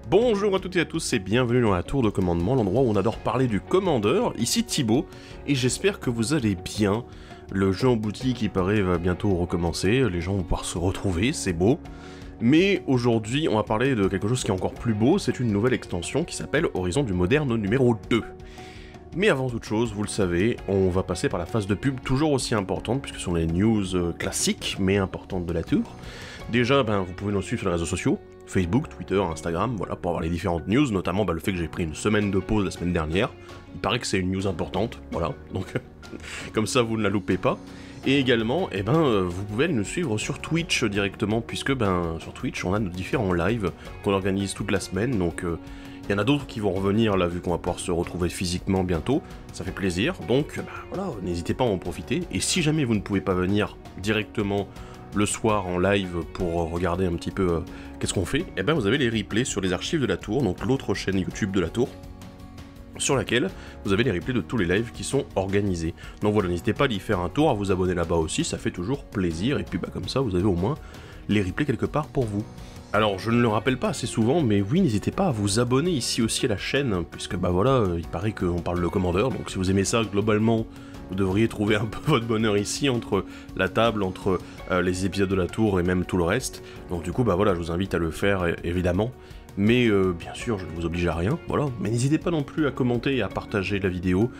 Bonjour à toutes et à tous et bienvenue dans la tour de commandement, l'endroit où on adore parler du commandeur, ici Thibaut, et j'espère que vous allez bien. Le jeu en boutique, il paraît, va bientôt recommencer, les gens vont pouvoir se retrouver, c'est beau. Mais aujourd'hui, on va parler de quelque chose qui est encore plus beau, c'est une nouvelle extension qui s'appelle Horizon du Moderne numéro 2. Mais avant toute chose, vous le savez, on va passer par la phase de pub toujours aussi importante, puisque ce sont les news classiques, mais importantes de la tour. Déjà, vous pouvez nous suivre sur les réseaux sociaux, Facebook, Twitter, Instagram, voilà, pour avoir les différentes news, notamment le fait que j'ai pris une semaine de pause la semaine dernière. Il paraît que c'est une news importante, voilà, donc comme ça vous ne la loupez pas. Et également, vous pouvez aller nous suivre sur Twitch directement, puisque sur Twitch on a nos différents lives qu'on organise toute la semaine, donc il y en a d'autres qui vont revenir là, vu qu'on va pouvoir se retrouver physiquement bientôt, ça fait plaisir, donc voilà, n'hésitez pas à en profiter, et si jamais vous ne pouvez pas venir directement le soir en live pour regarder un petit peu qu'est-ce qu'on fait, vous avez les replays sur les archives de la tour, donc l'autre chaîne YouTube de la tour, sur laquelle vous avez les replays de tous les lives qui sont organisés. Donc voilà, n'hésitez pas à y faire un tour, à vous abonner là-bas aussi, ça fait toujours plaisir, et puis comme ça vous avez au moins les replays quelque part pour vous. Alors je ne le rappelle pas assez souvent, mais oui, n'hésitez pas à vous abonner ici aussi à la chaîne, puisque il paraît qu'on parle de commandeur, donc si vous aimez ça, globalement, vous devriez trouver un peu votre bonheur ici, entre la table, entre les épisodes de la tour et même tout le reste. Donc du coup, je vous invite à le faire, évidemment. Mais bien sûr, je ne vous oblige à rien, voilà. Mais n'hésitez pas non plus à commenter et à partager la vidéo.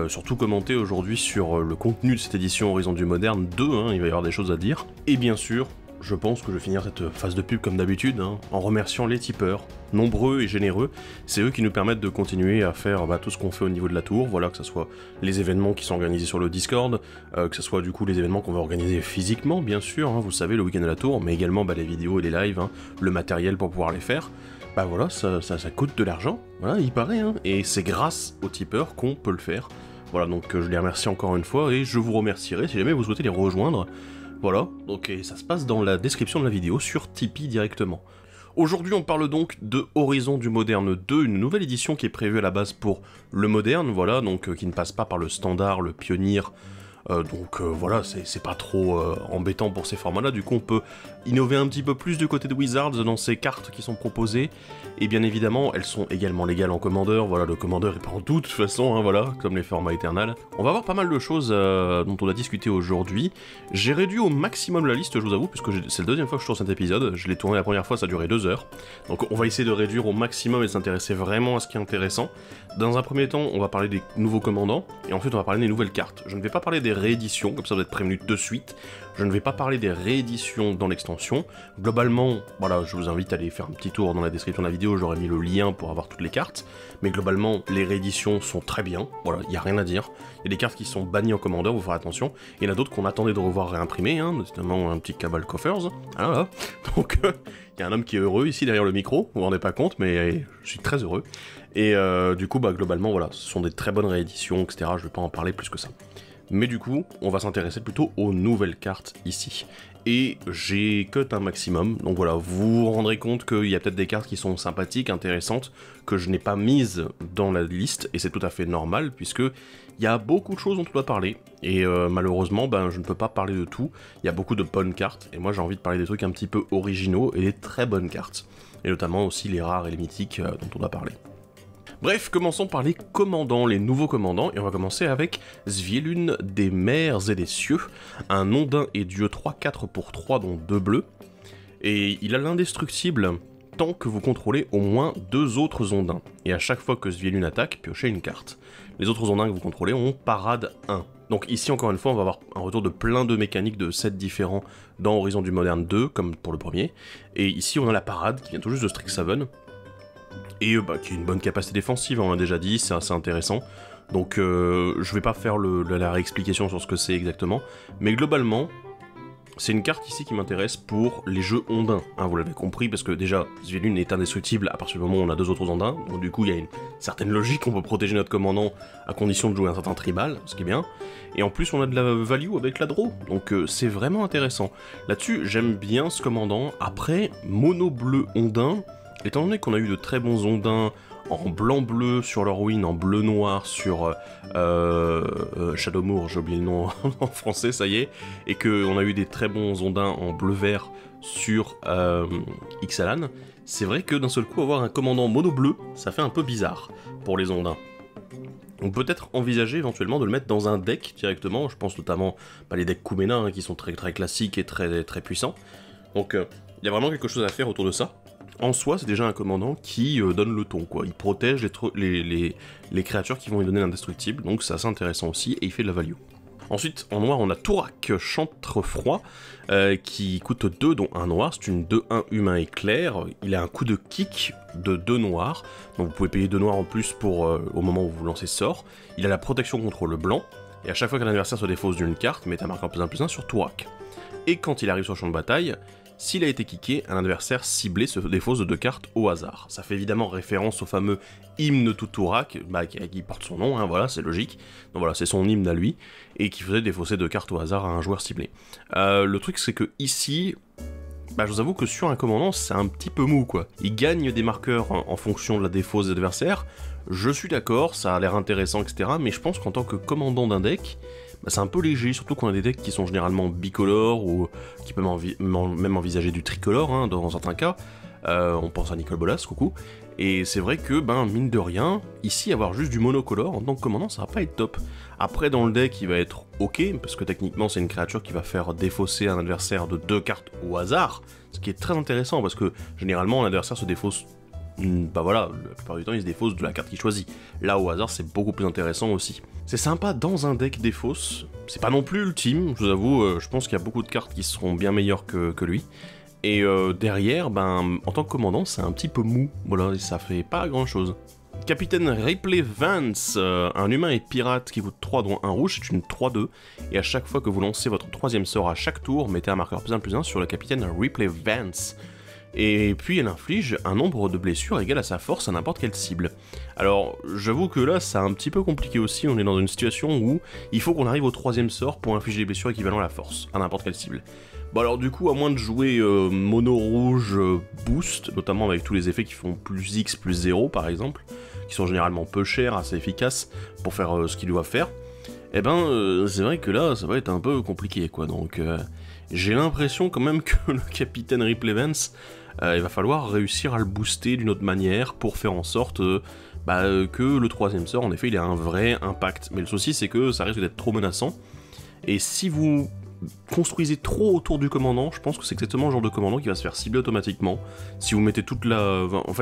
Surtout commenter aujourd'hui sur le contenu de cette édition Horizon du Moderne 2, il va y avoir des choses à dire. Et bien sûr, je pense que je vais finir cette phase de pub comme d'habitude, en remerciant les tipeurs, nombreux et généreux. C'est eux qui nous permettent de continuer à faire tout ce qu'on fait au niveau de la tour, voilà, que ce soit les événements qui sont organisés sur le Discord, que ce soit du coup les événements qu'on va organiser physiquement, bien sûr, vous savez, le week-end de la tour, mais également les vidéos et les lives, le matériel pour pouvoir les faire. Voilà, ça coûte de l'argent, voilà, il paraît, et c'est grâce aux tipeurs qu'on peut le faire. Voilà, donc je les remercie encore une fois, et je vous remercierai si jamais vous souhaitez les rejoindre. Voilà, donc ça se passe dans la description de la vidéo sur Tipeee directement. Aujourd'hui on parle donc de Horizon du Moderne 2, une nouvelle édition qui est prévue à la base pour le Moderne, voilà, donc qui ne passe pas par le Standard, le Pionnier, voilà, c'est pas trop embêtant pour ces formats-là, du coup on peut innover un petit peu plus du côté de Wizards dans ces cartes qui sont proposées, et bien évidemment, elles sont également légales en commandeur, voilà, le commandeur est pas en toute façon, voilà, comme les formats Eternal. On va avoir pas mal de choses dont on a discuté aujourd'hui. J'ai réduit au maximum la liste, je vous avoue, puisque c'est la deuxième fois que je tourne cet épisode, je l'ai tourné la première fois, ça a duré 2 heures, donc on va essayer de réduire au maximum et de s'intéresser vraiment à ce qui est intéressant. Dans un premier temps, on va parler des nouveaux commandants, et ensuite on va parler des nouvelles cartes. Je ne vais pas parler des rééditions, comme ça vous êtes prévenus de suite. Je ne vais pas parler des rééditions dans l'extension. Globalement, voilà, je vous invite à aller faire un petit tour dans la description de la vidéo, j'aurai mis le lien pour avoir toutes les cartes. Mais globalement, les rééditions sont très bien, voilà, il n'y a rien à dire. Il y a des cartes qui sont bannies en commandeur, vous ferez attention. Et il y en a d'autres qu'on attendait de revoir réimprimer, notamment un petit Cabal Coffers. Voilà, donc il y a un homme qui est heureux ici derrière le micro, vous vous rendez pas compte, mais je suis très heureux. Et du coup, globalement, voilà, ce sont des très bonnes rééditions, etc. Je vais pas en parler plus que ça. Mais du coup, on va s'intéresser plutôt aux nouvelles cartes ici. Et j'ai cut un maximum, donc voilà, vous vous rendrez compte qu'il y a peut-être des cartes qui sont sympathiques, intéressantes, que je n'ai pas mises dans la liste, et c'est tout à fait normal, puisque il y a beaucoup de choses dont on doit parler, et malheureusement, je ne peux pas parler de tout, il y a beaucoup de bonnes cartes, et moi j'ai envie de parler des trucs un petit peu originaux, et des très bonnes cartes, et notamment aussi les rares et les mythiques dont on doit parler. Bref, commençons par les commandants, les nouveaux commandants, et on va commencer avec Svielun des mers et des cieux, un ondin et dieu 3/4 pour 3 dont 2 bleus, et il a l'indestructible tant que vous contrôlez au moins 2 autres ondins, et à chaque fois que Svielun attaque, piochez une carte. Les autres ondins que vous contrôlez ont parade 1. Donc ici encore une fois on va avoir un retour de plein de mécaniques de sets différents dans Horizon du Moderne 2, comme pour le premier, et ici on a la parade qui vient tout juste de Strixhaven, et qui a une bonne capacité défensive, on l'a déjà dit, c'est assez intéressant. Donc je vais pas faire la réexplication sur ce que c'est exactement, mais globalement, c'est une carte ici qui m'intéresse pour les jeux ondins, vous l'avez compris, parce que déjà, Svielun est indestructible à partir du moment où on a 2 autres ondins, donc du coup il y a une certaine logique, on peut protéger notre commandant à condition de jouer un certain tribal, ce qui est bien, et en plus on a de la value avec la draw, donc c'est vraiment intéressant. Là-dessus, j'aime bien ce commandant. Après, mono bleu ondin, étant donné qu'on a eu de très bons ondins en blanc-bleu sur l'Orwyn, en bleu-noir sur Shadowmoor, j'ai oublié le nom en français, ça y est, et qu'on a eu des très bons ondins en bleu-vert sur Ixalan, c'est vrai que d'un seul coup avoir un commandant mono bleu, ça fait un peu bizarre pour les ondins. On peut peut-être envisager éventuellement de le mettre dans un deck directement, je pense notamment les decks Kumena hein, qui sont très classiques et très puissants. Donc il y a vraiment quelque chose à faire autour de ça. En soi, c'est déjà un commandant qui donne le ton, quoi. Il protège les créatures qui vont lui donner l'indestructible, donc c'est assez intéressant aussi, et il fait de la value. Ensuite, en noir, on a Tourak, chantre froid, qui coûte 2, dont 1 noir. C'est une 2-1 humain éclair. Il a un coup de kick de 2 noirs, donc vous pouvez payer 2 noirs en plus pour au moment où vous lancez ce sort. Il a la protection contre le blanc, et à chaque fois qu'un adversaire se défausse d'une carte, mettez un marqueur +1/+1 sur Tourak. Et quand il arrive sur le champ de bataille, s'il a été kické, un adversaire ciblé se défausse de 2 cartes au hasard. Ça fait évidemment référence au fameux hymne Tourak, qui porte son nom, hein, voilà, c'est logique. Donc voilà, c'est son hymne à lui, et qui faisait défausser 2 cartes au hasard à un joueur ciblé. Le truc c'est que ici, je vous avoue que sur un commandant, c'est un petit peu mou, quoi. Il gagne des marqueurs en fonction de la défausse des adversaires. Je suis d'accord, ça a l'air intéressant, etc. Mais je pense qu'en tant que commandant d'un deck, c'est un peu léger, surtout qu'on a des decks qui sont généralement bicolores, ou qui peuvent même envisager du tricolore, hein, dans certains cas. On pense à Nicole Bolas, coucou. Et c'est vrai que, mine de rien, ici, avoir juste du monocolore en tant que commandant, ça va pas être top. Après, dans le deck, il va être ok, parce que techniquement, c'est une créature qui va faire défausser un adversaire de 2 cartes au hasard, ce qui est très intéressant, parce que, généralement, l'adversaire se défausse... voilà, la plupart du temps, il se défausse de la carte qu'il choisit. Là, au hasard, c'est beaucoup plus intéressant aussi. C'est sympa dans un deck défausse, c'est pas non plus ultime, je vous avoue, je pense qu'il y a beaucoup de cartes qui seront bien meilleures que lui. Et derrière, en tant que commandant, c'est un petit peu mou, voilà, et ça fait pas grand chose. Capitaine Ripley Vance, un humain et pirate qui coûte 3 dont 1 rouge, c'est une 3-2, et à chaque fois que vous lancez votre 3ème sort à chaque tour, mettez un marqueur +1/+1 sur le capitaine Ripley Vance. Et puis elle inflige un nombre de blessures égal à sa force à n'importe quelle cible. Alors, j'avoue que là, c'est un petit peu compliqué aussi, on est dans une situation où il faut qu'on arrive au 3ème sort pour infliger des blessures équivalentes à la force, à n'importe quelle cible. Bon alors du coup, à moins de jouer mono rouge boost, notamment avec tous les effets qui font plus X plus 0 par exemple, qui sont généralement peu chers, assez efficaces pour faire ce qu'ils doivent faire, c'est vrai que là, ça va être un peu compliqué quoi, donc j'ai l'impression quand même que le capitaine Ripley Vance, il va falloir réussir à le booster d'une autre manière pour faire en sorte que le 3ème sort, en effet, il ait un vrai impact. Mais le souci, c'est que ça risque d'être trop menaçant, et si vous construisez trop autour du commandant, je pense que c'est exactement le genre de commandant qui va se faire cibler automatiquement. Si vous mettez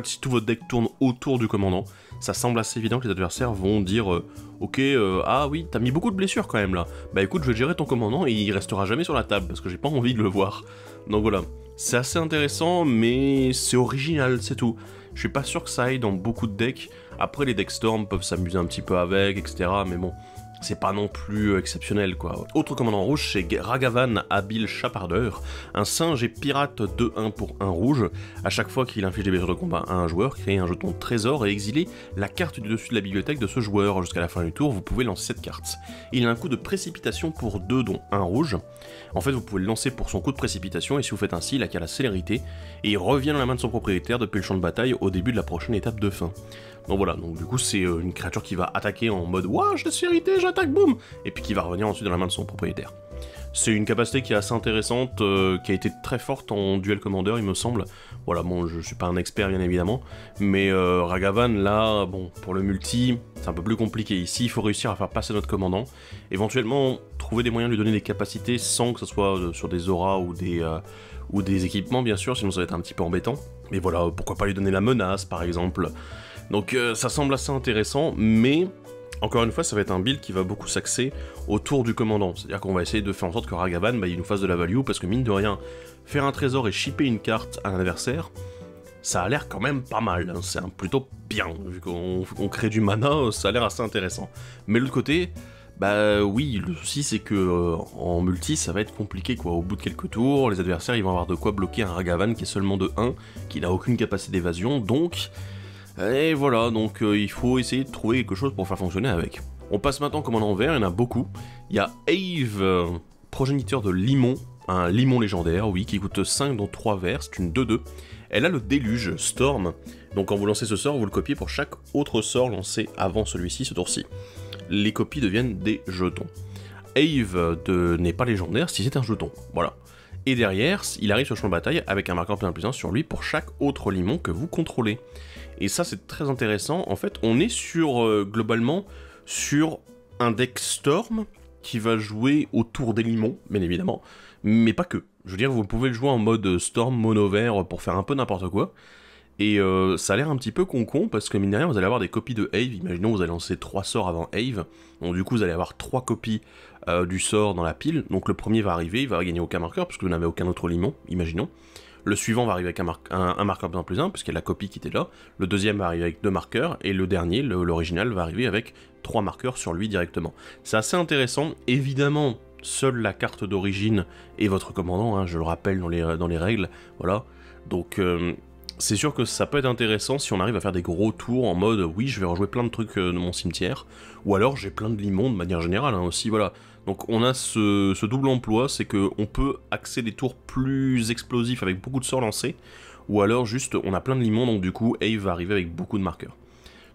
si tout votre deck tourne autour du commandant, ça semble assez évident que les adversaires vont dire ok, ah oui, t'as mis beaucoup de blessures quand même là. Écoute, je vais gérer ton commandant et il restera jamais sur la table parce que j'ai pas envie de le voir. Donc voilà, c'est assez intéressant, mais c'est original, c'est tout. Je suis pas sûr que ça aille dans beaucoup de decks. Après, les decks Storm peuvent s'amuser un petit peu avec, etc. Mais bon, c'est pas non plus exceptionnel quoi. Autre commandant rouge, c'est Ragavan, habile chapardeur, un singe et pirate 2-1 pour 1 rouge. À chaque fois qu'il inflige des blessures de combat à un joueur, créez un jeton trésor et exilez la carte du dessus de la bibliothèque de ce joueur. Jusqu'à la fin du tour, vous pouvez lancer cette carte. Il a un coup de précipitation pour 2 dont 1 rouge. En fait, vous pouvez le lancer pour son coup de précipitation et si vous faites ainsi, il acquiert la célérité et il revient dans la main de son propriétaire depuis le champ de bataille au début de la prochaine étape de fin. Donc voilà, donc du coup c'est une créature qui va attaquer en mode « Ouah, j'ai la célérité, j'attaque, boum !» et puis qui va revenir ensuite dans la main de son propriétaire. C'est une capacité qui est assez intéressante, qui a été très forte en duel commander, il me semble. Voilà, bon, je suis pas un expert bien évidemment, mais Ragavan, là, bon, pour le multi, c'est un peu plus compliqué. Ici, il faut réussir à faire passer notre commandant, éventuellement trouver des moyens de lui donner des capacités sans que ce soit sur des auras ou des équipements, bien sûr, sinon ça va être un petit peu embêtant. Mais voilà, pourquoi pas lui donner la menace, par exemple. Donc ça semble assez intéressant, mais encore une fois, ça va être un build qui va beaucoup s'axer autour du commandant. C'est-à-dire qu'on va essayer de faire en sorte que Ragavan, il nous fasse de la value, parce que mine de rien, faire un trésor et shipper une carte à un adversaire, ça a l'air quand même pas mal, hein. C'est plutôt bien, vu qu'on crée du mana, ça a l'air assez intéressant. Mais de l'autre côté, oui, le souci c'est que en multi, ça va être compliqué quoi. Au bout de quelques tours, les adversaires ils vont avoir de quoi bloquer un Ragavan qui est seulement de 1, qui n'a aucune capacité d'évasion, donc... Et voilà, donc il faut essayer de trouver quelque chose pour faire fonctionner avec. On passe maintenant au commandant vert, il y en a beaucoup. Il y a Ave, progéniteur de Limon, un Limon légendaire, oui, qui coûte 5 dont 3 verts, c'est une 2-2. Elle a le déluge, Storm, donc quand vous lancez ce sort, vous le copiez pour chaque autre sort lancé avant celui-ci, ce tour-ci. Les copies deviennent des jetons. Ave n'est pas légendaire si c'est un jeton, voilà. Et derrière, il arrive sur le champ de bataille avec un marqueur +1/+1 sur lui pour chaque autre limon que vous contrôlez. Et ça c'est très intéressant, en fait on est sur, globalement, sur un deck Storm qui va jouer autour des limons, bien évidemment, mais pas que. Je veux dire, vous pouvez le jouer en mode Storm mono vert pour faire un peu n'importe quoi, et ça a l'air un petit peu con parce que mine de rien vous allez avoir des copies de Ave, imaginons vous allez lancer 3 sorts avant Ave, donc du coup vous allez avoir 3 copies du sort dans la pile, donc le premier va arriver, il va gagner aucun marqueur parce que vous n'avez aucun autre limon, imaginons. Le suivant va arriver avec un marqueur +1/+1, puisqu'il y a la copie qui était là. Le deuxième va arriver avec 2 marqueurs, et le dernier, l'original, va arriver avec 3 marqueurs sur lui directement. C'est assez intéressant. Évidemment, seule la carte d'origine est votre commandant, hein, je le rappelle dans les règles, voilà. Donc, c'est sûr que ça peut être intéressant si on arrive à faire des gros tours en mode oui, je vais rejouer plein de trucs de mon cimetière, ou alors j'ai plein de limons de manière générale, hein, aussi, voilà. Donc on a ce double emploi, c'est qu'on peut axer des tours plus explosifs avec beaucoup de sorts lancés, ou alors juste on a plein de limons, donc du coup Ave va arriver avec beaucoup de marqueurs.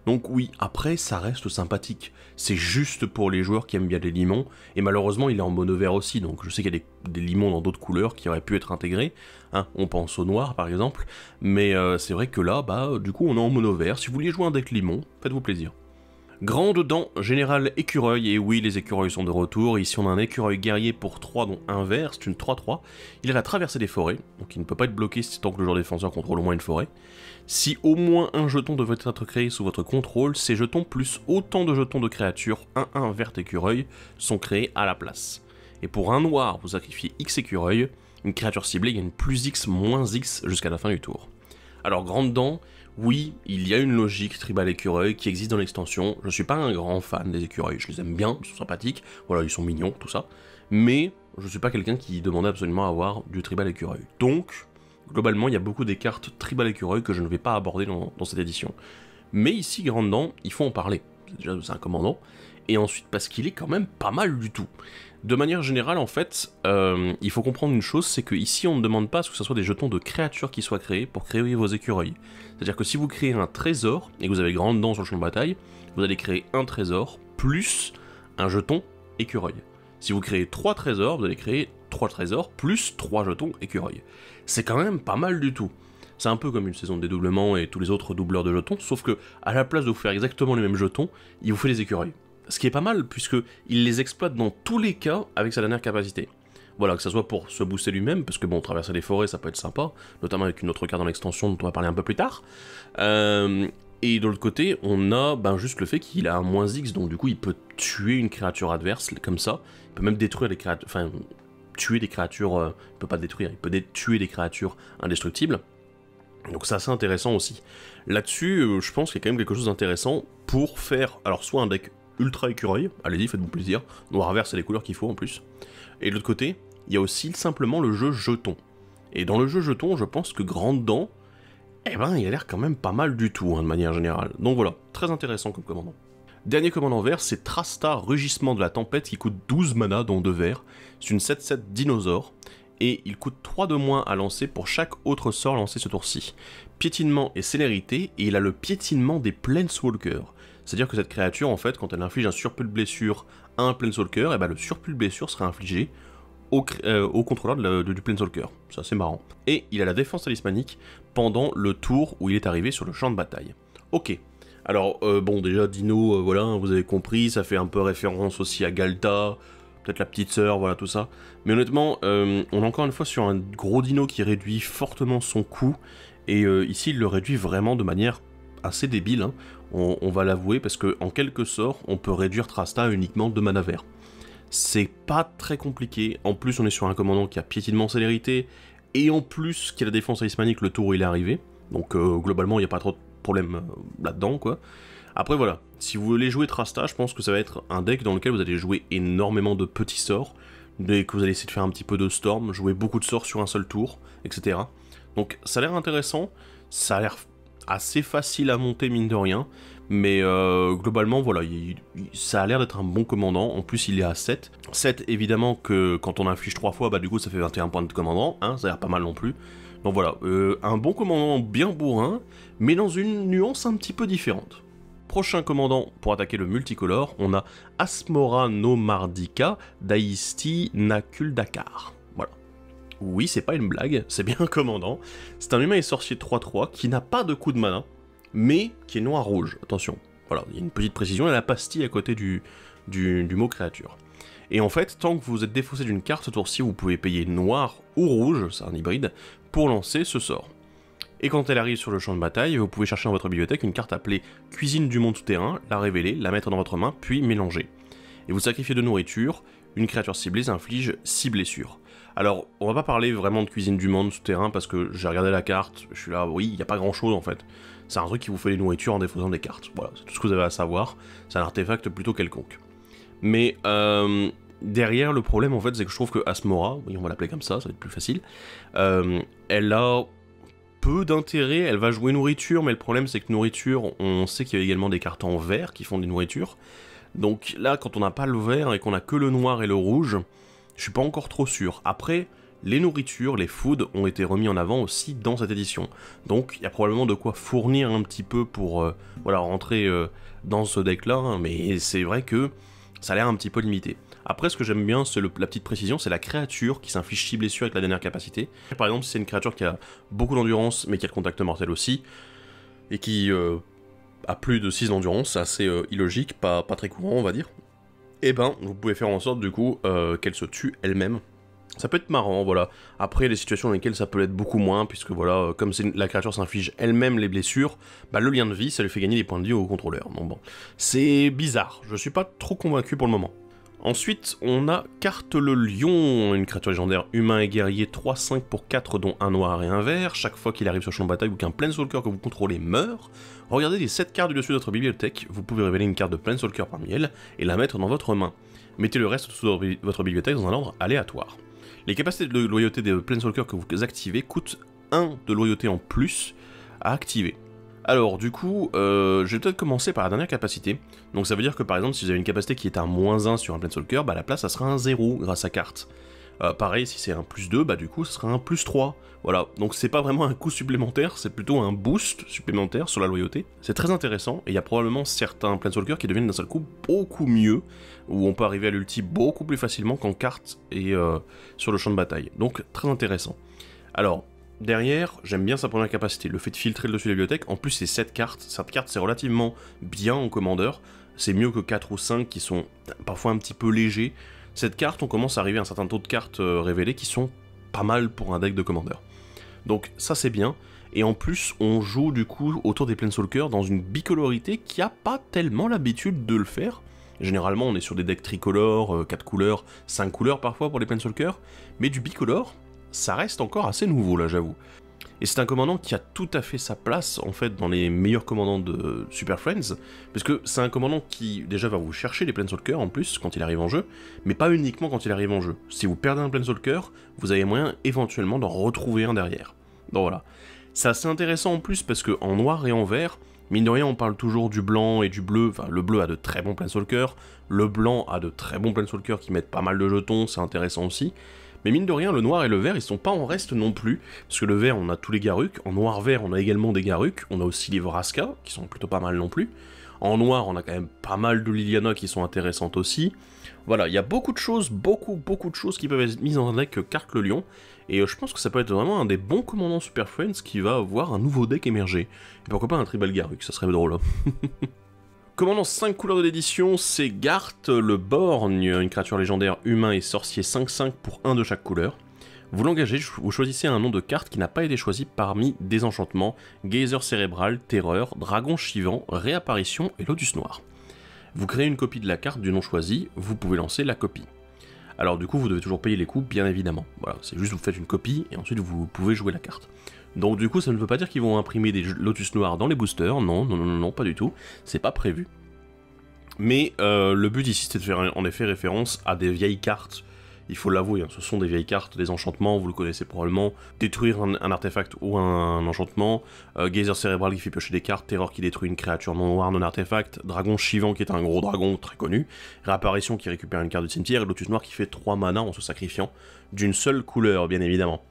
Donc oui, après ça reste sympathique, c'est juste pour les joueurs qui aiment bien les limons, et malheureusement il est en mono vert aussi, donc je sais qu'il y a des limons dans d'autres couleurs qui auraient pu être intégrés, hein, on pense au noir par exemple, mais c'est vrai que là, bah du coup on est en mono vert, si vous voulez jouer un deck limon, faites-vous plaisir. Grande dent, général écureuil, et oui les écureuils sont de retour, ici on a un écureuil guerrier pour 3 dont un vert, c'est une 3/3, il a la traversée des forêts, donc il ne peut pas être bloqué tant que le joueur défenseur contrôle au moins une forêt. Si au moins un jeton devait être créé sous votre contrôle, ces jetons plus autant de jetons de créatures 1/1 vert écureuil sont créés à la place. Et pour un noir, vous sacrifiez X écureuil, une créature ciblée gagne plus X moins X jusqu'à la fin du tour. Alors grande dent, oui, il y a une logique tribal écureuil qui existe dans l'extension, je suis pas un grand fan des écureuils, je les aime bien, ils sont sympathiques, voilà, ils sont mignons, tout ça, mais je suis pas quelqu'un qui demandait absolument à avoir du tribal écureuil. Donc, globalement, il y a beaucoup des cartes tribal écureuil que je ne vais pas aborder dans cette édition. Mais ici, grande dent, il faut en parler, déjà c'est un commandant, et ensuite parce qu'il est quand même pas mal du tout. De manière générale, en fait, il faut comprendre une chose, c'est que ici on ne demande pas à ce que ce soit des jetons de créatures qui soient créés pour créer vos écureuils. C'est-à-dire que si vous créez un trésor, et que vous avez grande dent sur le champ de bataille, vous allez créer un trésor, plus un jeton écureuil. Si vous créez 3 trésors, vous allez créer 3 trésors, plus 3 jetons écureuil. C'est quand même pas mal du tout. C'est un peu comme une saison de dédoublement et tous les autres doubleurs de jetons, sauf que, à la place de vous faire exactement les mêmes jetons, il vous fait des écureuils. Ce qui est pas mal, puisqu'il les exploite dans tous les cas avec sa dernière capacité. Voilà, que ça soit pour se booster lui-même, parce que bon, traverser les forêts, ça peut être sympa, notamment avec une autre carte dans l'extension dont on va parler un peu plus tard. Et de l'autre côté, on a juste le fait qu'il a un moins X, donc du coup, il peut tuer une créature adverse, comme ça. Il peut même détruire des créatures... Enfin, tuer des créatures... il peut pas détruire, il peut tuer des créatures indestructibles. Donc c'est assez intéressant aussi. Là-dessus, je pense qu'il y a quand même quelque chose d'intéressant pour faire... Alors, soit un deck ultra écureuil, allez-y, faites-vous plaisir. Noir vert, c'est les couleurs qu'il faut en plus. Et de l'autre côté, il y a aussi simplement le jeu jeton. Et dans le jeu jeton, je pense que grande dent, il a l'air quand même pas mal du tout, hein, de manière générale. Donc voilà, très intéressant comme commandant. Dernier commandant vert, c'est Trasta, Rugissement de la Tempête, qui coûte 12 mana, dont 2 verts. C'est une 7/7 dinosaure, et il coûte 3 de moins à lancer pour chaque autre sort lancé ce tour-ci. Piétinement et célérité, et il a le piétinement des Planeswalkers. C'est-à-dire que cette créature, en fait, quand elle inflige un surplus de blessure à un Planeswalker, et le surplus de blessure sera infligé au contrôleur du Planeswalker. C'est assez marrant. Et il a la défense talismanique pendant le tour où il est arrivé sur le champ de bataille. Ok. Alors, bon, déjà, Dino, voilà, vous avez compris, ça fait un peu référence aussi à Galta, peut-être la petite sœur, voilà, tout ça. Mais honnêtement, on est encore une fois sur un gros Dino qui réduit fortement son coût, et ici, il le réduit vraiment de manière assez débile, hein. On va l'avouer, parce qu'en quelques sorts, on peut réduire Trasta à uniquement 2 mana verts. C'est pas très compliqué, en plus on est sur un commandant qui a piétinement célérité, et en plus qui a la défense talismanique le tour où il est arrivé, donc globalement il n'y a pas trop de problème là-dedans, quoi. Après voilà, si vous voulez jouer Trasta, je pense que ça va être un deck dans lequel vous allez jouer énormément de petits sorts, dès que vous allez essayer de faire un petit peu de storm, jouer beaucoup de sorts sur un seul tour, etc. Donc ça a l'air intéressant, ça a l'air assez facile à monter mine de rien, mais globalement voilà, ça a l'air d'être un bon commandant, en plus il est à 7. 7 évidemment que quand on inflige 3 fois, du coup ça fait 21 points de commandant, hein, ça a l'air pas mal non plus. Donc voilà, un bon commandant bien bourrin, mais dans une nuance un petit peu différente. Prochain commandant pour attaquer le multicolore, on a Asmora Nomardica Daisti Nakuldakar. Voilà. oui, c'est pas une blague, c'est bien un commandant. C'est un humain et sorcier 3-3 qui n'a pas de coup de mana, mais qui est noir-rouge, attention. Voilà, il y a une petite précision, il y a la pastille à côté du mot créature. Et en fait, tant que vous êtes défaussé d'une carte ce tour-ci, vous pouvez payer noir ou rouge, c'est un hybride, pour lancer ce sort. Et quand elle arrive sur le champ de bataille, vous pouvez chercher dans votre bibliothèque une carte appelée Cuisine du monde souterrain, la révéler, la mettre dans votre main, puis mélanger. Et vous sacrifiez de nourriture, une créature ciblée inflige 6 blessures. Alors, on va pas parler vraiment de Cuisine du monde souterrain parce que j'ai regardé la carte, je suis là, oui, il n'y a pas grand chose en fait. C'est un truc qui vous fait des nourritures en défaussant des cartes. Voilà, c'est tout ce que vous avez à savoir, c'est un artefact plutôt quelconque. Mais derrière, le problème en fait, c'est que je trouve que Asmora, oui, on va l'appeler comme ça va être plus facile, elle a peu d'intérêt, elle va jouer nourriture, mais le problème c'est que nourriture, on sait qu'il y a également des cartes en vert qui font des nourritures. Donc là, quand on n'a pas le vert et qu'on a que le noir et le rouge, je suis pas encore trop sûr. Après, les nourritures, les foods ont été remis en avant aussi dans cette édition. Donc il y a probablement de quoi fournir un petit peu pour voilà, rentrer dans ce deck-là, hein, mais c'est vrai que ça a l'air un petit peu limité. Après, ce que j'aime bien, c'est la petite précision, c'est la créature qui s'inflige 6 blessures avec la dernière capacité. Par exemple, si c'est une créature qui a beaucoup d'endurance, mais qui a le contact mortel aussi, et qui a plus de 6 d'endurance, c'est assez illogique, pas très courant, on va dire, et ben, vous pouvez faire en sorte, du coup, qu'elle se tue elle-même. Ça peut être marrant, voilà. Après, les situations dans lesquelles ça peut l'être beaucoup moins, puisque voilà, comme la créature s'inflige elle-même les blessures, bah le lien de vie, ça lui fait gagner des points de vie au contrôleur. Donc bon, c'est bizarre, je suis pas trop convaincu pour le moment. Ensuite, on a Carte le Lion, une créature légendaire humain et guerrier 3-5 pour 4 dont un noir et un vert. Chaque fois qu'il arrive sur le champ de bataille ou qu'un Planeswalker que vous contrôlez meurt, regardez les 7 cartes du dessus de votre bibliothèque, vous pouvez révéler une carte de Planeswalker parmi elles et la mettre dans votre main. Mettez le reste dessous de votre bibliothèque dans un ordre aléatoire. Les capacités de loyauté des Planeswalkers que vous activez coûtent 1 de loyauté en plus à activer. Alors du coup, je vais peut-être commencer par la dernière capacité. Donc ça veut dire que par exemple, si vous avez une capacité qui est un -1 sur un Planeswalker, bah à la place ça sera un 0 grâce à carte. Pareil, si c'est un +2, bah du coup ça sera un +3. Voilà, donc c'est pas vraiment un coût supplémentaire, c'est plutôt un boost supplémentaire sur la loyauté. C'est très intéressant, et il y a probablement certains Planeswalkers qui deviennent d'un seul coup beaucoup mieux, où on peut arriver à l'ulti beaucoup plus facilement qu'en carte et sur le champ de bataille. Donc très intéressant. Alors, derrière, j'aime bien sa première capacité, le fait de filtrer le dessus de la bibliothèque. En plus, c'est 7 cartes. Cette carte, c'est relativement bien en commandeur. C'est mieux que 4 ou 5 qui sont parfois un petit peu légers. Cette carte, on commence à arriver à un certain taux de cartes révélées qui sont pas mal pour un deck de commandeur. Donc ça, c'est bien. Et en plus, on joue du coup autour des Planeswalkers dans une bicolorité qui a pas tellement l'habitude de le faire. Généralement, on est sur des decks tricolores, 4 couleurs, 5 couleurs parfois pour les Planeswalkers. Mais du bicolore, ça reste encore assez nouveau là, j'avoue. Et c'est un commandant qui a tout à fait sa place en fait dans les meilleurs commandants de Super Friends, parce que c'est un commandant qui déjà va vous chercher les Planeswalkers en plus quand il arrive en jeu, mais pas uniquement quand il arrive en jeu. Si vous perdez un Planeswalker, vous avez moyen éventuellement d'en retrouver un derrière. Donc voilà. C'est assez intéressant en plus parce que en noir et en vert, mine de rien on parle toujours du blanc et du bleu, enfin le bleu a de très bons Planeswalkers, le blanc a de très bons Planeswalkers qui mettent pas mal de jetons, c'est intéressant aussi. Mais mine de rien, le noir et le vert, ils sont pas en reste non plus, parce que le vert, on a tous les Garruk, en noir-vert, on a également des Garruk, on a aussi les Vraska, qui sont plutôt pas mal non plus. En noir, on a quand même pas mal de Liliana qui sont intéressantes aussi. Voilà, il y a beaucoup de choses, beaucoup de choses qui peuvent être mises dans un deck Carte le Lion, et je pense que ça peut être vraiment un des bons commandants Super Friends qui va avoir un nouveau deck émerger. Et pourquoi pas un Tribal Garruk, ça serait drôle. Commandant 5 couleurs de l'édition, c'est Garth le Borgne, une créature légendaire humain et sorcier 5-5 pour 1 de chaque couleur. Vous l'engagez, vous choisissez un nom de carte qui n'a pas été choisi parmi Désenchantement, Geyser Cérébral, Terreur, Dragon Chivant, Réapparition et Lotus Noir. Vous créez une copie de la carte du nom choisi, vous pouvez lancer la copie. Alors du coup, vous devez toujours payer les coûts, bien évidemment. Voilà, c'est juste vous faites une copie et ensuite vous pouvez jouer la carte. Donc du coup, ça ne veut pas dire qu'ils vont imprimer des Lotus Noirs dans les boosters, non, pas du tout, c'est pas prévu. Mais le but ici, c'est de faire en effet référence à des vieilles cartes, il faut l'avouer, hein, ce sont des vieilles cartes, des enchantements, vous le connaissez probablement, détruire un artefact ou un enchantement, Geyser Cérébral qui fait piocher des cartes, Terreur qui détruit une créature non noire, non artefact, Dragon Chivant qui est un gros dragon très connu, Réapparition qui récupère une carte du cimetière, et Lotus Noir qui fait 3 mana en se sacrifiant, d'une seule couleur, bien évidemment.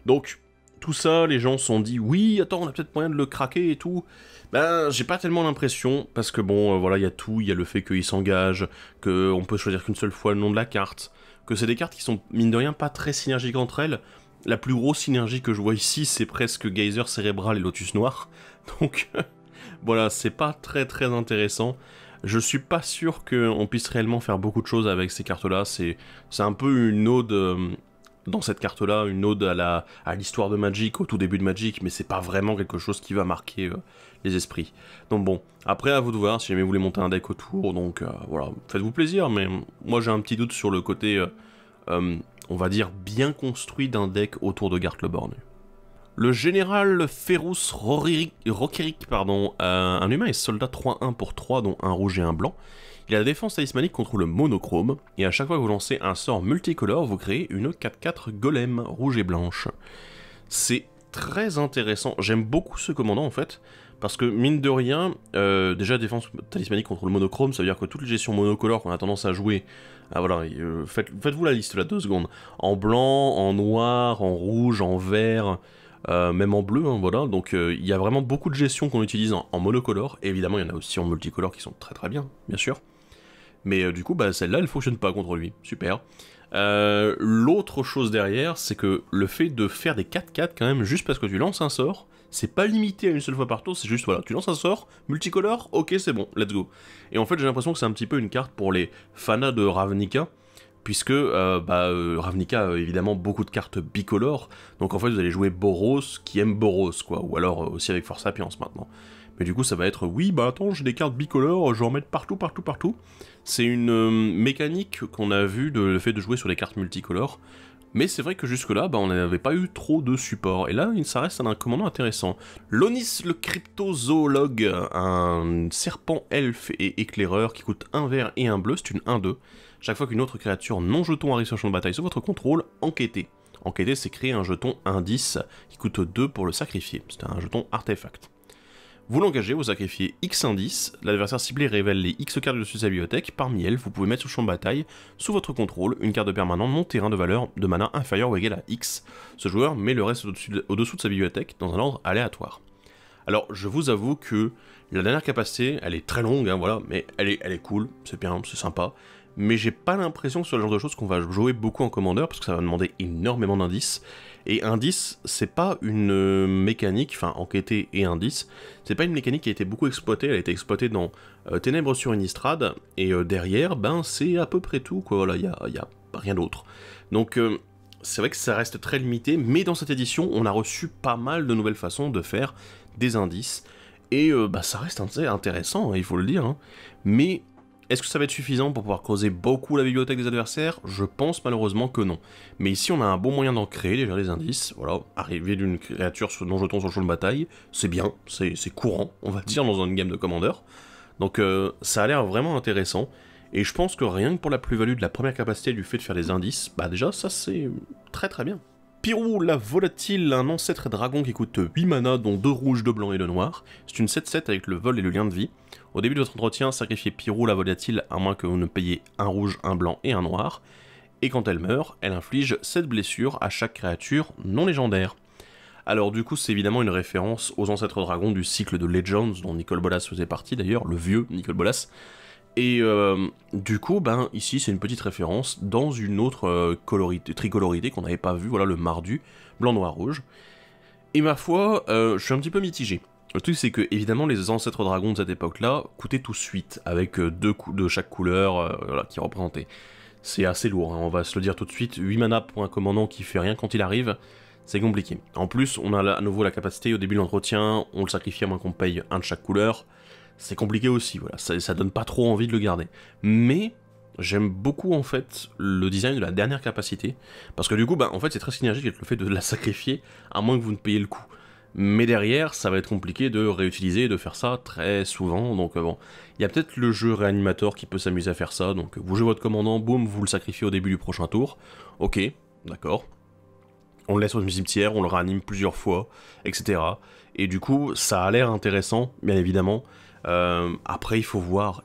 Donc, tout ça, les gens se sont dit, oui, attends, on a peut-être moyen de le craquer et tout. Ben, j'ai pas tellement l'impression, parce que bon, voilà, il y a tout, il y a le fait qu'il s'engage, qu'on peut choisir qu'une seule fois le nom de la carte, que c'est des cartes qui sont, mine de rien, pas très synergiques entre elles, la plus grosse synergie que je vois ici, c'est presque Geyser Cérébral et Lotus Noir. Donc voilà, c'est pas très intéressant. Je suis pas sûr qu'on puisse réellement faire beaucoup de choses avec ces cartes-là. C'est un peu une ode, dans cette carte-là, une ode à l'histoire de Magic, au tout début de Magic, mais c'est pas vraiment quelque chose qui va marquer les esprits. Donc bon, après à vous de voir si jamais vous voulez monter un deck autour, donc voilà, faites-vous plaisir, mais moi j'ai un petit doute sur le côté, on va dire, bien construit d'un deck autour de Garth le Borgne. Le général Ferrous Rockerick, pardon, un humain et soldat 3-1 pour 3, dont un rouge et un blanc. Il a la défense talismanique contre le monochrome, et à chaque fois que vous lancez un sort multicolore, vous créez une 4-4 golem rouge et blanche. C'est très intéressant, j'aime beaucoup ce commandant en fait, parce que mine de rien, déjà défense talismanique contre le monochrome, ça veut dire que toutes les gestions monocolores qu'on a tendance à jouer, voilà, faites-vous la liste là, 2 secondes, en blanc, en noir, en rouge, en vert... même en bleu, hein, voilà, donc il y a vraiment beaucoup de gestions qu'on utilise en monocolore, et évidemment il y en a aussi en multicolore qui sont très bien, bien sûr, mais du coup bah, celle-là elle fonctionne pas contre lui, super. L'autre chose derrière, c'est que le fait de faire des 4-4 quand même, juste parce que tu lances un sort, c'est pas limité à une seule fois par tour, c'est juste voilà, tu lances un sort, multicolore, ok c'est bon, let's go. Et en fait j'ai l'impression que c'est un petit peu une carte pour les fanas de Ravnica, puisque Ravnica a évidemment beaucoup de cartes bicolores, donc en fait vous allez jouer Boros qui aime Boros, quoi, ou alors aussi avec Force Sapiens maintenant. Mais du coup ça va être, oui bah attends j'ai des cartes bicolores, je vais en mettre partout. C'est une mécanique qu'on a vue de le fait de jouer sur des cartes multicolores, mais c'est vrai que jusque là bah, on n'avait pas eu trop de support, et là ça reste un commandant intéressant. Lonis le cryptozoologue, un serpent elfe et éclaireur qui coûte un vert et un bleu, c'est une 1-2. Chaque fois qu'une autre créature non-jeton arrive sur le champ de bataille sous votre contrôle, enquêtez. Enquêter, c'est créer un jeton indice qui coûte 2 pour le sacrifier. C'est un jeton artefact. Vous l'engagez, vous sacrifiez X indice, l'adversaire ciblé révèle les X cartes dessus de sa bibliothèque, parmi elles, vous pouvez mettre sur le champ de bataille, sous votre contrôle, une carte de permanent non-terrain de valeur de mana inférieure ou égale à X. Ce joueur met le reste au-dessous de sa bibliothèque dans un ordre aléatoire. Alors, je vous avoue que la dernière capacité, elle est très longue, hein, voilà, mais elle est cool, c'est bien, c'est sympa. Mais j'ai pas l'impression que ce soit le genre de choses qu'on va jouer beaucoup en commandeur, parce que ça va demander énormément d'indices. Et indice, c'est pas une mécanique, enfin enquêter et indice, c'est pas une mécanique qui a été beaucoup exploitée, elle a été exploitée dans Ténèbres sur Innistrad, et derrière, ben c'est à peu près tout, quoi, voilà, y a rien d'autre. Donc c'est vrai que ça reste très limité, mais dans cette édition, on a reçu pas mal de nouvelles façons de faire des indices, et bah ça reste intéressant, il faut le dire, hein. Mais... est-ce que ça va être suffisant pour pouvoir creuser beaucoup la bibliothèque des adversaires? Je pense malheureusement que non. Mais ici on a un bon moyen d'en créer déjà des indices, voilà, arriver d'une créature non-jeton sur le champ de bataille, c'est bien, c'est courant, on va dire, dans une game de commandeur. Donc ça a l'air vraiment intéressant, et je pense que rien que pour la plus-value de la première capacité du fait de faire des indices, bah déjà ça c'est très bien. Pirou la volatile, un ancêtre dragon qui coûte 8 mana, dont 2 rouges, 2 blancs et 2 noirs. C'est une 7-7 avec le vol et le lien de vie. Au début de votre entretien, sacrifiez Pirou la volatile à moins que vous ne payiez un rouge, un blanc et un noir. Et quand elle meurt, elle inflige 7 blessures à chaque créature non légendaire. Alors du coup, c'est évidemment une référence aux ancêtres dragons du cycle de Legends, dont Nicol Bolas faisait partie d'ailleurs, le vieux Nicol Bolas. Et du coup, ben ici c'est une petite référence dans une autre tricolorité qu'on n'avait pas vue, voilà le mardu, blanc, noir, rouge. Et ma foi, je suis un petit peu mitigé. Le truc c'est que évidemment les ancêtres dragons de cette époque-là coûtaient tous 8, avec 2 coups de chaque couleur voilà, qui représentaient. C'est assez lourd, hein, on va se le dire tout de suite, 8 mana pour un commandant qui fait rien quand il arrive, c'est compliqué. En plus, on a à nouveau la capacité au début de l'entretien, on le sacrifie à moins qu'on paye un de chaque couleur. C'est compliqué aussi, voilà, ça donne pas trop envie de le garder. Mais j'aime beaucoup en fait le design de la dernière capacité, parce que du coup, bah, en fait c'est très synergique avec le fait de la sacrifier, à moins que vous ne payiez le coup. Mais derrière, ça va être compliqué de réutiliser et de faire ça très souvent, donc bon, il y a peut-être le jeu réanimateur qui peut s'amuser à faire ça, donc vous jouez votre commandant, boum, vous le sacrifiez au début du prochain tour, ok, d'accord. On le laisse au cimetière, on le réanime plusieurs fois, etc. Et du coup, ça a l'air intéressant, bien évidemment. Après, il faut voir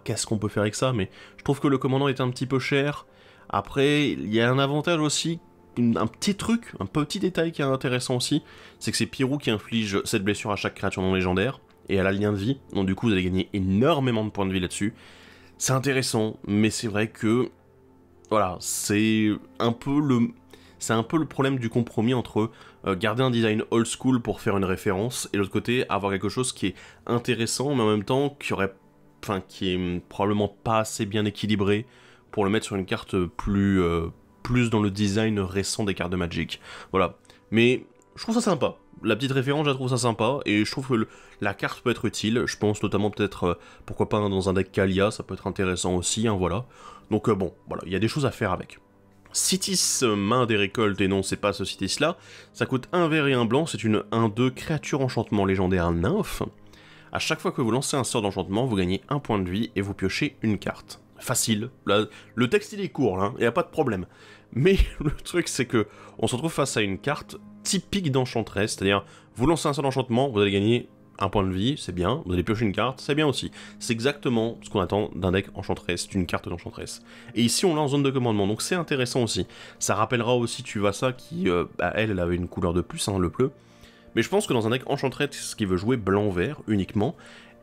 qu'est-ce qu'on peut faire avec ça, mais je trouve que le commandant est un petit peu cher. Après, il y a un avantage aussi, un petit truc, un petit détail qui est intéressant aussi, c'est que c'est Pirou qui inflige cette blessure à chaque créature non légendaire, et elle a le lien de vie, donc du coup vous allez gagner énormément de points de vie là-dessus. C'est intéressant, mais c'est vrai que, voilà, c'est un peu le... c'est un peu le problème du compromis entre garder un design old school pour faire une référence, et de l'autre côté, avoir quelque chose qui est intéressant, mais en même temps, qui est probablement pas assez bien équilibré pour le mettre sur une carte plus dans le design récent des cartes de Magic. Voilà. Mais je trouve ça sympa. La petite référence, je la trouve ça sympa, et je trouve que la carte peut être utile. Je pense notamment peut-être, pourquoi pas dans un deck Kaalia, ça peut être intéressant aussi, hein, voilà. Donc bon, voilà, il y a des choses à faire avec. Citis, main des récoltes, et non, c'est pas ce Citis-là. Ça coûte 1 vert et 1 blanc, c'est une 1-2 créature enchantement légendaire nymphe. À chaque fois que vous lancez un sort d'enchantement, vous gagnez 1 point de vie et vous piochez une carte. Facile, là, le texte il est court, là, y a pas de problème. Mais le truc c'est que on se retrouve face à une carte typique d'Enchantress, c'est-à-dire vous lancez un sort d'enchantement, vous allez gagner 1 point de vie, c'est bien, vous allez piocher une carte, c'est bien aussi. C'est exactement ce qu'on attend d'un deck Enchantress, d'une carte d'Enchantress. Et ici on l'a en zone de commandement, donc c'est intéressant aussi. Ça rappellera aussi Tuvasa qui, elle avait une couleur de plus, hein, le bleu. Mais je pense que dans un deck Enchantress qui veut jouer blanc-vert uniquement,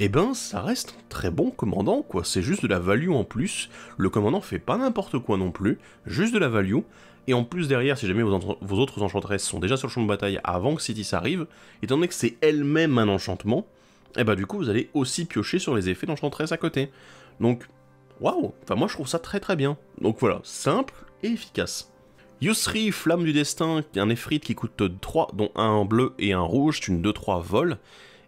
eh ben ça reste un très bon commandant, quoi. C'est juste de la value en plus. Le commandant fait pas n'importe quoi non plus, juste de la value. Et en plus derrière, si jamais vos autres Enchantress sont déjà sur le champ de bataille avant que Citis arrive, étant donné que c'est elle-même un enchantement, et bah du coup vous allez aussi piocher sur les effets d'Enchantress à côté. Donc, waouh, enfin moi je trouve ça très très bien. Donc voilà, simple et efficace. Yusri, Flamme du Destin, un Efrit qui coûte 3, dont un en bleu et un rouge, c'est une 2-3 vol.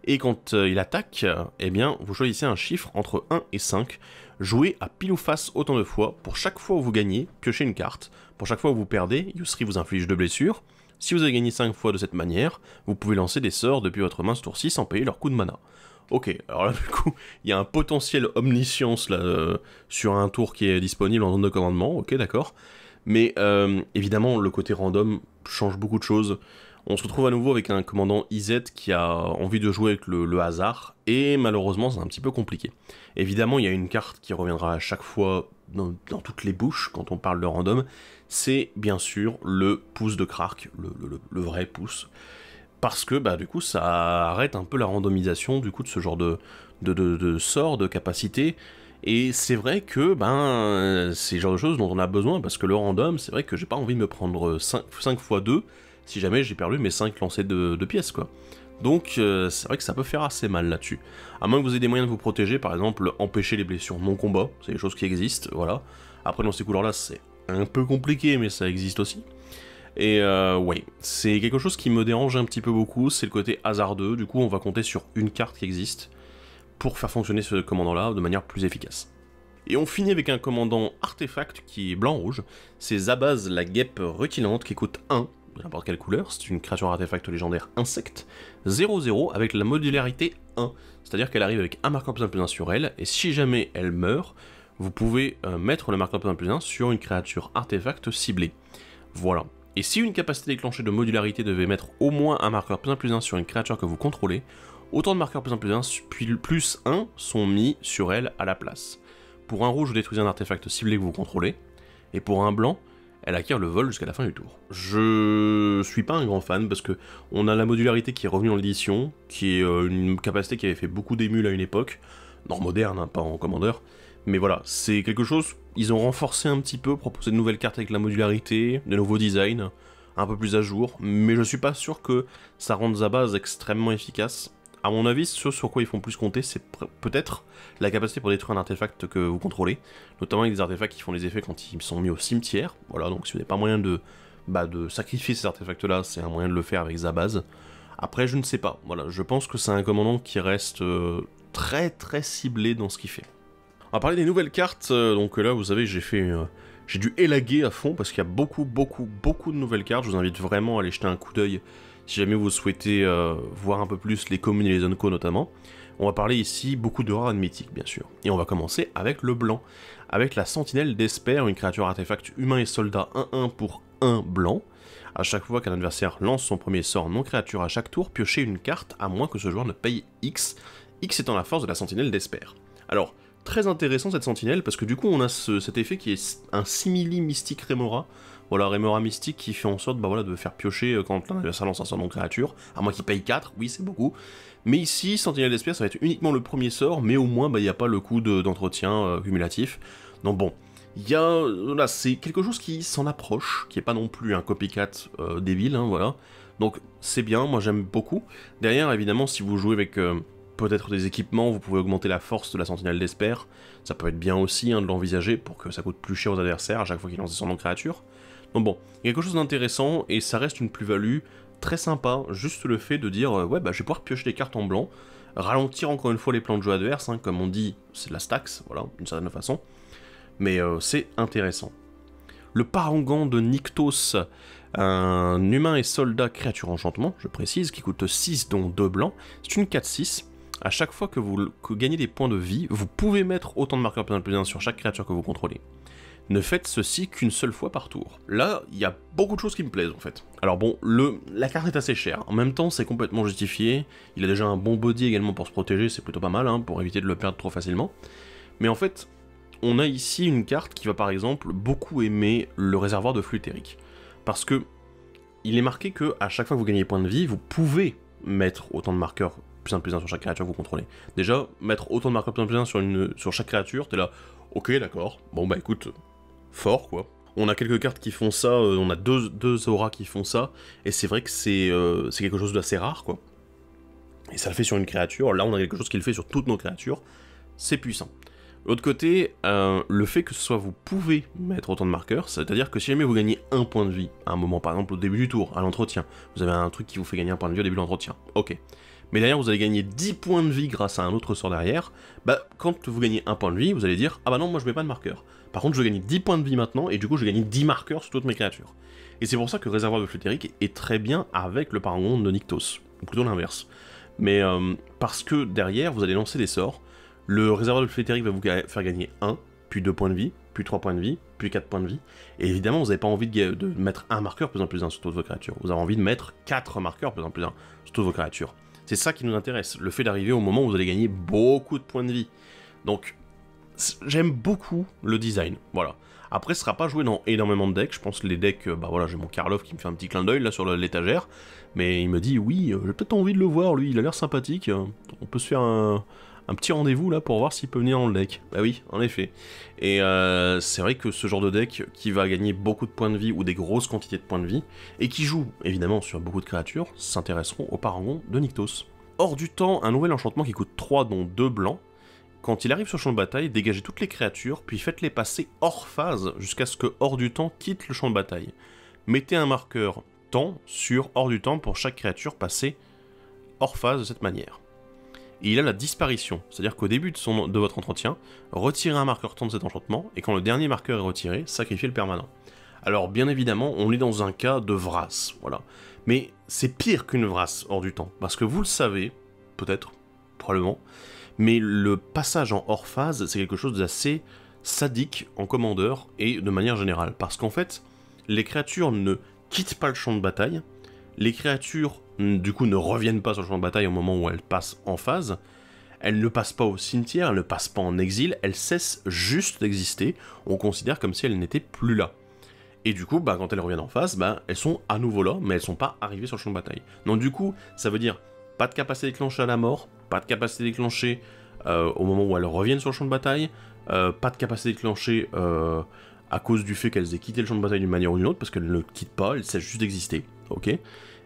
Et quand il attaque, eh bien, vous choisissez un chiffre entre 1 et 5, jouez à pile ou face autant de fois. Pour chaque fois où vous gagnez, piochez une carte. Pour chaque fois où vous perdez, Yusri vous inflige 2 blessures. Si vous avez gagné 5 fois de cette manière, vous pouvez lancer des sorts depuis votre main ce tour-ci sans payer leur coût de mana. Ok, alors là du coup, il y a un potentiel omniscience là, sur un tour qui est disponible en zone de commandement, ok d'accord. Mais évidemment, le côté random change beaucoup de choses. On se retrouve à nouveau avec un commandant IZ qui a envie de jouer avec le hasard, et malheureusement c'est un petit peu compliqué. Évidemment, il y a une carte qui reviendra à chaque fois dans toutes les bouches quand on parle de random, c'est bien sûr le pouce de Krark, le vrai pouce. Parce que bah du coup ça arrête un peu la randomisation du coup de ce genre de sort, de capacité. Et c'est vrai que c'est le genre de choses dont on a besoin, parce que le random, c'est vrai que j'ai pas envie de me prendre 5 x 2 si jamais j'ai perdu mes 5 lancers de pièces, quoi. Donc c'est vrai que ça peut faire assez mal là-dessus. À moins que vous ayez des moyens de vous protéger, par exemple empêcher les blessures non-combat, c'est des choses qui existent, voilà. Après dans ces couleurs-là c'est un peu compliqué, mais ça existe aussi. Et ouais, c'est quelque chose qui me dérange un petit peu beaucoup, c'est le côté hasardeux, du coup on va compter sur une carte qui existe pour faire fonctionner ce commandant-là de manière plus efficace. Et on finit avec un commandant artefact qui est blanc-rouge, c'est Zabaz la guêpe rutilante qui coûte 1, de n'importe quelle couleur, c'est une créature artefact légendaire insecte, 0-0 avec la modularité 1, c'est-à-dire qu'elle arrive avec un marqueur +1/+1 sur elle, et si jamais elle meurt, vous pouvez mettre le marqueur +1/+1 sur une créature artefact ciblée. Voilà. Et si une capacité déclenchée de modularité devait mettre au moins un marqueur +1/+1 sur une créature que vous contrôlez, autant de marqueurs +1/+1 puis +1 sont mis sur elle à la place. Pour un rouge, vous détruisez un artefact ciblé que vous contrôlez, et pour un blanc, elle acquiert le vol jusqu'à la fin du tour. Je suis pas un grand fan, parce que on a la modularité qui est revenue dans l'édition, qui est une capacité qui avait fait beaucoup d'émules à une époque, dans moderne, hein, pas en commandeur, mais voilà, c'est quelque chose, ils ont renforcé un petit peu, proposé de nouvelles cartes avec la modularité, de nouveaux designs, un peu plus à jour, mais je suis pas sûr que ça rende Zabaz extrêmement efficace. À mon avis, ce sur quoi ils font plus compter, c'est peut-être la capacité pour détruire un artefact que vous contrôlez, notamment avec des artefacts qui font des effets quand ils sont mis au cimetière. Voilà, donc si vous n'avez pas moyen de sacrifier ces artefacts-là, c'est un moyen de le faire avec Zabaz. Après, je ne sais pas. Voilà, je pense que c'est un commandant qui reste très très ciblé dans ce qu'il fait. On va parler des nouvelles cartes. Donc là, vous savez, j'ai dû élaguer à fond parce qu'il y a beaucoup de nouvelles cartes. Je vous invite vraiment à aller jeter un coup d'œil si jamais vous souhaitez voir un peu plus les communes et les unco notamment. On va parler ici beaucoup de rares et de mythiques, bien sûr. Et on va commencer avec le blanc, avec la Sentinelle d'Esper, une créature artefact humain et soldat 1-1 pour 1 blanc. À chaque fois qu'un adversaire lance son premier sort non-créature à chaque tour, piochez une carte à moins que ce joueur ne paye X, X étant la force de la Sentinelle d'Esper. Alors, très intéressant cette Sentinelle, parce que du coup on a cet effet qui est un simili mystique Remora. Voilà, Remora mystique qui fait en sorte de faire piocher quand l'un adversaire lance un sort non-créature, à moins qu'il paye 4, oui c'est beaucoup. Mais ici, Sentinelle d'Esper, ça va être uniquement le premier sort, mais au moins il n'y a pas le coût d'entretien cumulatif. Donc bon, Voilà, c'est quelque chose qui s'en approche, qui est pas non plus un copycat débile, hein, voilà. Donc c'est bien, moi j'aime beaucoup. Derrière, évidemment, si vous jouez avec peut-être des équipements, vous pouvez augmenter la force de la sentinelle d'Esper. Ça peut être bien aussi hein, de l'envisager pour que ça coûte plus cher aux adversaires à chaque fois qu'ils lancent son nom de créature. Donc bon, il y a quelque chose d'intéressant et ça reste une plus-value très sympa. Juste le fait de dire, ouais bah je vais pouvoir piocher des cartes en blanc, ralentir encore une fois les plans de jeu adverses, hein, comme on dit, c'est de la stacks, voilà, d'une certaine façon. Mais c'est intéressant. Le Parangon de Nyktos, un humain et soldat créature enchantement, je précise, qui coûte 6 dont 2 blancs, c'est une 4-6. À chaque fois que vous gagnez des points de vie, vous pouvez mettre autant de marqueurs +1/+1 sur chaque créature que vous contrôlez. Ne faites ceci qu'une seule fois par tour. Là, il y a beaucoup de choses qui me plaisent en fait. Alors bon, la carte est assez chère, en même temps c'est complètement justifié, il a déjà un bon body également pour se protéger, c'est plutôt pas mal, hein, pour éviter de le perdre trop facilement. Mais en fait, on a ici une carte qui va par exemple beaucoup aimer le réservoir de flux éthérique. Parce que il est marqué que à chaque fois que vous gagnez points de vie, vous pouvez mettre autant de marqueurs +1/+1 sur chaque créature que vous contrôlez. Déjà, mettre autant de marqueurs +1/+1 sur chaque créature, t'es là, ok d'accord, bon bah écoute, fort quoi. On a quelques cartes qui font ça, on a deux auras qui font ça, et c'est vrai que c'est quelque chose d'assez rare quoi. Et ça le fait sur une créature, là on a quelque chose qui le fait sur toutes nos créatures, c'est puissant. De l'autre côté, le fait que ce soit vous pouvez mettre autant de marqueurs, c'est-à-dire que si jamais vous gagnez un point de vie, à un moment, par exemple au début du tour, à l'entretien, vous avez un truc qui vous fait gagner un point de vie au début de l'entretien, ok. Mais derrière vous allez gagner 10 points de vie grâce à un autre sort derrière, bah quand vous gagnez un point de vie, vous allez dire « Ah bah non, moi je mets pas de marqueur. Par contre je vais gagner 10 points de vie maintenant, et du coup je vais gagner 10 marqueurs sur toutes mes créatures. » Et c'est pour ça que Réservoir de flux éthérique est très bien avec le Parangon de Nyktos, ou plutôt l'inverse. Mais parce que derrière vous allez lancer des sorts, le réservoir de flux éthérique va vous faire gagner 1, puis 2 points de vie, puis 3 points de vie, puis 4 points de vie. Et évidemment, vous n'avez pas envie de mettre un marqueur +1/+1 sur toutes vos créatures. Vous avez envie de mettre 4 marqueurs +1/+1 sur toutes vos créatures. C'est ça qui nous intéresse, le fait d'arriver au moment où vous allez gagner beaucoup de points de vie. Donc, j'aime beaucoup le design, voilà. Après, ce sera pas joué dans énormément de decks, je pense que les decks, bah voilà, j'ai mon Karlov qui me fait un petit clin d'œil là sur l'étagère, mais il me dit, oui, j'ai peut-être envie de le voir, lui, il a l'air sympathique, on peut se faire un petit rendez-vous là pour voir s'il peut venir dans le deck. Bah oui, en effet. Et c'est vrai que ce genre de deck qui va gagner beaucoup de points de vie ou des grosses quantités de points de vie, et qui joue évidemment sur beaucoup de créatures, s'intéresseront au Parangon de Nyktos. Hors du temps, un nouvel enchantement qui coûte 3 dont 2 blancs. Quand il arrive sur le champ de bataille, dégagez toutes les créatures, puis faites-les passer hors phase jusqu'à ce que Hors du temps quitte le champ de bataille. Mettez un marqueur temps sur Hors du temps pour chaque créature passée hors phase de cette manière. Et il a la disparition, c'est-à-dire qu'au début de votre entretien, retirez un marqueur temps de cet enchantement, et quand le dernier marqueur est retiré, sacrifiez le permanent. Alors bien évidemment, on est dans un cas de Vras, voilà. Mais c'est pire qu'une Vras hors du temps, parce que vous le savez, peut-être, probablement, mais le passage en hors phase, c'est quelque chose d'assez sadique en commandeur, et de manière générale, parce qu'en fait, les créatures ne quittent pas le champ de bataille, les créatures du coup ne reviennent pas sur le champ de bataille au moment où elles passent en phase, elles ne passent pas au cimetière, elles ne passent pas en exil, elles cessent juste d'exister, on considère comme si elles n'étaient plus là. Et du coup, bah, quand elles reviennent en phase, bah, elles sont à nouveau là, mais elles sont pas arrivées sur le champ de bataille. Donc du coup, ça veut dire pas de capacité déclenchée à la mort, pas de capacité déclenchée au moment où elles reviennent sur le champ de bataille, pas de capacité déclenchée à cause du fait qu'elles aient quitté le champ de bataille d'une manière ou d'une autre, parce qu'elles ne le quittent pas, elles cessent juste d'exister, ok.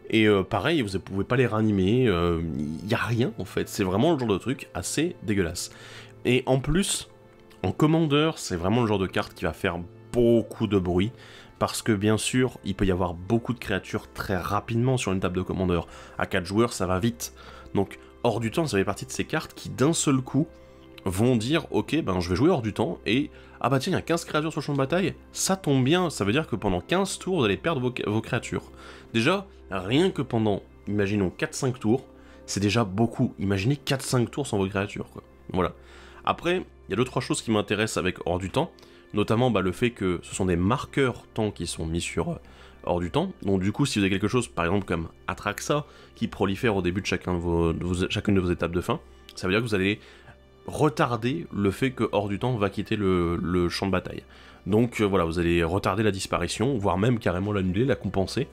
Et pareil, vous ne pouvez pas les ranimer, il n'y a rien en fait, c'est vraiment le genre de truc assez dégueulasse. Et en plus, en commandeur, c'est vraiment le genre de carte qui va faire beaucoup de bruit, parce que bien sûr, il peut y avoir beaucoup de créatures très rapidement sur une table de commandeur. À 4 joueurs, ça va vite. Donc, hors du temps, ça fait partie de ces cartes qui d'un seul coup vont dire « Ok, ben je vais jouer hors du temps, et ah bah tiens, il y a 15 créatures sur le champ de bataille, ça tombe bien, ça veut dire que pendant 15 tours, vous allez perdre vos créatures. » Déjà, rien que pendant, imaginons, 4-5 tours, c'est déjà beaucoup. Imaginez 4-5 tours sans vos créatures, quoi. Voilà. Après, il y a 2-3 choses qui m'intéressent avec hors du temps, notamment bah, le fait que ce sont des marqueurs temps qui sont mis sur hors du temps. Donc du coup, si vous avez quelque chose, par exemple, comme Atraxa, qui prolifère au début de chacune de vos étapes de fin, ça veut dire que vous allez retarder le fait que hors du temps va quitter le champ de bataille. Donc voilà, vous allez retarder la disparition, voire même carrément l'annuler, la compenser.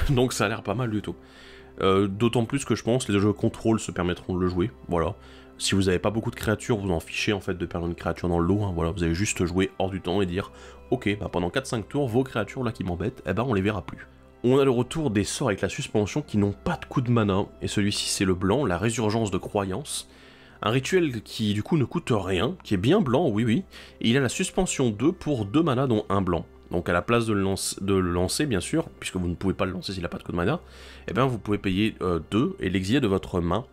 Donc ça a l'air pas mal du tout. D'autant plus que je pense que les jeux contrôle se permettront de le jouer, voilà. Si vous n'avez pas beaucoup de créatures, vous en fichez en fait de perdre une créature dans le lot, hein, voilà, vous allez juste jouer hors du temps et dire ok, bah pendant 4-5 tours, vos créatures là qui m'embêtent, eh ben on les verra plus. On a le retour des sorts avec la suspension qui n'ont pas de coup de mana, et celui-ci c'est le blanc, la résurgence de croyance. Un rituel qui du coup ne coûte rien, qui est bien blanc, oui oui, et il a la suspension 2 pour 2 mana dont un blanc. Donc à la place de le lancer bien sûr, puisque vous ne pouvez pas le lancer s'il n'a pas de coup de mana, eh bien vous pouvez payer 2 et l'exiler de votre main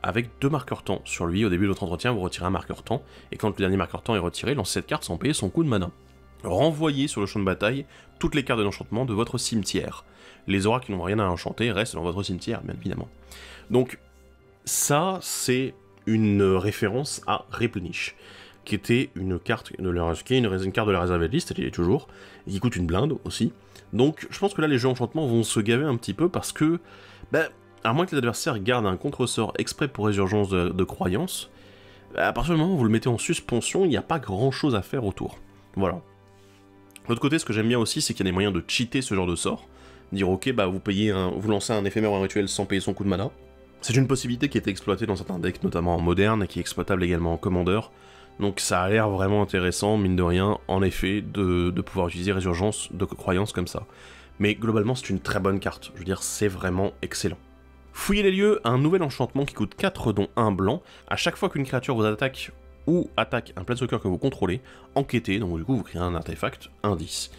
avec 2 marqueurs temps sur lui. Au début de votre entretien, vous retirez un marqueur temps, et quand le dernier marqueur temps est retiré, lancez cette carte sans payer son coup de mana. Renvoyez sur le champ de bataille toutes les cartes de l'enchantement de votre cimetière. Les auras qui n'ont rien à enchanter restent dans votre cimetière, bien évidemment. Donc ça, c'est une référence à Replenish, qui était une carte de la réserve de liste, elle y est toujours, et qui coûte une blinde aussi. Donc je pense que là les jeux enchantement vont se gaver un petit peu parce que, à moins que les adversaires gardent un contre-sort exprès pour résurgence de croyance, à partir du moment où vous le mettez en suspension, il n'y a pas grand chose à faire autour. Voilà. De l'autre côté, ce que j'aime bien aussi, c'est qu'il y a des moyens de cheater ce genre de sort. Dire ok, vous lancez un éphémère ou un rituel sans payer son coup de mana. C'est une possibilité qui est exploitée dans certains decks, notamment en moderne, et qui est exploitable également en commandeur. Donc ça a l'air vraiment intéressant, mine de rien, en effet, de pouvoir utiliser résurgence de croyance comme ça. Mais globalement, c'est une très bonne carte. Je veux dire, c'est vraiment excellent. Fouillez les lieux, un nouvel enchantement qui coûte 4 dont 1 blanc. À chaque fois qu'une créature vous attaque ou attaque un planeswalker que vous contrôlez, enquêtez, donc du coup vous créez un artefact, indice.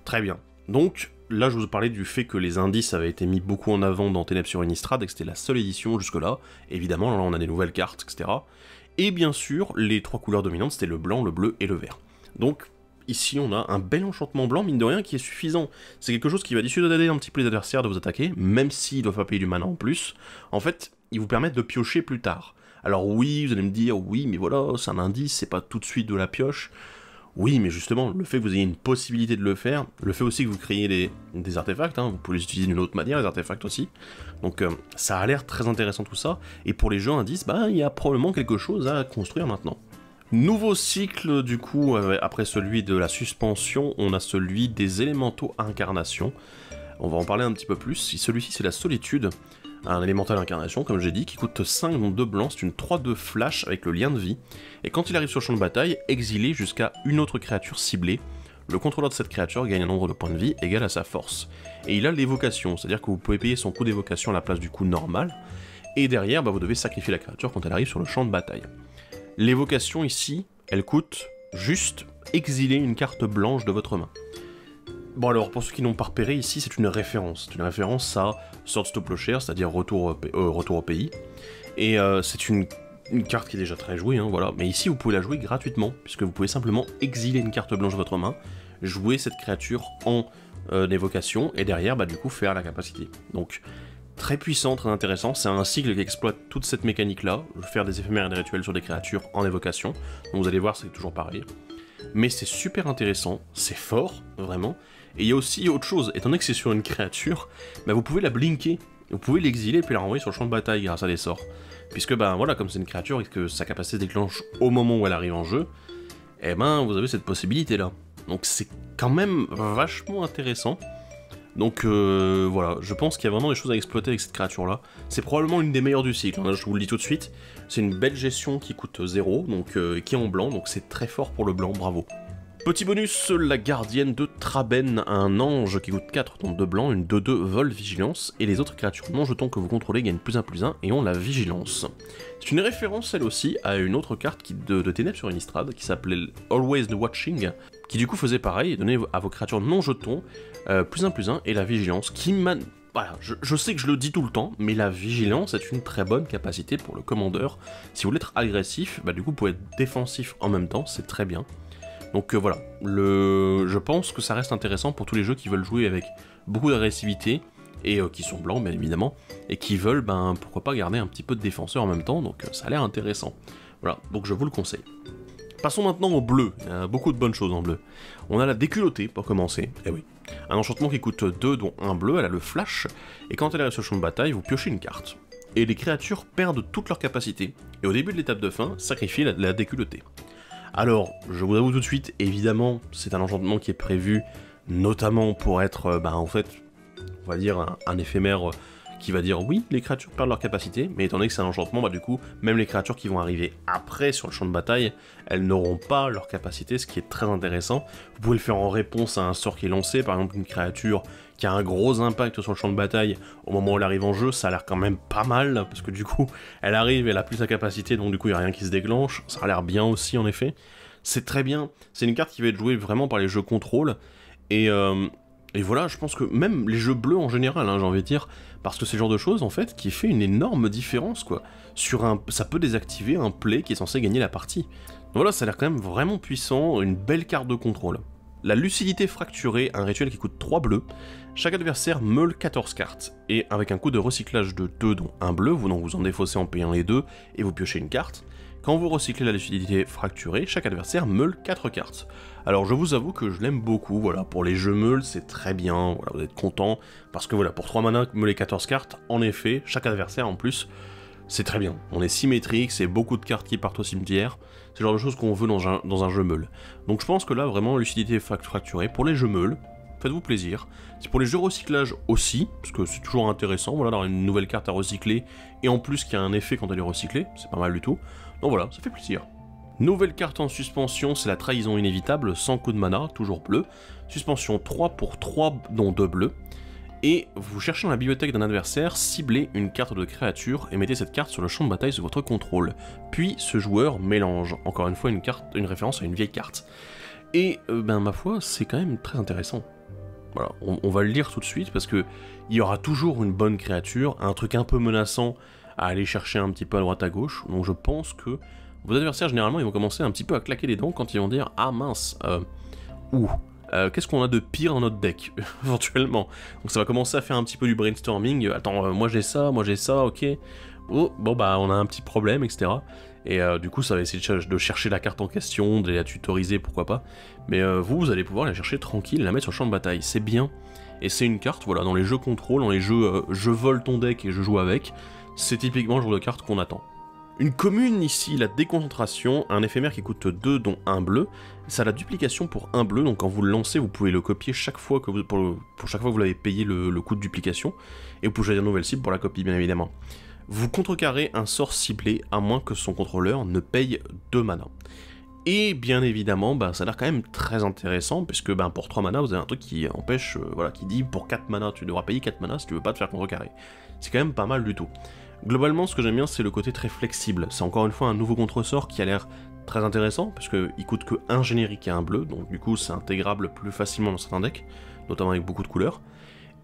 Très bien. Donc là je vous parlais du fait que les indices avaient été mis beaucoup en avant dans Ténèbres sur Innistrad et que c'était la seule édition jusque-là. Évidemment, là on a des nouvelles cartes, etc. Et bien sûr, les 3 couleurs dominantes, c'était le blanc, le bleu et le vert. Donc ici on a un bel enchantement blanc, mine de rien, qui est suffisant. C'est quelque chose qui va dissuader un petit peu les adversaires de vous attaquer, même s'ils ne doivent pas payer du mana en plus. En fait, ils vous permettent de piocher plus tard. Alors oui, vous allez me dire, oui, mais voilà, c'est un indice, c'est pas tout de suite de la pioche. Oui, mais justement, le fait que vous ayez une possibilité de le faire, le fait aussi que vous créez des artefacts, hein, vous pouvez les utiliser d'une autre manière, les artefacts aussi. Donc ça a l'air très intéressant tout ça, et pour les jeux indices, il y a probablement quelque chose à construire maintenant. Nouveau cycle, du coup, après celui de la suspension, on a celui des élémentaux incarnations. On va en parler un petit peu plus. Celui-ci, c'est la solitude, un élémental incarnation, comme j'ai dit, qui coûte 5 dont 2 blancs, c'est une 3-2 flash avec le lien de vie, et quand il arrive sur le champ de bataille, exilé jusqu'à une autre créature ciblée. Le contrôleur de cette créature gagne un nombre de points de vie égal à sa force. Et il a l'évocation, c'est-à-dire que vous pouvez payer son coût d'évocation à la place du coût normal, et derrière, vous devez sacrifier la créature quand elle arrive sur le champ de bataille. L'évocation ici, elle coûte juste exiler une carte blanche de votre main. Bon alors, pour ceux qui n'ont pas repéré, ici c'est une référence. C'est une référence à Swords to Plowshare, c'est-à-dire retour au pays. Et c'est une carte qui est déjà très jouée, hein, voilà. Mais ici vous pouvez la jouer gratuitement, puisque vous pouvez simplement exiler une carte blanche de votre main, jouer cette créature en évocation, et derrière, du coup, faire la capacité. Donc, très puissant, très intéressant, c'est un cycle qui exploite toute cette mécanique-là, faire des éphémères et des rituels sur des créatures en évocation. Donc vous allez voir, c'est toujours pareil. Mais c'est super intéressant, c'est fort, vraiment. Et il y a aussi autre chose, étant donné que c'est sur une créature, vous pouvez la blinker, vous pouvez l'exiler et puis la renvoyer sur le champ de bataille grâce à des sorts. Puisque voilà, comme c'est une créature et que sa capacité se déclenche au moment où elle arrive en jeu, vous avez cette possibilité-là. Donc c'est quand même vachement intéressant. Donc voilà, je pense qu'il y a vraiment des choses à exploiter avec cette créature-là. C'est probablement une des meilleures du cycle, hein, je vous le dis tout de suite. C'est une belle gestion qui coûte 0, donc qui est en blanc, donc c'est très fort pour le blanc, bravo. Petit bonus, la gardienne de Traben, un ange qui coûte 4 dont 2 blancs, une 2-2 vol vigilance, et les autres créatures non jetons que vous contrôlez gagnent +1/+1 et ont la vigilance. C'est une référence, elle aussi, à une autre carte de Ténèbres sur Innistrad, qui s'appelait Always the Watching, qui du coup faisait pareil, donnait à vos créatures non jetons +1/+1 et la vigilance, qui mène... Voilà, je sais que je le dis tout le temps, mais la vigilance est une très bonne capacité pour le commandeur. Si vous voulez être agressif, du coup vous pouvez être défensif en même temps, c'est très bien. Donc voilà, je pense que ça reste intéressant pour tous les jeux qui veulent jouer avec beaucoup d'agressivité, et qui sont blancs bien évidemment, et qui veulent, pourquoi pas garder un petit peu de défenseur en même temps, donc ça a l'air intéressant. Voilà, donc je vous le conseille. Passons maintenant au bleu, il y a beaucoup de bonnes choses en bleu. On a la déculottée pour commencer, eh oui. Un enchantement qui coûte 2 dont 1 bleu, elle a le flash, et quand elle arrive sur le champ de bataille, vous piochez une carte. Et les créatures perdent toutes leurs capacités, et au début de l'étape de fin, sacrifiez la déculottée. Alors, je vous avoue tout de suite, évidemment, c'est un enchantement qui est prévu notamment pour être, en fait, on va dire un éphémère qui va dire oui, les créatures perdent leur capacité, mais étant donné que c'est un enchantement, bah du coup, même les créatures qui vont arriver après sur le champ de bataille, elles n'auront pas leur capacité, ce qui est très intéressant. Vous pouvez le faire en réponse à un sort qui est lancé, par exemple une créature qui a un gros impact sur le champ de bataille, au moment où elle arrive en jeu, ça a l'air quand même pas mal, parce que du coup, elle arrive, elle a plus sa capacité, donc du coup, il n'y a rien qui se déclenche, ça a l'air bien aussi, en effet. C'est très bien, c'est une carte qui va être jouée vraiment par les jeux contrôle, et voilà, je pense que même les jeux bleus en général, hein, j'ai envie de dire, parce que c'est le genre de choses, en fait, qui fait une énorme différence, quoi. Ça peut désactiver un play qui est censé gagner la partie. Donc voilà, ça a l'air quand même vraiment puissant, une belle carte de contrôle. La lucidité fracturée, un rituel qui coûte 3 bleus. Chaque adversaire meule 14 cartes, et avec un coût de recyclage de 2 dont un bleu, vous en défaussez en payant les 2, et vous piochez une carte. Quand vous recyclez la lucidité fracturée, chaque adversaire meule 4 cartes. Alors je vous avoue que je l'aime beaucoup, voilà, pour les jeux meules c'est très bien, voilà, vous êtes content, parce que voilà, pour 3 mana, meuler 14 cartes, en effet, chaque adversaire en plus, c'est très bien. On est symétrique, c'est beaucoup de cartes qui partent au cimetière, c'est le genre de choses qu'on veut dans un jeu meule. Donc je pense que là, vraiment, lucidité fracturée, pour les jeux meules, faites-vous plaisir. C'est pour les jeux recyclage aussi, parce que c'est toujours intéressant, voilà, d'avoir une nouvelle carte à recycler, et en plus qu'il y a un effet quand elle est recyclée, c'est pas mal du tout. Donc voilà, ça fait plaisir. Nouvelle carte en suspension, c'est la trahison inévitable, sans coup de mana, toujours bleu. Suspension 3 pour 3, dont 2 bleus. Et vous cherchez dans la bibliothèque d'un adversaire, ciblez une carte de créature et mettez cette carte sur le champ de bataille sous votre contrôle. Puis ce joueur mélange, encore une fois une référence à une vieille carte. Et ma foi, c'est quand même très intéressant. Voilà, on va le lire tout de suite parce que il y aura toujours une bonne créature, un truc un peu menaçant à aller chercher un petit peu à droite à gauche, donc je pense que vos adversaires généralement ils vont commencer un petit peu à claquer les dents quand ils vont dire ah mince, qu'est-ce qu'on a de pire dans notre deck, éventuellement. Donc ça va commencer à faire un petit peu du brainstorming, attends, moi j'ai ça, ok, oh, bon bah on a un petit problème, etc. Et du coup ça va essayer de chercher la carte en question, de la tutoriser, pourquoi pas. Mais vous allez pouvoir la chercher tranquille, la mettre sur le champ de bataille, c'est bien. Et c'est une carte, voilà, dans les jeux contrôle, dans les jeux je vole ton deck et je joue avec, c'est typiquement le genre de carte qu'on attend. Une commune ici, la déconcentration, un éphémère qui coûte 2 dont un bleu, ça a la duplication pour un bleu, donc quand vous le lancez, vous pouvez le copier chaque fois que pour chaque fois que vous l'avez payé le coût de duplication, et vous pouvez choisir une nouvelle cible pour la copie bien évidemment. Vous contrecarrez un sort ciblé, à moins que son contrôleur ne paye 2 mana. Et bien évidemment, ça a l'air quand même très intéressant, puisque pour 3 mana, vous avez un truc qui empêche, voilà, qui dit pour 4 mana, tu devras payer 4 mana si tu veux pas te faire contrecarrer. C'est quand même pas mal du tout. Globalement, ce que j'aime bien, c'est le côté très flexible. C'est encore une fois un nouveau contre-sort qui a l'air très intéressant, parce qu'il coûte que un générique et un bleu, donc du coup c'est intégrable plus facilement dans certains decks, notamment avec beaucoup de couleurs.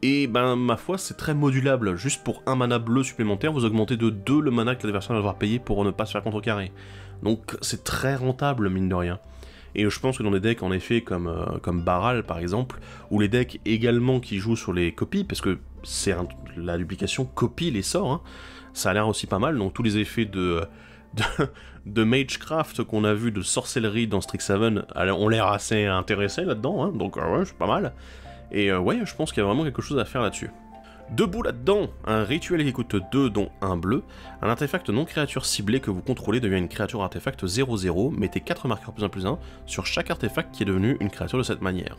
Et ma foi, c'est très modulable, juste pour un mana bleu supplémentaire, vous augmentez de 2 le mana que l'adversaire va devoir payer pour ne pas se faire contrecarrer. Donc c'est très rentable, mine de rien. Et je pense que dans des decks, en effet, comme Baral, par exemple, ou les decks également qui jouent sur les copies, parce que la duplication copie les sorts, hein, ça a l'air aussi pas mal, donc tous les effets de Magecraft qu'on a vu, de sorcellerie dans Strixhaven, ont l'air assez intéressés là-dedans, hein, donc ouais, c'est pas mal. Et ouais, je pense qu'il y a vraiment quelque chose à faire là-dessus. Debout là-dedans, un rituel qui coûte 2 dont un bleu, un artefact non créature ciblé que vous contrôlez devient une créature artefact 0-0, mettez 4 marqueurs +1/+1 sur chaque artefact qui est devenu une créature de cette manière.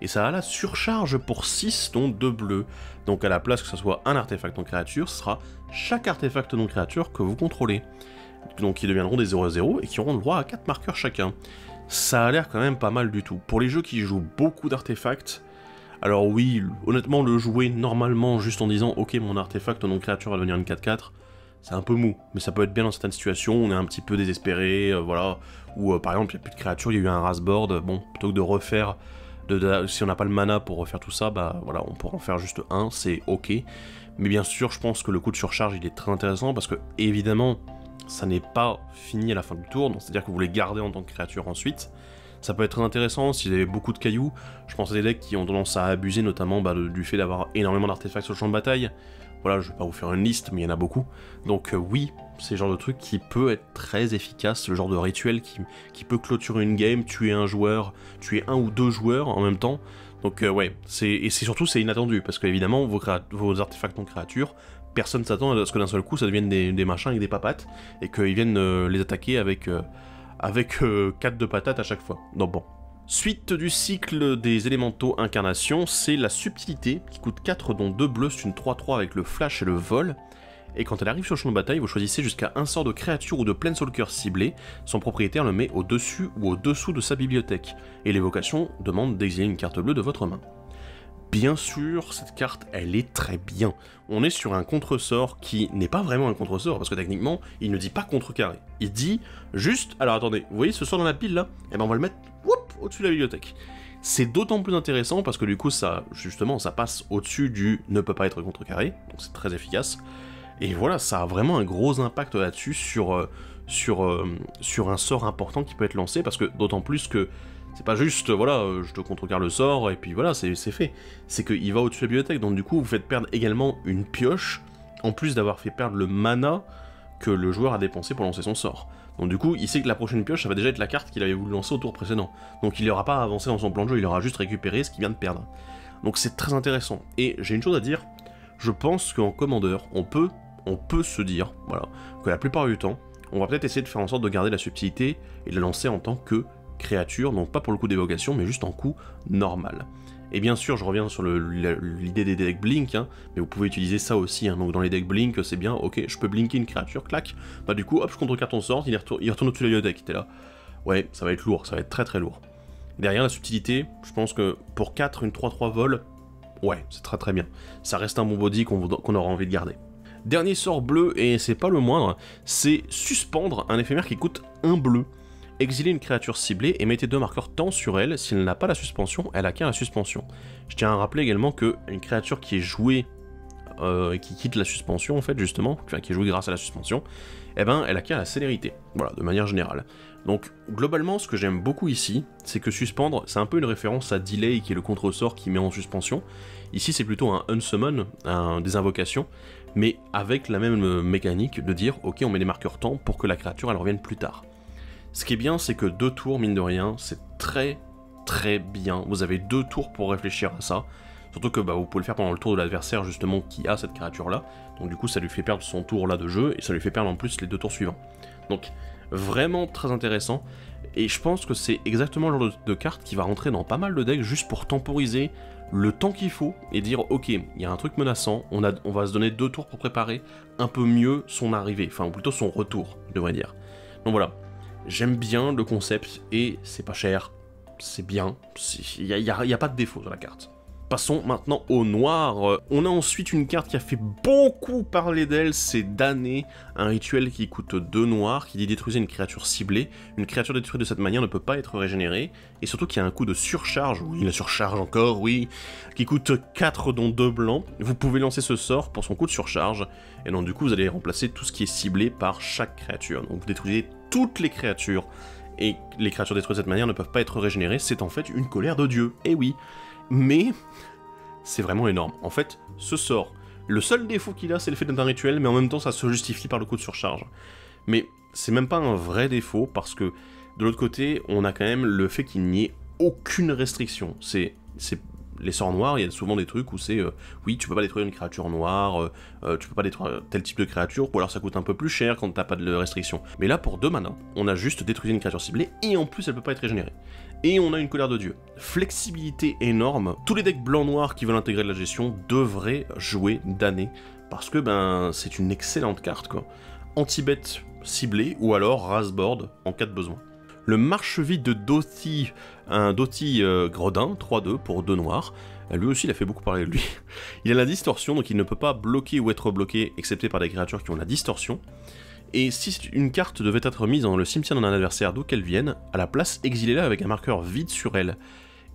Et ça a la surcharge pour 6 dont 2 bleus, donc à la place que ce soit un artefact non créature, ce sera chaque artefact non créature que vous contrôlez. Donc qui deviendront des 0-0 et qui auront le droit à 4 marqueurs chacun. Ça a l'air quand même pas mal du tout. Pour les jeux qui jouent beaucoup d'artefacts, alors oui, honnêtement, le jouer normalement juste en disant « Ok, mon artefact non créature va devenir une 4-4 », c'est un peu mou, mais ça peut être bien dans certaines situations, on est un petit peu désespéré, voilà, ou par exemple, il n'y a plus de créature, il y a eu un rasboard, bon, plutôt que de refaire, si on n'a pas le mana pour refaire tout ça, voilà, on pourra en faire juste un, c'est ok. Mais bien sûr, je pense que le coup de surcharge, il est très intéressant, parce que, évidemment, ça n'est pas fini à la fin du tour, c'est-à-dire que vous les gardez en tant que créature ensuite. Ça peut être très intéressant si vous avez beaucoup de cailloux. Je pense à des decks qui ont tendance à abuser notamment du fait d'avoir énormément d'artefacts sur le champ de bataille. Voilà, je vais pas vous faire une liste, mais il y en a beaucoup. Donc oui, c'est le genre de truc qui peut être très efficace, le genre de rituel qui peut clôturer une game, tuer un joueur, tuer un ou deux joueurs en même temps. Donc ouais, et surtout c'est inattendu, parce qu'évidemment vos artefacts non créatures, personne s'attend à ce que d'un seul coup ça devienne des machins avec des papates, et qu'ils viennent les attaquer avec 4 de patates à chaque fois. Donc bon, Suite du cycle des élémentaux incarnations, c'est la subtilité, qui coûte 4 dont 2 bleus, c'est une 3-3 avec le flash et le vol. Et quand elle arrive sur le champ de bataille, vous choisissez jusqu'à un sort de créature ou de planeswalker ciblé, son propriétaire le met au-dessus ou au-dessous de sa bibliothèque, et l'évocation demande d'exiler une carte bleue de votre main. Bien sûr, cette carte, elle est très bien. On est sur un contresort qui n'est pas vraiment un contresort, parce que techniquement, il ne dit pas contrecarré. Il dit juste... Alors attendez, vous voyez ce sort dans la pile là? Eh ben on va le mettre au-dessus de la bibliothèque. C'est d'autant plus intéressant parce que du coup, ça, justement, ça passe au-dessus du ne peut pas être contrecarré, donc c'est très efficace. Et voilà, ça a vraiment un gros impact là-dessus sur un sort important qui peut être lancé, parce que d'autant plus que c'est pas juste, voilà, je te contrecarre le sort, et puis voilà, c'est fait. C'est qu'il va au-dessus de la bibliothèque, donc du coup, vous faites perdre également une pioche, en plus d'avoir fait perdre le mana que le joueur a dépensé pour lancer son sort. Donc du coup, il sait que la prochaine pioche, ça va déjà être la carte qu'il avait voulu lancer au tour précédent. Donc il n'aura pas avancé dans son plan de jeu, il aura juste récupéré ce qu'il vient de perdre. Donc c'est très intéressant. Et j'ai une chose à dire, je pense qu'en commandeur, on peut se dire, voilà, que la plupart du temps, on va peut-être essayer de faire en sorte de garder la subtilité et de la lancer en tant que créature, donc pas pour le coup d'évocation, mais juste en coup normal. Et bien sûr, je reviens sur l'idée des decks Blink, hein, mais vous pouvez utiliser ça aussi, hein, donc dans les decks Blink, c'est bien, ok, je peux blinker une créature, clac, bah du coup, hop, je contrecarre ton sort, il retourne au-dessus de la bibliothèque, t'es là. Ouais, ça va être lourd, ça va être très très lourd. Derrière la subtilité, je pense que pour 4, une 3-3 vol, ouais, c'est très très bien. Ça reste un bon body qu'on aura envie de garder. Dernier sort bleu, et c'est pas le moindre, c'est Suspendre, un éphémère qui coûte 1 bleu. Exilez une créature ciblée et mettez 2 marqueurs temps sur elle. Si elle n'a pas la suspension, elle acquiert la suspension. Je tiens à rappeler également qu'une créature qui est jouée et qui quitte la suspension, en fait, justement, enfin, qui est jouée grâce à la suspension, eh ben, elle acquiert la célérité. Voilà, de manière générale. Donc, globalement, ce que j'aime beaucoup ici, c'est que Suspendre, c'est un peu une référence à Delay, qui est le contre-sort qui met en suspension. Ici, c'est plutôt un Unsummon, des invocations, mais avec la même mécanique de dire, ok, on met des marqueurs temps pour que la créature, elle revienne plus tard. Ce qui est bien, c'est que 2 tours, mine de rien, c'est très très bien. Vous avez 2 tours pour réfléchir à ça. Surtout que bah, vous pouvez le faire pendant le tour de l'adversaire, justement, qui a cette créature-là. Donc du coup, ça lui fait perdre son tour-là de jeu, et ça lui fait perdre en plus les 2 tours suivants. Donc, vraiment très intéressant. Et je pense que c'est exactement le genre de carte qui va rentrer dans pas mal de decks, juste pour temporiser le temps qu'il faut, et dire, ok, il y a un truc menaçant, on va se donner 2 tours pour préparer un peu mieux son arrivée. Enfin, ou plutôt son retour, je devrais dire. Donc voilà. J'aime bien le concept, et c'est pas cher, c'est bien, il n'y a pas de défaut sur la carte. Passons maintenant au noir. On a ensuite une carte qui a fait beaucoup parler d'elle, c'est Damné, un rituel qui coûte 2 noirs, qui dit détruisez une créature ciblée. Une créature détruite de cette manière ne peut pas être régénérée, et surtout qu'il y a un coup de surcharge, oui, la surcharge encore, oui, qui coûte 4 dont 2 blancs. Vous pouvez lancer ce sort pour son coup de surcharge, et donc du coup vous allez remplacer tout ce qui est ciblé par chaque créature. Donc vous détruisez toutes les créatures, et les créatures détruites de cette manière ne peuvent pas être régénérées, c'est en fait une colère de Dieu, et oui. Mais c'est vraiment énorme. En fait, ce sort, le seul défaut qu'il a, c'est le fait d'être un rituel, mais en même temps, ça se justifie par le coup de surcharge. Mais c'est même pas un vrai défaut, parce que de l'autre côté, on a quand même le fait qu'il n'y ait aucune restriction. C'est les sorts noirs, il y a souvent des trucs où c'est oui, tu peux pas détruire une créature noire, tu peux pas détruire tel type de créature, ou alors ça coûte un peu plus cher quand t'as pas de restriction. Mais là, pour 2 mana, on a juste détruit une créature ciblée, et en plus, elle peut pas être régénérée. Et on a une colère de Dieu. Flexibilité énorme. Tous les decks blanc-noir qui veulent intégrer de la gestion devraient jouer Damné, parce que ben c'est une excellente carte quoi. Anti-bet ciblé, ou alors Rasboard en cas de besoin. Le marche-vide de Dothi, un Dothi Gredin, 3-2 pour 2 noirs. Lui aussi, il a fait beaucoup parler de lui. Il a la distorsion, donc il ne peut pas bloquer ou être bloqué, excepté par des créatures qui ont la distorsion. Et si une carte devait être mise dans le cimetière d'un adversaire d'où qu'elle vienne, à la place, exilez-la avec un marqueur vide sur elle.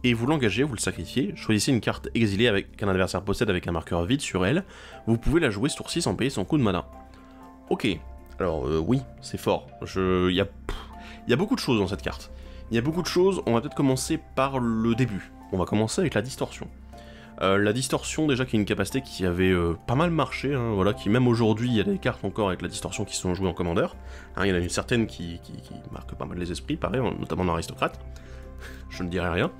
Et vous l'engagez, vous le sacrifiez, choisissez une carte exilée qu'un adversaire possède avec un marqueur vide sur elle, vous pouvez la jouer ce tour-ci sans payer son coup de mana. Ok, alors oui, c'est fort. Il y a beaucoup de choses dans cette carte. Il y a beaucoup de choses, on va peut-être commencer par le début. On va commencer avec la distorsion. La distorsion déjà qui est une capacité qui avait pas mal marché, hein, voilà, qui même aujourd'hui il y a des cartes encore avec la distorsion qui sont jouées en commandeur, hein, il y en a une certaine qui marque pas mal les esprits, pareil, notamment dans Aristocrate, je ne dirai rien,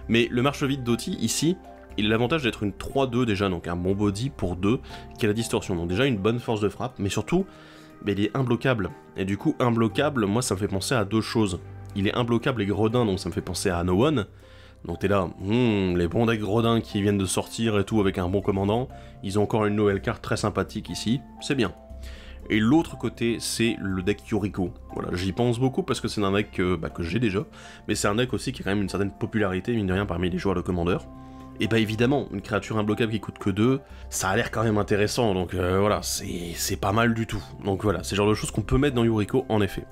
mais le marche-vide d'Oti ici, il a l'avantage d'être une 3-2 déjà, donc un bon body pour 2, qui a la distorsion, donc déjà une bonne force de frappe, mais surtout, il est imbloquable, et du coup imbloquable, moi ça me fait penser à 2 choses. il est imbloquable et gredin, donc ça me fait penser à No One. Donc t'es là, les bons decks gredins qui viennent de sortir et tout avec un bon commandant, ils ont encore une nouvelle carte très sympathique ici, c'est bien. Et l'autre côté, c'est le deck Yuriko. Voilà, j'y pense beaucoup parce que c'est un deck que j'ai déjà, mais c'est un deck aussi qui a quand même une certaine popularité, mine de rien, parmi les joueurs de Commander. Et bah évidemment, une créature imbloquable qui coûte que 2, ça a l'air quand même intéressant, donc voilà, c'est pas mal du tout. Donc voilà, c'est le genre de choses qu'on peut mettre dans Yuriko, en effet.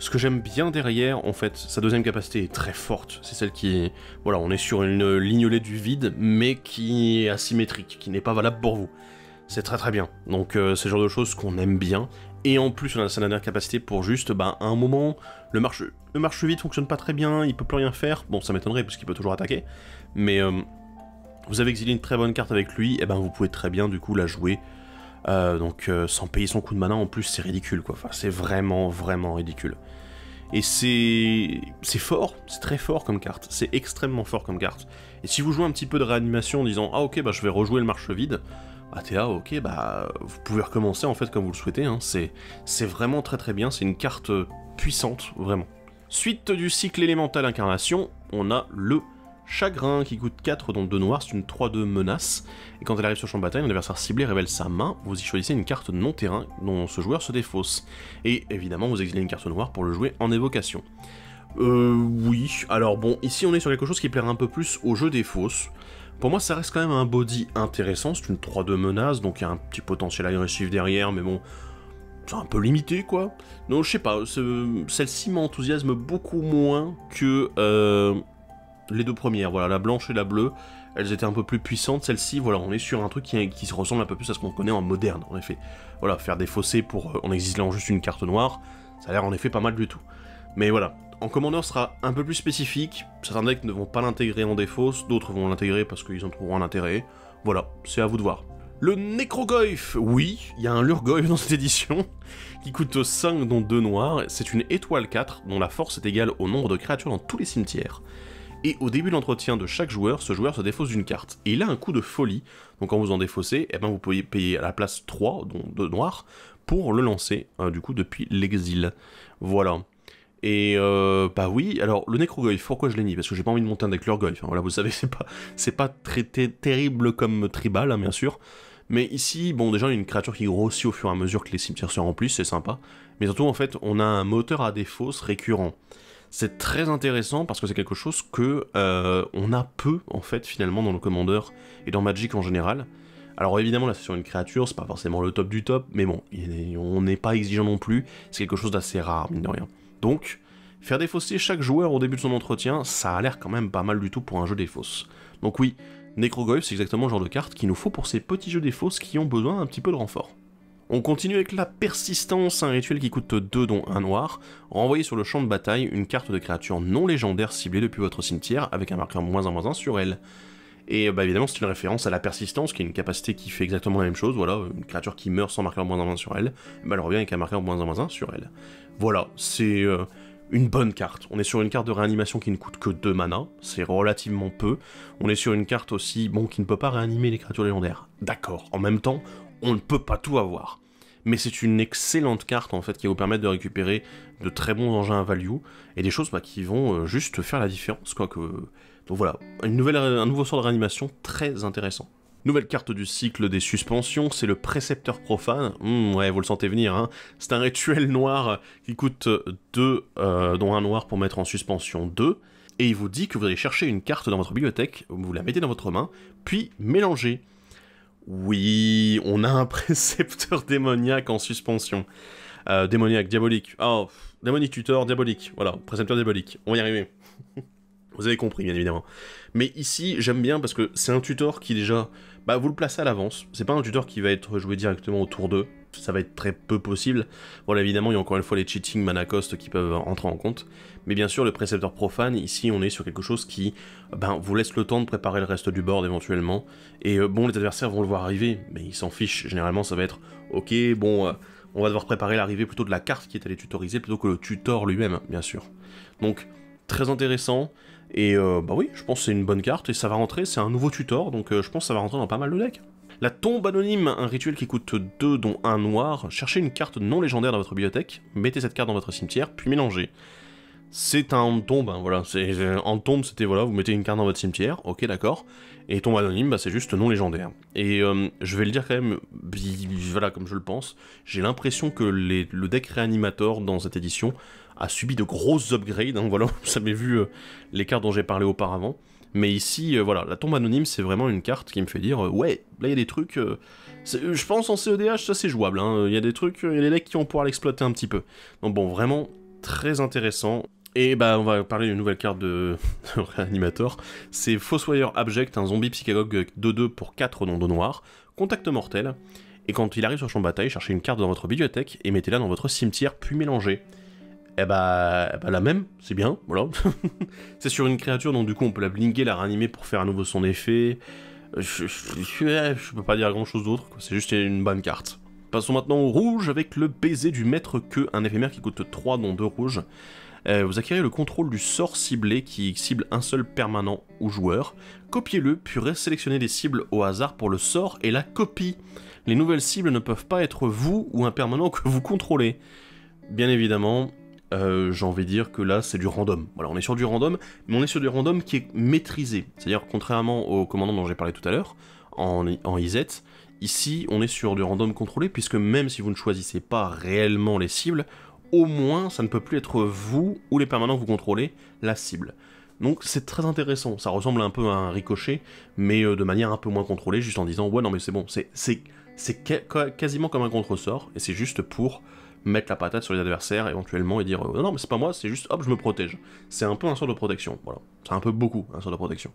Ce que j'aime bien derrière, en fait, sa deuxième capacité est très forte, c'est celle qui est... Voilà, on est sur une lignolée du vide, mais qui est asymétrique, qui n'est pas valable pour vous. C'est très très bien, donc c'est le genre de choses qu'on aime bien, et en plus on a sa dernière capacité pour juste, à un moment, le marche vide fonctionne pas très bien, il peut plus rien faire, bon ça m'étonnerait parce qu'il peut toujours attaquer, mais vous avez exilé une très bonne carte avec lui, et ben vous pouvez très bien du coup la jouer, sans payer son coup de mana en plus, c'est ridicule quoi, enfin c'est vraiment vraiment ridicule. Et c'est fort, c'est très fort comme carte, c'est extrêmement fort comme carte. Et si vous jouez un petit peu de réanimation en disant « Ah ok, je vais rejouer le marche vide », t'es là, ok, vous pouvez recommencer en fait comme vous le souhaitez, hein. C'est vraiment très très bien, c'est une carte puissante, vraiment. Suite du cycle élémental incarnation, on a le Chagrin qui coûte 4 dont 2 noirs, c'est une 3-2 menace, et quand elle arrive sur le champ de bataille, l'adversaire ciblé révèle sa main, vous y choisissez une carte non-terrain dont ce joueur se défausse, et évidemment vous exilez une carte noire pour le jouer en évocation. Oui, alors bon, ici on est sur quelque chose qui plairait un peu plus au jeu des fausses. Pour moi ça reste quand même un body intéressant, c'est une 3-2 menace, donc il y a un petit potentiel agressif derrière, mais bon, c'est un peu limité quoi. Donc je sais pas, celle-ci m'enthousiasme beaucoup moins que les deux premières, voilà, la blanche et la bleue, elles étaient un peu plus puissantes, celle-ci, voilà, on est sur un truc qui se ressemble un peu plus à ce qu'on connaît en moderne, en effet. Voilà, faire des fossés en exilant juste une carte noire, ça a l'air en effet pas mal du tout. Mais voilà, en Commander sera un peu plus spécifique, certains decks ne vont pas l'intégrer en défausse, d'autres vont l'intégrer parce qu'ils en trouveront un intérêt, voilà, c'est à vous de voir. Le Necrogoyf, oui, il y a un Lurgoyf dans cette édition, qui coûte 5 dont 2 noirs, c'est une étoile 4, dont la force est égale au nombre de créatures dans tous les cimetières. Et au début de l'entretien de chaque joueur, ce joueur se défausse d'une carte. Et il a un coup de folie, donc quand vous en défaussez, vous pouvez payer à la place 3, dont 2 noirs, pour le lancer, du coup, depuis l'exil. Voilà. Et oui, alors le Necrogoyf, pourquoi je l'ai mis? Parce que j'ai pas envie de monter un deck Lurgoyf, hein. Voilà, vous savez, c'est pas très terrible comme tribal, hein, bien sûr. Mais ici, bon, déjà, il y a une créature qui grossit au fur et à mesure que les cimetières se remplissent, c'est sympa. Mais surtout, en fait, on a un moteur à défausse récurrent. C'est très intéressant parce que c'est quelque chose que on a peu, en fait, finalement, dans le Commander et dans Magic en général. Alors évidemment, là, c'est sur une créature, c'est pas forcément le top du top, mais bon, on n'est pas exigeant non plus, c'est quelque chose d'assez rare, mine de rien. Donc, faire défausser chaque joueur au début de son entretien, ça a l'air quand même pas mal du tout pour un jeu des fausses. Donc oui, Necrogoyf, c'est exactement le genre de carte qu'il nous faut pour ces petits jeux des fausses qui ont besoin un petit peu de renfort. On continue avec la persistance, un rituel qui coûte 2 dont 1 noir. Renvoyez sur le champ de bataille une carte de créature non légendaire ciblée depuis votre cimetière avec un marqueur -1/-1 sur elle. Et évidemment c'est une référence à la persistance qui est une capacité qui fait exactement la même chose, voilà, une créature qui meurt sans marqueur -1/-1 sur elle, elle revient avec un marqueur -1/-1 sur elle. Voilà, c'est une bonne carte. On est sur une carte de réanimation qui ne coûte que 2 mana, c'est relativement peu. On est sur une carte aussi, bon, qui ne peut pas réanimer les créatures légendaires. D'accord, en même temps, on ne peut pas tout avoir. Mais c'est une excellente carte en fait qui va vous permettre de récupérer de très bons engins à value et des choses qui vont juste faire la différence quoi. Donc voilà, un nouveau sort de réanimation très intéressant. Nouvelle carte du cycle des suspensions, c'est le Précepteur Profane. Ouais, vous le sentez venir, hein. C'est un rituel noir qui coûte 2, dont 1 noir pour mettre en suspension 2. Et il vous dit que vous allez chercher une carte dans votre bibliothèque, vous la mettez dans votre main, puis mélangez. Oui, on a un précepteur démoniaque en suspension. Démoniaque, diabolique. Oh, démonique tuteur, diabolique. Voilà, précepteur diabolique. On va y arriver. Vous avez compris, bien évidemment. Mais ici, j'aime bien parce que c'est un tuteur qui déjà... vous le placez à l'avance. C'est pas un tuteur qui va être joué directement au tour 2. Ça va être très peu possible. Voilà, évidemment, il y a encore une fois les cheating mana cost qui peuvent entrer en compte. Mais bien sûr, le précepteur profane, ici, on est sur quelque chose qui vous laisse le temps de préparer le reste du board éventuellement. Et bon, les adversaires vont le voir arriver, mais ils s'en fichent. Généralement, ça va être, ok, bon, on va devoir préparer l'arrivée plutôt de la carte qui est allée tutoriser plutôt que le tutor lui-même, bien sûr. Donc, très intéressant. Et oui, je pense que c'est une bonne carte, et ça va rentrer, c'est un nouveau tutor, donc je pense que ça va rentrer dans pas mal de decks. La tombe anonyme, un rituel qui coûte 2 dont 1 noir, cherchez une carte non légendaire dans votre bibliothèque, mettez cette carte dans votre cimetière, puis mélangez. C'est un tombe, hein, voilà. En tombe, c'était voilà, vous mettez une carte dans votre cimetière, ok, d'accord. Et tombe anonyme, bah, c'est juste non légendaire. Et je vais le dire quand même, voilà, comme je le pense, j'ai l'impression que le deck réanimator dans cette édition a subi de grosses upgrades, hein, voilà, vous avez vu les cartes dont j'ai parlé auparavant. Mais ici, voilà, la tombe anonyme, c'est vraiment une carte qui me fait dire, ouais, là il y a des trucs, je pense en CEDH, ça c'est jouable, hein, il y a des trucs, il y a des decks qui vont pouvoir l'exploiter un petit peu. Donc bon, vraiment très intéressant. Et bah on va parler d'une nouvelle carte de réanimator, c'est Fossoyeur Abject, un zombie psychagogue 2-2 pour 4 non 2 noirs, contact mortel, et quand il arrive sur champ de bataille, cherchez une carte dans votre bibliothèque et mettez-la dans votre cimetière puis mélangez. Et bah la même, c'est bien, voilà. C'est sur une créature, donc du coup on peut la blinker, la réanimer pour faire à nouveau son effet. Je peux pas dire grand chose d'autre, c'est juste une bonne carte. Passons maintenant au rouge avec le baiser du maître queue, un éphémère qui coûte 3 dont 2 rouges. Vous acquérez le contrôle du sort ciblé qui cible un seul permanent ou joueur. Copiez-le, puis sélectionnez des cibles au hasard pour le sort et la copie. Les nouvelles cibles ne peuvent pas être vous ou un permanent que vous contrôlez. Bien évidemment, j'ai envie de dire que là c'est du random. Voilà, on est sur du random, mais on est sur du random qui est maîtrisé. C'est-à-dire, contrairement au commandant dont j'ai parlé tout à l'heure, en IZ, ici on est sur du random contrôlé, puisque même si vous ne choisissez pas réellement les cibles, au moins ça ne peut plus être vous ou les permanents que vous contrôlez la cible. Donc c'est très intéressant, ça ressemble un peu à un ricochet, mais de manière un peu moins contrôlée, juste en disant ouais non mais c'est bon, c'est quasiment comme un contre-sort, et c'est juste pour mettre la patate sur les adversaires éventuellement et dire non non mais c'est pas moi, c'est juste hop je me protège. C'est un peu un sort de protection, voilà, c'est un peu beaucoup un sort de protection.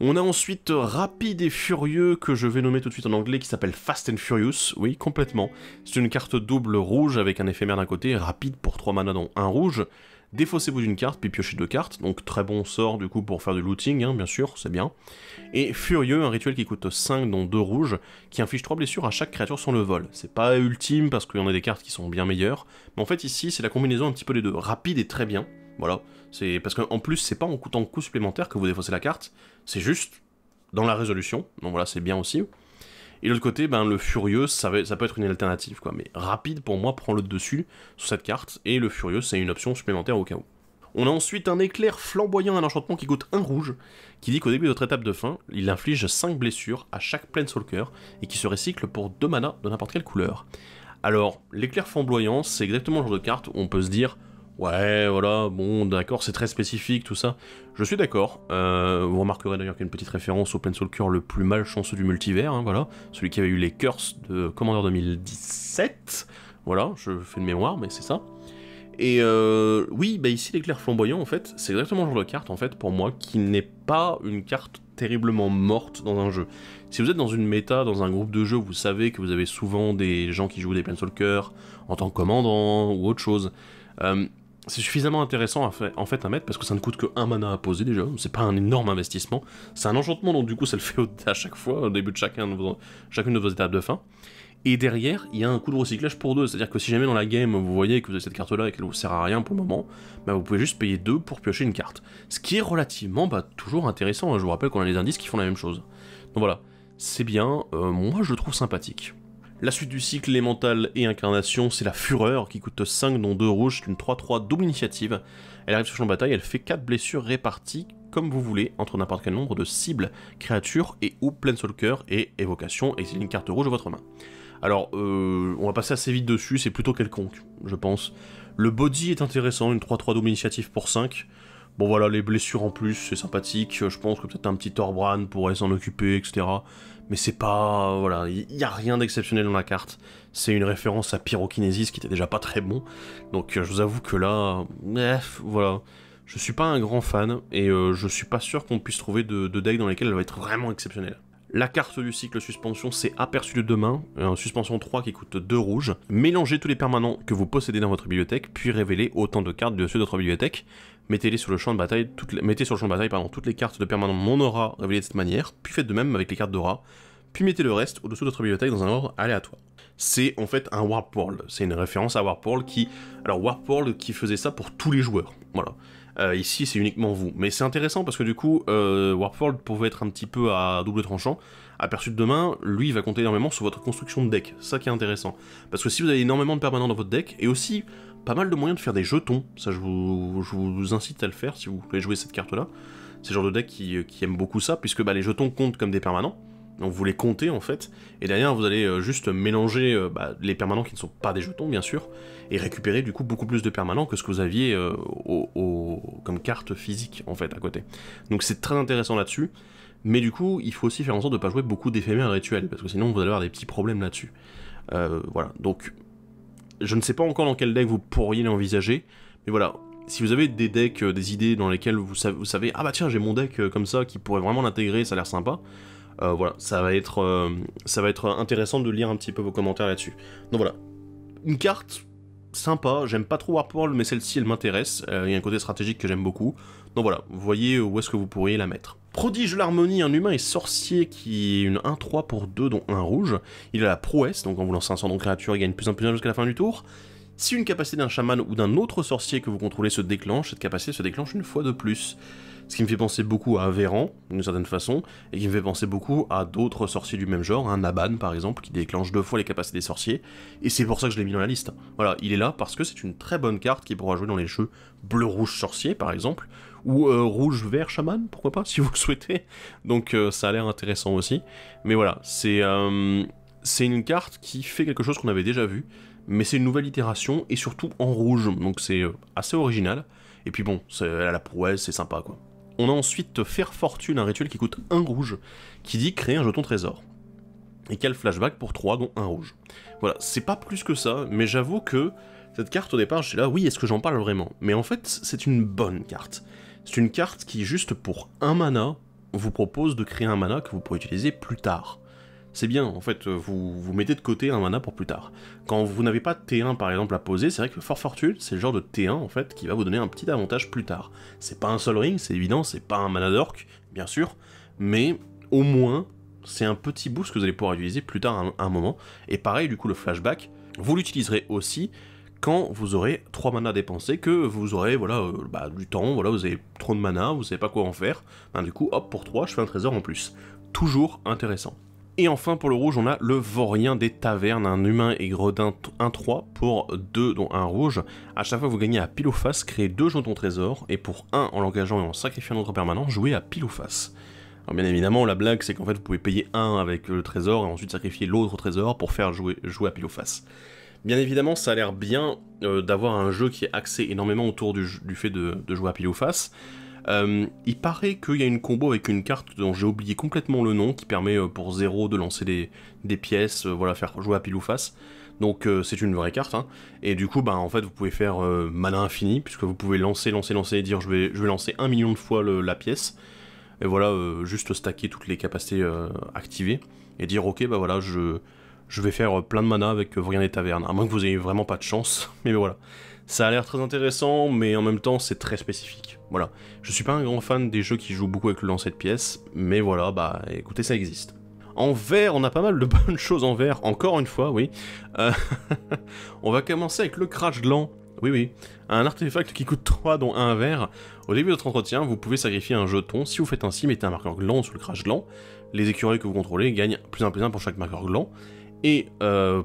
On a ensuite Rapide et Furieux, que je vais nommer tout de suite en anglais, qui s'appelle Fast and Furious, oui, complètement. C'est une carte double rouge avec un éphémère d'un côté, rapide pour 3 mana dont 1 rouge. Défaussez-vous d'une carte, puis piochez 2 cartes, donc très bon sort du coup pour faire du looting, hein, bien sûr, c'est bien. Et Furieux, un rituel qui coûte 5 dont 2 rouges, qui inflige 3 blessures à chaque créature sans le vol. C'est pas ultime parce qu'il y en a des cartes qui sont bien meilleures, mais en fait ici c'est la combinaison un petit peu des deux. Rapide est très bien, voilà. C'est parce qu'en plus, c'est pas en coûtant coup supplémentaire que vous défaussez la carte, c'est juste dans la résolution, donc voilà, c'est bien aussi. Et de l'autre côté, ben, le Furieux, ça peut être une alternative, quoi, mais rapide, pour moi, prend le dessus sur cette carte, et le Furieux, c'est une option supplémentaire au cas où. On a ensuite un éclair flamboyant, un enchantement qui coûte 1 rouge, qui dit qu'au début de votre étape de fin, il inflige 5 blessures à chaque Planeswalker, et qui se recycle pour 2 mana de n'importe quelle couleur. Alors, l'éclair flamboyant, c'est exactement le genre de carte où on peut se dire ouais, voilà, bon, d'accord, c'est très spécifique, tout ça. Je suis d'accord. Vous remarquerez d'ailleurs qu'il y a une petite référence au Planeswalker le plus malchanceux du multivers, hein, voilà. Celui qui avait eu les curses de Commander 2017. Voilà, je fais de mémoire, mais c'est ça. Et oui, bah ici, l'éclair flamboyant, en fait, c'est exactement le genre de carte, en fait, pour moi, qui n'est pas une carte terriblement morte dans un jeu. Si vous êtes dans une méta, dans un groupe de jeu, vous savez que vous avez souvent des gens qui jouent des Planeswalkers en tant que commandant ou autre chose. C'est suffisamment intéressant en fait à mettre parce que ça ne coûte que 1 mana à poser déjà, c'est pas un énorme investissement, c'est un enchantement donc du coup ça le fait à chaque fois, au début de chacune de vos étapes de fin. Et derrière, il y a un coup de recyclage pour 2, c'est-à-dire que si jamais dans la game vous voyez que vous avez cette carte là et qu'elle vous sert à rien pour le moment, bah vous pouvez juste payer 2 pour piocher une carte. Ce qui est relativement toujours intéressant, hein. Je vous rappelle qu'on a les indices qui font la même chose. Donc voilà, c'est bien, moi je le trouve sympathique. La suite du cycle élémental et incarnation, c'est la Fureur, qui coûte 5 dont 2 rouges, c'est une 3-3 double initiative. Elle arrive sur le champ de bataille, elle fait 4 blessures réparties comme vous voulez, entre n'importe quel nombre de cibles, créatures et ou Planeswalker et évocation, et c'est une carte rouge de votre main. Alors, on va passer assez vite dessus, c'est plutôt quelconque, je pense. Le body est intéressant, une 3-3 double initiative pour 5. Bon voilà, les blessures en plus, c'est sympathique, je pense que peut-être un petit Torbran pourrait s'en occuper, etc. Mais c'est pas... voilà, il n'y a rien d'exceptionnel dans la carte. C'est une référence à Pyrokinésis qui était déjà pas très bon. Donc je vous avoue que là... voilà. Je suis pas un grand fan, et je suis pas sûr qu'on puisse trouver de deck dans lesquels elle va être vraiment exceptionnelle. La carte du cycle suspension, c'est Aperçu de demain, suspension 3 qui coûte 2 rouges. Mélangez tous les permanents que vous possédez dans votre bibliothèque, puis révélez autant de cartes de ceux de votre bibliothèque. Mettez sur le champ de bataille toutes les cartes de permanents non aura révélées de cette manière, puis faites de même avec les cartes d'aura, puis mettez le reste au-dessous de votre bibliothèque dans un ordre aléatoire. C'est en fait un Warp World, c'est une référence à Warp World qui... Alors Warp World qui faisait ça pour tous les joueurs, voilà. Ici, c'est uniquement vous. Mais c'est intéressant parce que du coup, Warp World pouvait être un petit peu à double tranchant. Aperçu de demain, lui, il va compter énormément sur votre construction de deck. C'est ça qui est intéressant. Parce que si vous avez énormément de permanents dans votre deck, et aussi pas mal de moyens de faire des jetons, ça je vous incite à le faire si vous voulez jouer cette carte-là. C'est le genre de deck qui aime beaucoup ça, puisque bah, les jetons comptent comme des permanents. Donc vous les comptez en fait, et derrière vous allez juste mélanger les permanents qui ne sont pas des jetons bien sûr, et récupérer du coup beaucoup plus de permanents que ce que vous aviez comme carte physique en fait à côté. Donc c'est très intéressant là-dessus, mais du coup il faut aussi faire en sorte de ne pas jouer beaucoup d'éphémères rituels, parce que sinon vous allez avoir des petits problèmes là-dessus. Voilà, donc je ne sais pas encore dans quel deck vous pourriez l'envisager, mais voilà, si vous avez des decks, des idées dans lesquelles vous savez ah bah tiens j'ai mon deck comme ça qui pourrait vraiment l'intégrer, ça a l'air sympa. Voilà, ça va être intéressant de lire un petit peu vos commentaires là-dessus. Donc voilà, une carte sympa, j'aime pas trop Warp World, mais celle-ci elle m'intéresse, il y a un côté stratégique que j'aime beaucoup. Donc voilà, vous voyez où est-ce que vous pourriez la mettre. Prodige de l'harmonie, un humain et sorcier qui est une 1-3 pour 2 dont un rouge. Il a la prouesse, donc quand vous lancez un sort de créature, il gagne plus 1 jusqu'à la fin du tour. Si une capacité d'un chaman ou d'un autre sorcier que vous contrôlez se déclenche, cette capacité se déclenche une fois de plus. Ce qui me fait penser beaucoup à Véran, d'une certaine façon, et qui me fait penser beaucoup à d'autres sorciers du même genre, un Naban par exemple, qui déclenche 2 fois les capacités des sorciers, et c'est pour ça que je l'ai mis dans la liste. Voilà, il est là parce que c'est une très bonne carte qui pourra jouer dans les jeux bleu-rouge sorcier par exemple, ou rouge-vert chaman, pourquoi pas, si vous le souhaitez, donc ça a l'air intéressant aussi. Mais voilà, c'est une carte qui fait quelque chose qu'on avait déjà vu, mais c'est une nouvelle itération, et surtout en rouge, donc c'est assez original, et puis bon, elle a la prouesse, c'est sympa quoi. On a ensuite Faire Fortune, un rituel qui coûte 1 rouge, qui dit créer un jeton trésor. Et qui a le flashback pour 3, dont 1 rouge. Voilà, c'est pas plus que ça, mais j'avoue que cette carte au départ, j'étais là, oui, est-ce que j'en parle vraiment? Mais en fait, c'est une bonne carte. C'est une carte qui, juste pour 1 mana, vous propose de créer un mana que vous pourrez utiliser plus tard. C'est bien, en fait, vous mettez de côté un mana pour plus tard. Quand vous n'avez pas de T1 par exemple à poser, c'est vrai que Fort Fortune, c'est le genre de T1 en fait qui va vous donner un petit avantage plus tard. C'est pas un Sol Ring, c'est évident, c'est pas un mana d'orc, bien sûr, mais au moins, c'est un petit boost que vous allez pouvoir utiliser plus tard à un moment. Et pareil, du coup, le flashback, vous l'utiliserez aussi quand vous aurez 3 mana dépensés, que vous aurez voilà, du temps, voilà, vous avez trop de mana, vous savez pas quoi en faire, ben, du coup, hop, pour 3, je fais un trésor en plus. Toujours intéressant. Et enfin pour le rouge, on a le Vaurien des Tavernes, un humain et gredin 1-3 pour 2 dont 1 rouge. A chaque fois que vous gagnez à pile ou face, créez 2 jetons trésors, et pour 1 en l'engageant et en sacrifiant notre permanent, jouez à pile ou face. Alors bien évidemment, la blague c'est qu'en fait vous pouvez payer 1 avec le trésor et ensuite sacrifier l'autre trésor pour faire jouer à pile ou face. Bien évidemment, ça a l'air bien d'avoir un jeu qui est axé énormément autour du fait de jouer à pile ou face. Il paraît qu'il y a une combo avec une carte dont j'ai oublié complètement le nom, qui permet pour 0 de lancer des pièces, voilà, faire jouer à pile ou face. Donc c'est une vraie carte, hein. Et du coup, bah, en fait, vous pouvez faire mana infini, puisque vous pouvez lancer, et dire je vais lancer 1 million de fois la pièce, et voilà, juste stacker toutes les capacités activées, et dire ok, bah voilà, je vais faire plein de mana avec Vaurien des Tavernes, à moins que vous ayez vraiment pas de chance, mais voilà. Ça a l'air très intéressant, mais en même temps, c'est très spécifique. Voilà. Je suis pas un grand fan des jeux qui jouent beaucoup avec le lancer de pièces, mais voilà, bah écoutez, ça existe. En vert, on a pas mal de bonnes choses en vert, encore une fois, oui. On va commencer avec le Crash Gland. Oui, oui. Un artefact qui coûte 3, dont 1 vert. Au début de votre entretien, vous pouvez sacrifier un jeton. Si vous faites ainsi, mettez un marqueur gland sur le Crash Gland. Les écureuils que vous contrôlez gagnent +1 pour chaque marqueur gland. Et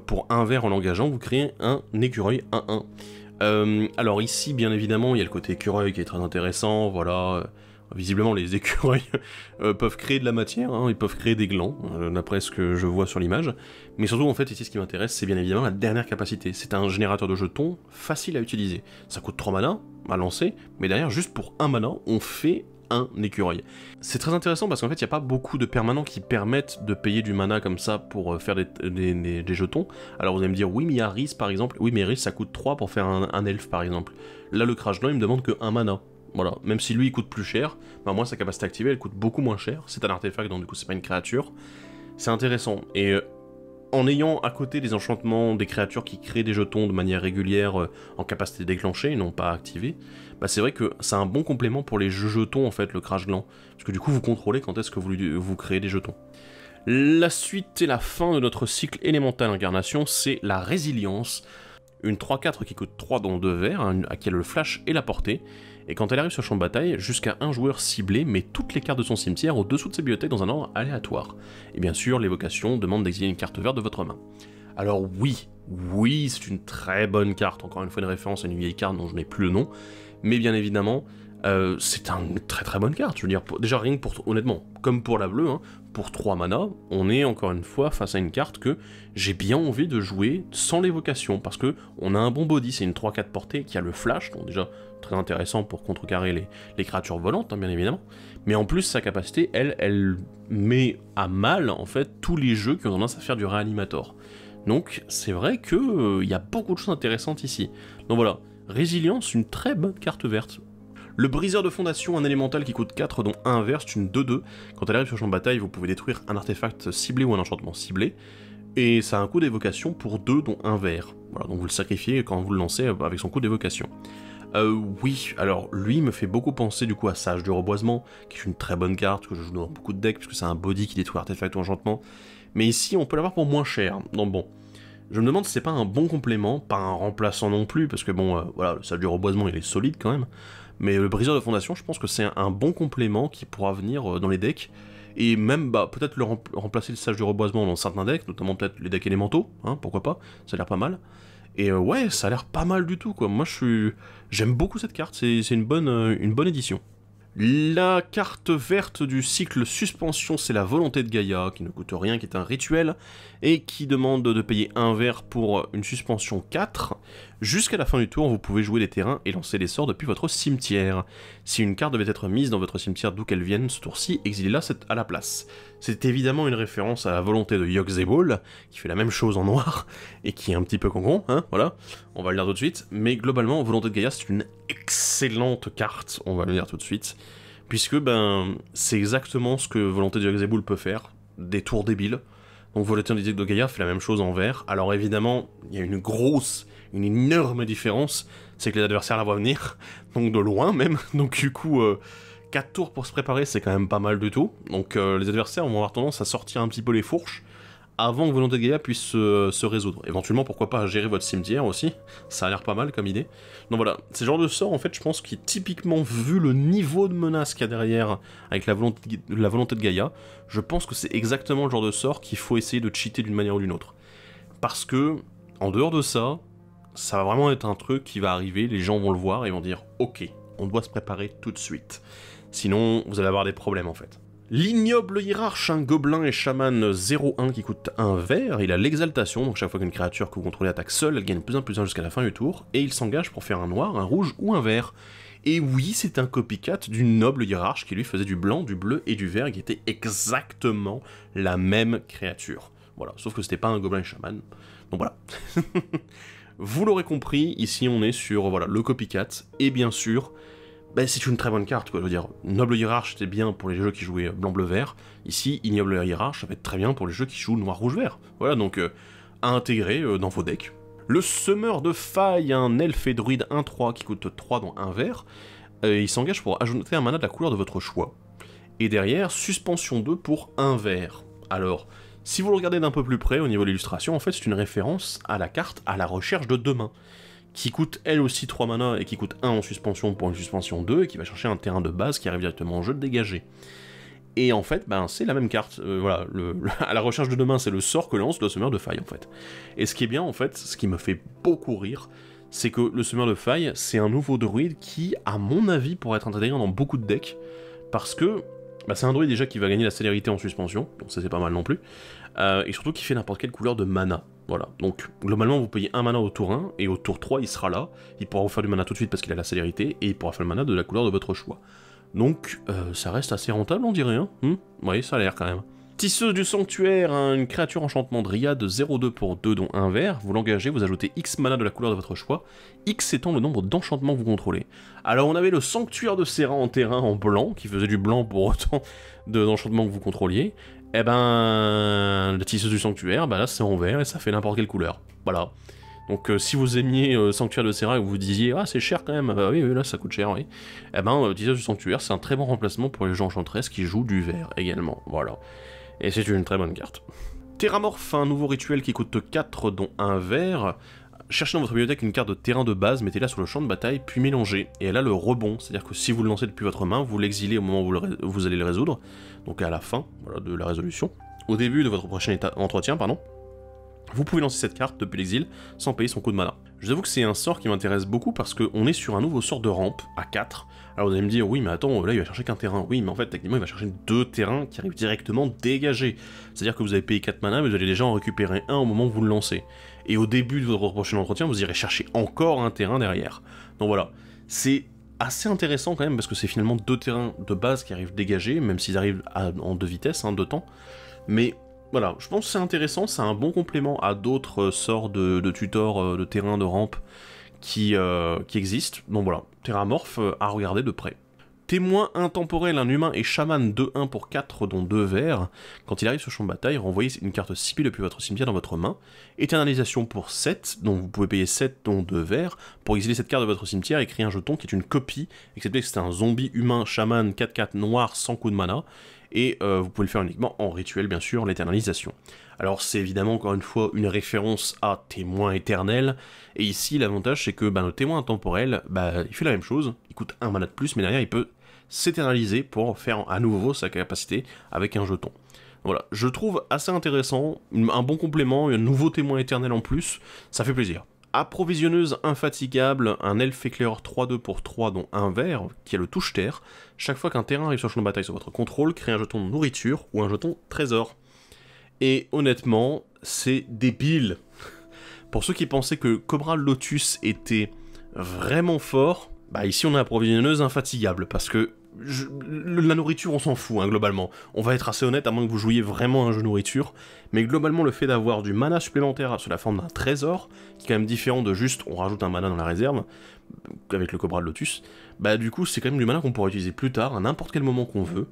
pour 1 vert en l'engageant, vous créez un écureuil 1-1. Alors ici, bien évidemment, il y a le côté écureuil qui est très intéressant, voilà. Visiblement, les écureuils peuvent créer de la matière, hein, ils peuvent créer des glands, d'après ce que je vois sur l'image. Mais surtout, en fait, ici, ce qui m'intéresse, c'est bien évidemment la dernière capacité. C'est un générateur de jetons facile à utiliser. Ça coûte 3 mana à lancer, mais derrière, juste pour 1 mana, on fait un écureuil. C'est très intéressant parce qu'en fait, il n'y a pas beaucoup de permanents qui permettent de payer du mana comme ça pour faire des jetons. Alors vous allez me dire, oui, mais il y a Rhys par exemple. Oui, mais Rhys, ça coûte 3 pour faire un elfe par exemple. Là, le Crash Gland, il me demande que 1 mana. Voilà, même si lui, il coûte plus cher, bah moi, sa capacité activée, elle coûte beaucoup moins cher. C'est un artefact, donc du coup, c'est pas une créature. C'est intéressant. Et en ayant à côté des enchantements, des créatures qui créent des jetons de manière régulière en capacité déclenchée et non pas activée, bah c'est vrai que c'est un bon complément pour les jeux jetons en fait, le Crash Gland, parce que du coup vous contrôlez quand est-ce que vous créez des jetons. La suite et la fin de notre cycle élémental incarnation, c'est la résilience, une 3-4 qui coûte 3 dont 2 verts, qui a le flash et la portée, Et quand elle arrive sur le champ de bataille, jusqu'à un joueur ciblé met toutes les cartes de son cimetière au-dessous de ses bibliothèques dans un ordre aléatoire. Et bien sûr, l'évocation demande d'exiler une carte verte de votre main. Alors oui, c'est une très bonne carte, encore une fois une référence à une vieille carte dont je n'ai plus le nom, mais bien évidemment, c'est une très bonne carte, je veux dire, déjà rien que pour, honnêtement, comme pour la bleue, hein, pour 3 mana, on est encore une fois face à une carte que j'ai bien envie de jouer sans l'évocation, parce que on a un bon body, c'est une 3-4 portée qui a le flash, donc déjà très intéressant pour contrecarrer les créatures volantes, hein, bien évidemment, mais en plus sa capacité, elle met à mal, en fait, tous les jeux qui ont tendance à faire du réanimator. Donc c'est vrai que y a beaucoup de choses intéressantes ici. Donc voilà, Résilience, une très bonne carte verte. Le briseur de fondation, un élémental qui coûte 4 dont 1 vert, c'est une 2-2. Quand elle arrive sur le champ de bataille, vous pouvez détruire un artefact ciblé ou un enchantement ciblé. Et ça a un coût d'évocation pour 2 dont 1 vert. Voilà, donc vous le sacrifiez quand vous le lancez avec son coût d'évocation. Oui, alors lui me fait beaucoup penser du coup à Sage du Reboisement, qui est une très bonne carte que je joue dans beaucoup de decks, puisque c'est un body qui détruit artefact ou enchantement. Mais ici, on peut l'avoir pour moins cher. Donc bon, je me demande si c'est pas un bon complément, pas un remplaçant non plus, parce que bon, voilà, le Sage du Reboisement, il est solide quand même. Mais le Briseur de Fondation, je pense que c'est un bon complément qui pourra venir dans les decks. Et même, bah, peut-être remplacer le Sage du Reboisement dans certains decks, notamment peut-être les decks élémentaux, hein, pourquoi pas, ça a l'air pas mal. Et ouais, ça a l'air pas mal du tout, quoi. Moi, j'aime beaucoup cette carte, c'est une bonne édition. La carte verte du cycle Suspension, c'est la Volonté de Gaïa, qui ne coûte rien, qui est un rituel, et qui demande de payer 1 vert pour une suspension 4. Jusqu'à la fin du tour, vous pouvez jouer des terrains et lancer des sorts depuis votre cimetière. Si une carte devait être mise dans votre cimetière d'où qu'elle vienne ce tour-ci, exilez-la à la place. C'est évidemment une référence à la volonté de Yogg-Saibol, qui fait la même chose en noir, et qui est un petit peu con, hein, voilà, on va le dire tout de suite, mais globalement, Volonté de Gaïa, c'est une excellente carte, on va le dire tout de suite, puisque, ben, c'est exactement ce que Volonté de Yogg-Saibol peut faire, des tours débiles. Donc Volonté de Gaïa fait la même chose en vert, alors évidemment, il y a une énorme différence, c'est que les adversaires la voient venir, donc de loin même, donc du coup, 4 tours pour se préparer, c'est quand même pas mal du tout, donc les adversaires vont avoir tendance à sortir un petit peu les fourches, avant que Volonté de Gaïa puisse se résoudre. Éventuellement, pourquoi pas gérer votre cimetière aussi, ça a l'air pas mal comme idée. Donc voilà, c'est le genre de sort, en fait, je pense, qui typiquement, vu le niveau de menace qu'il y a derrière, avec la volonté de Gaïa, je pense que c'est exactement le genre de sort qu'il faut essayer de cheater d'une manière ou d'une autre. Parce que, en dehors de ça, ça va vraiment être un truc qui va arriver, les gens vont le voir et vont dire « Ok, on doit se préparer tout de suite. » Sinon, vous allez avoir des problèmes, en fait. L'ignoble hiérarche, un gobelin et chaman 0-1 qui coûte 1 vert, il a l'exaltation, donc chaque fois qu'une créature que vous contrôlez attaque seule, elle gagne +1/+1 jusqu'à la fin du tour, et il s'engage pour faire un noir, un rouge ou un vert. Et oui, c'est un copycat du noble hiérarche qui lui faisait du blanc, du bleu et du vert, qui était exactement la même créature. Voilà, sauf que c'était pas un gobelin et chaman, donc voilà. Vous l'aurez compris, ici on est sur voilà, le copycat, et bien sûr, ben, c'est une très bonne carte, quoi, je veux dire, Noble Hiérarche c'était bien pour les jeux qui jouaient blanc-bleu-vert, ici, Ignoble Hiérarche ça va être très bien pour les jeux qui jouent noir-rouge-vert, voilà, donc à intégrer dans vos decks. Le Semeur de Faille, un elfe et druide 1-3 qui coûte 3 dans 1 vert, il s'engage pour ajouter un mana de la couleur de votre choix. Et derrière, Suspension 2 pour 1 vert. Alors, si vous le regardez d'un peu plus près au niveau de l'illustration, en fait c'est une référence à la carte à la recherche de demain, qui coûte elle aussi 3 mana et qui coûte 1 en suspension pour une suspension 2, et qui va chercher un terrain de base qui arrive directement en jeu de dégager. Et en fait, ben, c'est la même carte, voilà, à la recherche de demain, c'est le sort que lance le Semeur de Faille, en fait. Et ce qui est bien, en fait, ce qui me fait beaucoup rire, c'est que le Semeur de Faille, c'est un nouveau druide qui, à mon avis, pourrait être intégré dans beaucoup de decks, parce que bah, c'est un druide déjà qui va gagner la célérité en suspension, donc ça c'est pas mal non plus, et surtout qui fait n'importe quelle couleur de mana. Voilà, donc globalement vous payez un mana au tour 1, et au tour 3 il sera là, il pourra vous faire du mana tout de suite parce qu'il a la célérité, et il pourra faire le mana de la couleur de votre choix. Donc ça reste assez rentable on dirait, hein. Oui, ça a l'air quand même. Tisseuse du Sanctuaire, une créature enchantement dryade 0-2 pour 2 dont 1 vert, vous l'engagez, vous ajoutez X mana de la couleur de votre choix, X étant le nombre d'enchantements que vous contrôlez. Alors on avait le Sanctuaire de Serra en terrain en blanc, qui faisait du blanc pour autant d'enchantements que vous contrôliez, et ben le Tisseuse du Sanctuaire, bah là c'est en vert et ça fait n'importe quelle couleur. Voilà. Donc si vous aimiez Sanctuaire de Serra et que vous vous disiez « Ah c'est cher quand même, oui là ça coûte cher, oui », et ben Tisseuse du Sanctuaire c'est un très bon remplacement pour les gens enchanteresses qui jouent du vert également, voilà. Et c'est une très bonne carte. Terramorphe, un nouveau rituel qui coûte 4 dont 1 vert. cherchez dans votre bibliothèque une carte de terrain de base, mettez-la sur le champ de bataille, puis mélangez. Et elle a le rebond, c'est-à-dire que si vous le lancez depuis votre main, vous l'exilez au moment où vous allez le résoudre, donc à la fin voilà, de la résolution. Au début de votre prochain entretien, pardon, vous pouvez lancer cette carte depuis l'exil sans payer son coup de mana. Je vous avoue que c'est un sort qui m'intéresse beaucoup parce qu'on est sur un nouveau sort de rampe à 4. Alors vous allez me dire, oui mais attends, là il va chercher qu'un terrain. Oui mais en fait techniquement il va chercher 2 terrains qui arrivent directement dégagés. C'est-à-dire que vous avez payé 4 mana mais vous allez déjà en récupérer un au moment où vous le lancez. Et au début de votre prochain entretien, vous irez chercher encore un terrain derrière. Donc voilà, c'est assez intéressant quand même parce que c'est finalement 2 terrains de base qui arrivent dégagés, même s'ils arrivent en 2 vitesses, 2 temps. Mais voilà, je pense que c'est intéressant, c'est un bon complément à d'autres sorts de tutors, de terrains, de rampes qui existent. Donc voilà, Terramorph à regarder de près. Témoin intemporel, un humain et chaman 2-1 pour 4 dont 2 verts. Quand il arrive sur le champ de bataille, renvoyez une carte ciblée depuis votre cimetière dans votre main. Éternalisation pour 7, donc vous pouvez payer 7 dont 2 verts. Pour exiler cette carte de votre cimetière, écrivez un jeton qui est une copie, excepté que c'est un zombie humain chaman 4-4 noir sans coup de mana. Et vous pouvez le faire uniquement en rituel, bien sûr, l'éternalisation. Alors c'est évidemment, encore une fois, une référence à témoin éternel, et ici l'avantage c'est que le témoin intemporel, il fait la même chose, il coûte 1 mana de plus, mais derrière il peut s'éternaliser pour faire à nouveau sa capacité avec un jeton. Voilà, je trouve assez intéressant, un bon complément, un nouveau témoin éternel en plus, ça fait plaisir. Approvisionneuse infatigable, un elfe éclaireur 3-2 pour 3 dont un vert, qui a le touche-terre. Chaque fois qu'un terrain arrive sur le champ de bataille sur votre contrôle, créez un jeton de nourriture ou un jeton trésor. Et honnêtement, c'est débile. Pour ceux qui pensaient que Cobra Lotus était vraiment fort, ici on a approvisionneuse infatigable, parce que la nourriture on s'en fout globalement. On va être assez honnête à moins que vous jouiez vraiment un jeu nourriture, mais globalement le fait d'avoir du mana supplémentaire sous la forme d'un trésor, qui est quand même différent de juste on rajoute un mana dans la réserve, avec le Cobra Lotus, du coup c'est quand même du mana qu'on pourra utiliser plus tard, à n'importe quel moment qu'on veut.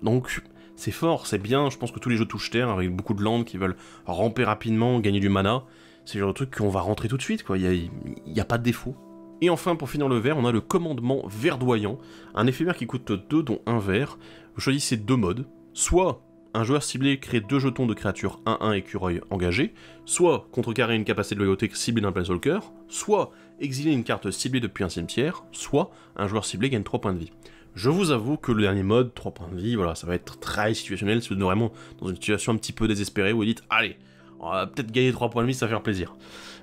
Donc c'est fort, c'est bien, je pense que tous les jeux touche-terre, avec beaucoup de landes qui veulent ramper rapidement, gagner du mana, c'est le genre de truc qu'on va rentrer tout de suite, quoi, il n'y a pas de défaut. Et enfin, pour finir le vert, on a le commandement verdoyant, un éphémère qui coûte 2 dont 1 vert. Vous choisissez 2 modes, soit un joueur ciblé crée 2 jetons de créatures 1-1 écureuil engagé, soit contrecarrer une capacité de loyauté ciblée d'un planeswalker, soit exiler une carte ciblée depuis un cimetière, soit un joueur ciblé gagne 3 points de vie. Je vous avoue que le dernier mode, 3 points de vie, voilà, ça va être très situationnel, si vous êtes vraiment dans une situation un petit peu désespérée, où vous dites, allez, on va peut-être gagner 3 points de vie, ça va faire plaisir.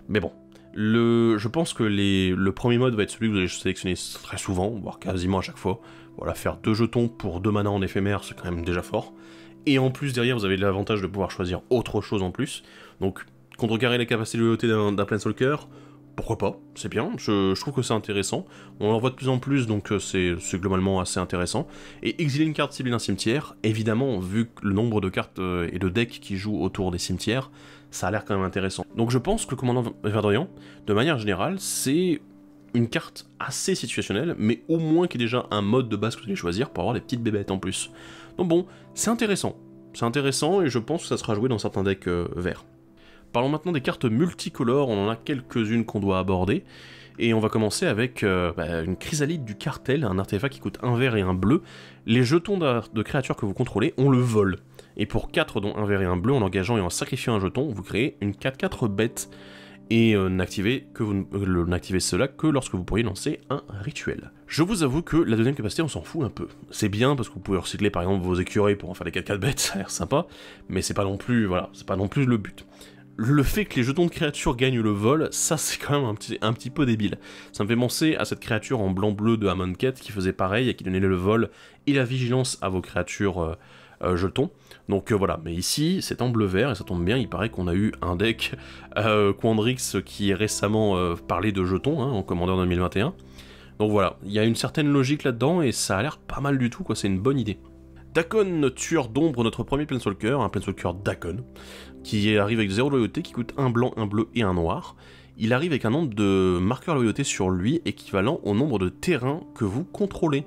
Mais bon. Je pense que le premier mode va être celui que vous allez sélectionner très souvent, voire quasiment à chaque fois. Voilà, faire 2 jetons pour 2 mana en éphémère, c'est quand même déjà fort. Et en plus, derrière, vous avez l'avantage de pouvoir choisir autre chose en plus. Donc, contrecarrer les capacités de loyauté d'un planeswalker, pourquoi pas, c'est bien, je trouve que c'est intéressant. On en voit de plus en plus, donc c'est globalement assez intéressant. Et exiler une carte ciblée d'un cimetière, évidemment, vu le nombre de cartes et de decks qui jouent autour des cimetières, ça a l'air quand même intéressant. Donc je pense que le commandant verdoyant, de manière générale, c'est une carte assez situationnelle, mais au moins qui est déjà un mode de base que vous allez choisir pour avoir des petites bébêtes en plus. Donc bon, c'est intéressant et je pense que ça sera joué dans certains decks verts. Parlons maintenant des cartes multicolores, on en a quelques-unes qu'on doit aborder, et on va commencer avec une chrysalide du cartel, un artefact qui coûte un vert et un bleu. Les jetons de créatures que vous contrôlez, on le vole. Et pour 4 dont un vert et un bleu, en engageant et en sacrifiant un jeton, vous créez une 4-4 bête, et n'activez cela que lorsque vous pourriez lancer un rituel. Je vous avoue que la deuxième capacité, on s'en fout un peu. C'est bien parce que vous pouvez recycler par exemple vos écureuils pour en faire des 4-4 bêtes, ça a l'air sympa, mais c'est pas non plus, voilà, c'est pas non plus le but. Le fait que les jetons de créatures gagnent le vol, ça c'est quand même un petit peu débile. Ça me fait penser à cette créature en blanc-bleu de Amonkhet qui faisait pareil et qui donnait le vol et la vigilance à vos créatures jetons. Donc voilà, mais ici c'est en bleu-vert et ça tombe bien, il paraît qu'on a eu un deck Quandrix qui est récemment parlé de jetons en Commander 2021. Donc voilà, il y a une certaine logique là-dedans et ça a l'air pas mal du tout, quoi, c'est une bonne idée. Dakon, tueur d'ombre, notre premier Planeswalker, un Planeswalker Dakon, qui arrive avec 0 loyauté, qui coûte un blanc, un bleu et un noir. Il arrive avec un nombre de marqueurs loyauté sur lui équivalent au nombre de terrains que vous contrôlez.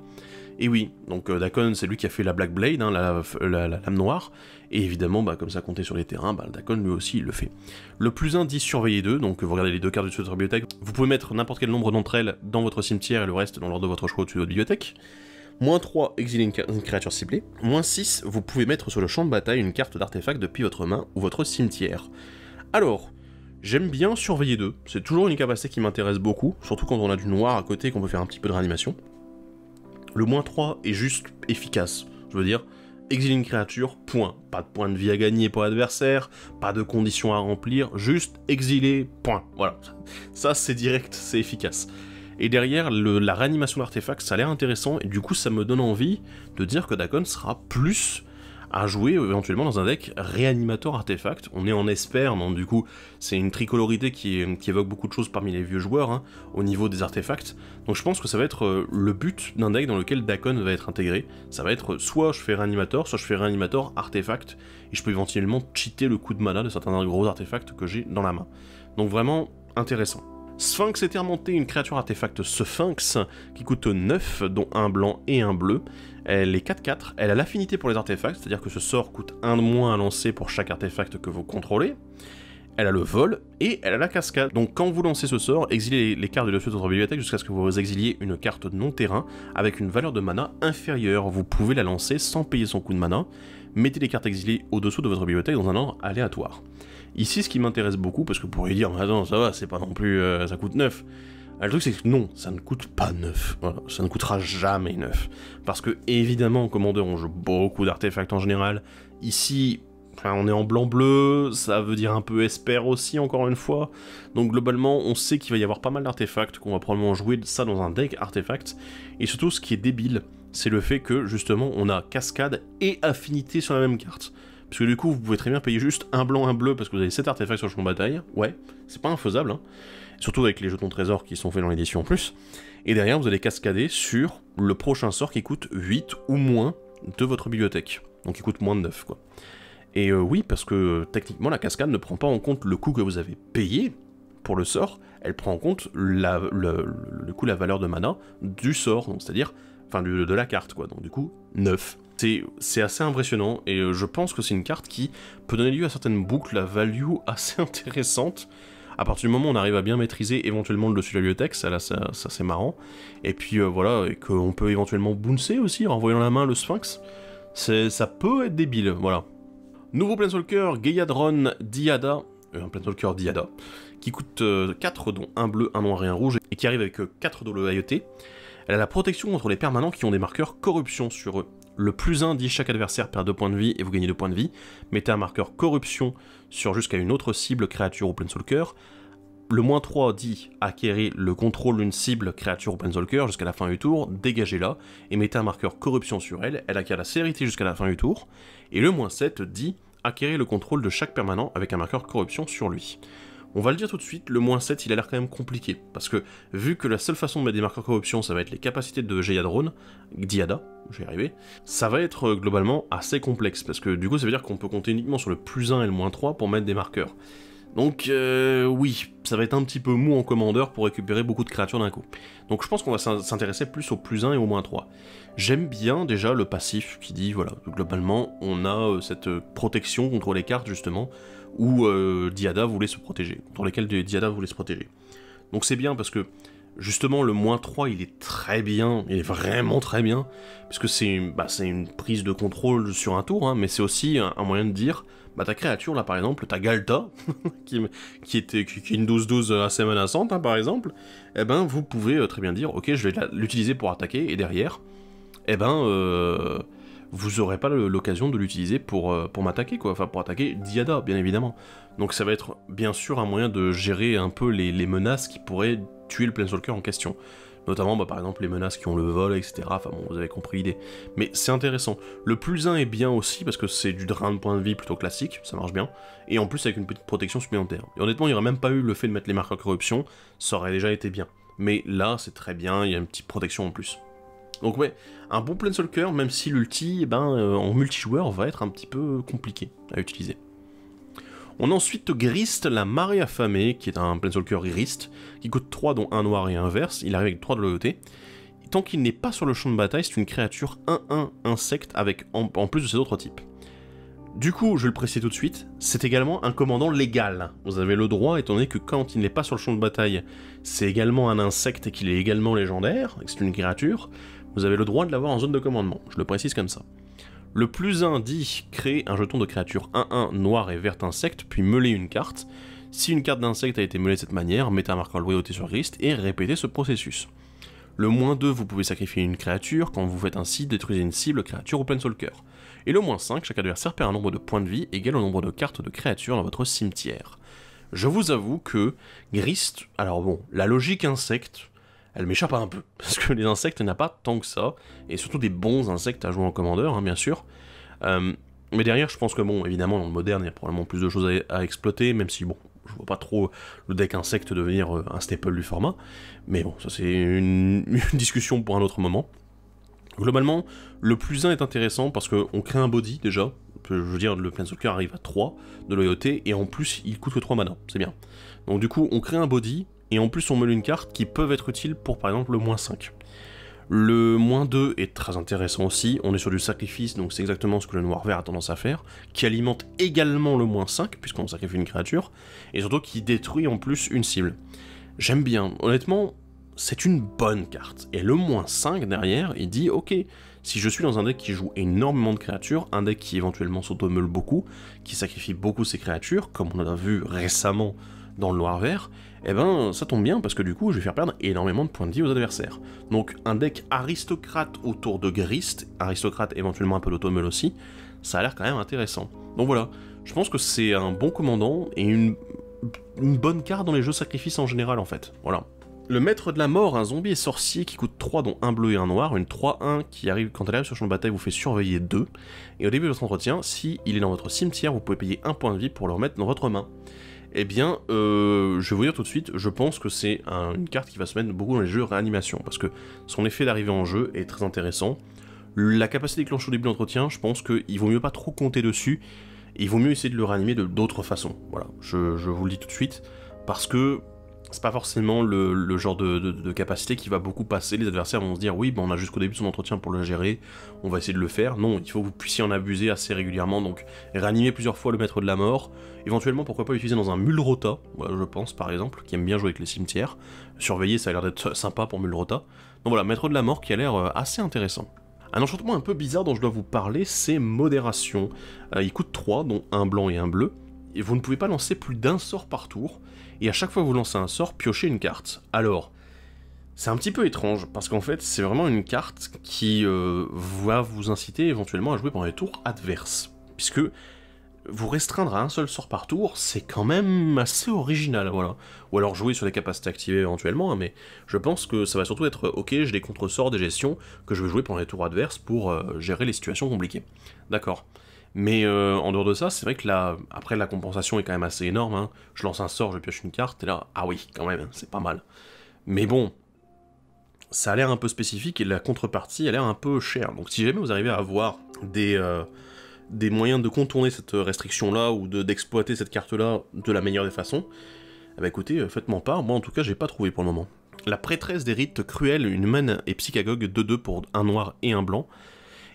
Et oui, donc Dakon c'est lui qui a fait la Black Blade, la lame noire, et évidemment comme ça comptait sur les terrains, Dakon lui aussi il le fait. Le plus 1 dit surveiller 2, donc vous regardez les 2 cartes de votre bibliothèque, vous pouvez mettre n'importe quel nombre d'entre elles dans votre cimetière et le reste dans l'ordre de votre choix au-dessus de votre bibliothèque. -3, exiler une créature ciblée. -6, vous pouvez mettre sur le champ de bataille une carte d'artefact depuis votre main ou votre cimetière. Alors, J'aime bien surveiller 2, c'est toujours une capacité qui m'intéresse beaucoup, surtout quand on a du noir à côté qu'on peut faire un petit peu de réanimation. Le -3 est juste efficace, je veux dire, exiler une créature, point. Pas de point de vie à gagner pour l'adversaire, pas de conditions à remplir, juste exiler, point. Voilà, ça c'est direct, c'est efficace. Et derrière, la réanimation d'artefacts, ça a l'air intéressant, et du coup ça me donne envie de dire que Dagon sera plus à jouer éventuellement dans un deck réanimateur artefact. On est en Esper, donc du coup c'est une tricolorité qui évoque beaucoup de choses parmi les vieux joueurs hein, au niveau des artefacts. Donc je pense que ça va être le but d'un deck dans lequel Dagon va être intégré. Ça va être soit je fais réanimateur, soit je fais réanimateur artefact, et je peux éventuellement cheater le coup de mana de certains gros artefacts que j'ai dans la main. Donc vraiment intéressant. Sphinx est remonté, une créature artefact Sphinx qui coûte 9, dont un blanc et un bleu. Elle est 4-4, elle a l'affinité pour les artefacts, c'est-à-dire que ce sort coûte 1 de moins à lancer pour chaque artefact que vous contrôlez. Elle a le vol, et elle a la cascade. Donc quand vous lancez ce sort, exilez les cartes de dessus de votre bibliothèque jusqu'à ce que vous exiliez une carte non-terrain avec une valeur de mana inférieure. Vous pouvez la lancer sans payer son coût de mana. Mettez les cartes exilées au-dessous de votre bibliothèque dans un ordre aléatoire. Ici, ce qui m'intéresse beaucoup, parce que vous pourriez dire, mais attends, ça va, c'est pas non plus, ça coûte 9. Le truc, c'est que non, ça ne coûte pas 9. Voilà, ça ne coûtera jamais 9. Parce que, évidemment, en commandeur, on joue beaucoup d'artefacts en général. Ici, enfin, on est en blanc-bleu, ça veut dire un peu Esper aussi, encore une fois. Donc, globalement, on sait qu'il va y avoir pas mal d'artefacts, qu'on va probablement jouer ça dans un deck artefact. Et surtout, ce qui est débile, c'est le fait que, justement, on a cascade et affinité sur la même carte. Parce que du coup, vous pouvez très bien payer juste un blanc, un bleu, parce que vous avez 7 artefacts sur le champ de bataille. Ouais, c'est pas infaisable, hein. Surtout avec les jetons trésors qui sont faits dans l'édition en plus. Et derrière, vous allez cascader sur le prochain sort qui coûte 8 ou moins de votre bibliothèque. Donc il coûte moins de 9, quoi. Et oui, parce que techniquement, la cascade ne prend pas en compte le coût que vous avez payé pour le sort, elle prend en compte la valeur de mana du sort, c'est-à-dire, enfin, de la carte, quoi. Donc du coup, 9. C'est assez impressionnant, et je pense que c'est une carte qui peut donner lieu à certaines boucles à value assez intéressantes. À partir du moment où on arrive à bien maîtriser éventuellement le dessus de la bibliothèque, ça c'est marrant. Et puis voilà, et qu'on peut éventuellement bouncer aussi, en renvoyant la main le Sphinx. Ça peut être débile, voilà. Nouveau Planeswalker, Geyadron Diada, un Planeswalker Diada, qui coûte 4, dont un bleu, un noir et un rouge, et qui arrive avec 4 de loyauté. Elle a la protection contre les permanents qui ont des marqueurs corruption sur eux. Le +1 dit chaque adversaire perd 2 points de vie et vous gagnez 2 points de vie. Mettez un marqueur corruption sur jusqu'à une autre cible, créature ou planeswalker. Le -3 dit acquérir le contrôle d'une cible, créature ou planeswalker jusqu'à la fin du tour, dégagez-la et mettez un marqueur corruption sur elle. Elle acquiert la sévérité jusqu'à la fin du tour. Et le -7 dit acquérir le contrôle de chaque permanent avec un marqueur corruption sur lui. On va le dire tout de suite, le -7 il a l'air quand même compliqué, parce que vu que la seule façon de mettre des marqueurs corruption ça va être les capacités de Diada, je vais y arriver, ça va être globalement assez complexe, parce que du coup ça veut dire qu'on peut compter uniquement sur le +1 et le -3 pour mettre des marqueurs. Donc oui, ça va être un petit peu mou en commandeur pour récupérer beaucoup de créatures d'un coup. Donc je pense qu'on va s'intéresser plus au +1 et au -3. J'aime bien déjà le passif qui dit, voilà, globalement on a cette protection contre les cartes justement, où Diada voulait se protéger, contre lesquelles Diada voulait se protéger. Donc c'est bien parce que justement le -3 il est très bien, il est vraiment très bien, puisque c'est une prise de contrôle sur un tour, hein, mais c'est aussi un moyen de dire, bah ta créature là par exemple, ta Galta, qui est une 12-12 assez menaçante hein, par exemple, eh ben vous pouvez très bien dire, ok je vais l'utiliser pour attaquer, et derrière, eh ben vous aurez pas l'occasion de l'utiliser pour m'attaquer, quoi, enfin pour attaquer Diada, bien évidemment. Donc ça va être bien sûr un moyen de gérer un peu les menaces qui pourraient tuer le Planeswalker en question. Notamment, bah, par exemple, les menaces qui ont le vol, etc. Enfin bon, vous avez compris l'idée. Mais c'est intéressant. Le +1 est bien aussi, parce que c'est du drain de points de vie plutôt classique, ça marche bien. Et en plus avec une petite protection supplémentaire. Et honnêtement, il n'y aurait même pas eu le fait de mettre les marqueurs corruption, ça aurait déjà été bien. Mais là, c'est très bien, il y a une petite protection en plus. Donc ouais, un bon Planeswalker, même si l'ulti, en multijoueur, va être un petit peu compliqué à utiliser. On a ensuite Grist, la marée affamée, qui est un Planeswalker Grist, qui coûte 3 dont un noir et un vert, il arrive avec 3 de loyauté. Tant qu'il n'est pas sur le champ de bataille, c'est une créature 1-1 insecte avec en plus de ses autres types. Du coup, je vais le préciser tout de suite, c'est également un commandant légal. Vous avez le droit, étant donné que quand il n'est pas sur le champ de bataille, c'est également un insecte et qu'il est également légendaire, et que c'est une créature, vous avez le droit de l'avoir en zone de commandement, je le précise comme ça. Le +1 dit créer un jeton de créature 1-1 noir et vert insecte, puis meuler une carte. Si une carte d'insecte a été mêlée de cette manière, mettez un marqueur de loyauté sur Grist et répétez ce processus. Le -2, vous pouvez sacrifier une créature, quand vous faites ainsi, détruisez une cible, créature ou planeswalker. Et le -5, chaque adversaire perd un nombre de points de vie égal au nombre de cartes de créatures dans votre cimetière. Je vous avoue que Grist, alors bon, la logique insecte, elle m'échappe un peu, parce que les insectes, il n'y en a pas tant que ça, et surtout des bons insectes à jouer en commandeur, hein, bien sûr. Mais derrière, je pense que bon, évidemment, dans le moderne, il y a probablement plus de choses à exploiter, même si bon, je vois pas trop le deck insecte devenir un staple du format, mais bon, ça c'est une discussion pour un autre moment. Globalement, le +1 est intéressant parce qu'on crée un body déjà, je veux dire, le Planeswalker arrive à 3 de loyauté, et en plus, il coûte que 3 mana, c'est bien. Donc du coup, on crée un body, et en plus on mêle une carte qui peuvent être utiles pour par exemple le -5. Le -2 est très intéressant aussi, on est sur du sacrifice, donc c'est exactement ce que le noir-vert a tendance à faire, qui alimente également le -5, puisqu'on sacrifie une créature, et surtout qui détruit en plus une cible. J'aime bien, honnêtement, c'est une bonne carte, et le -5 derrière, il dit ok, si je suis dans un deck qui joue énormément de créatures, un deck qui éventuellement s'automeule beaucoup, qui sacrifie beaucoup ses créatures, comme on a vu récemment dans le noir-vert, eh ben ça tombe bien parce que du coup je vais faire perdre énormément de points de vie aux adversaires. Donc un deck aristocrate autour de Grist, aristocrate éventuellement un peu d'automeule aussi, ça a l'air quand même intéressant. Donc voilà, je pense que c'est un bon commandant et une bonne carte dans les jeux sacrifices en général en fait, voilà. Le Maître de la Mort, un zombie et sorcier qui coûte 3 dont un bleu et un noir, une 3-1 qui arrive quand elle arrive sur le champ de bataille vous fait surveiller 2, et au début de votre entretien, si il est dans votre cimetière, vous pouvez payer 1 point de vie pour le remettre dans votre main. Eh bien, je vais vous dire tout de suite, je pense que c'est une carte qui va se mettre beaucoup dans les jeux réanimation, parce que son effet d'arrivée en jeu est très intéressant. La capacité déclenchée au début de l'entretien, je pense qu'il vaut mieux pas trop compter dessus, et il vaut mieux essayer de le réanimer de d'autres façons. Voilà, je vous le dis tout de suite, parce que c'est pas forcément le genre de capacité qui va beaucoup passer. Les adversaires vont se dire oui, ben on a jusqu'au début de son entretien pour le gérer, on va essayer de le faire. Non, il faut que vous puissiez en abuser assez régulièrement, donc réanimer plusieurs fois le Maître de la Mort, éventuellement pourquoi pas l'utiliser dans un Mulrota, voilà, je pense par exemple, qui aime bien jouer avec les cimetières. Surveiller, ça a l'air d'être sympa pour Mulrota. Donc voilà, Maître de la Mort qui a l'air assez intéressant. Un enchantement un peu bizarre dont je dois vous parler, c'est Modération. Il coûte 3, dont un blanc et un bleu, et vous ne pouvez pas lancer plus d'un sort par tour, et à chaque fois que vous lancez un sort, piochez une carte. Alors, c'est un petit peu étrange, parce qu'en fait, c'est vraiment une carte qui va vous inciter éventuellement à jouer pendant les tours adverses, puisque vous restreindre à un seul sort par tour, c'est quand même assez original, voilà. Ou alors jouer sur les capacités activées éventuellement, hein, mais je pense que ça va surtout être, ok, j'ai des contre-sorts, des gestions, que je vais jouer pendant les tours adverses pour gérer les situations compliquées. D'accord. Mais en dehors de ça, c'est vrai que après la compensation est quand même assez énorme, hein. Je lance un sort, je pioche une carte, et là, ah oui, quand même, c'est pas mal. Mais bon, ça a l'air un peu spécifique, et la contrepartie a l'air un peu chère. Donc si jamais vous arrivez à avoir des moyens de contourner cette restriction-là, ou d'exploiter cette carte-là de la meilleure des façons, eh ben écoutez, faites-moi part, moi en tout cas j'ai pas trouvé pour le moment. La prêtresse des rites cruels, une humaine et psychagogue 2-2 pour un noir et un blanc,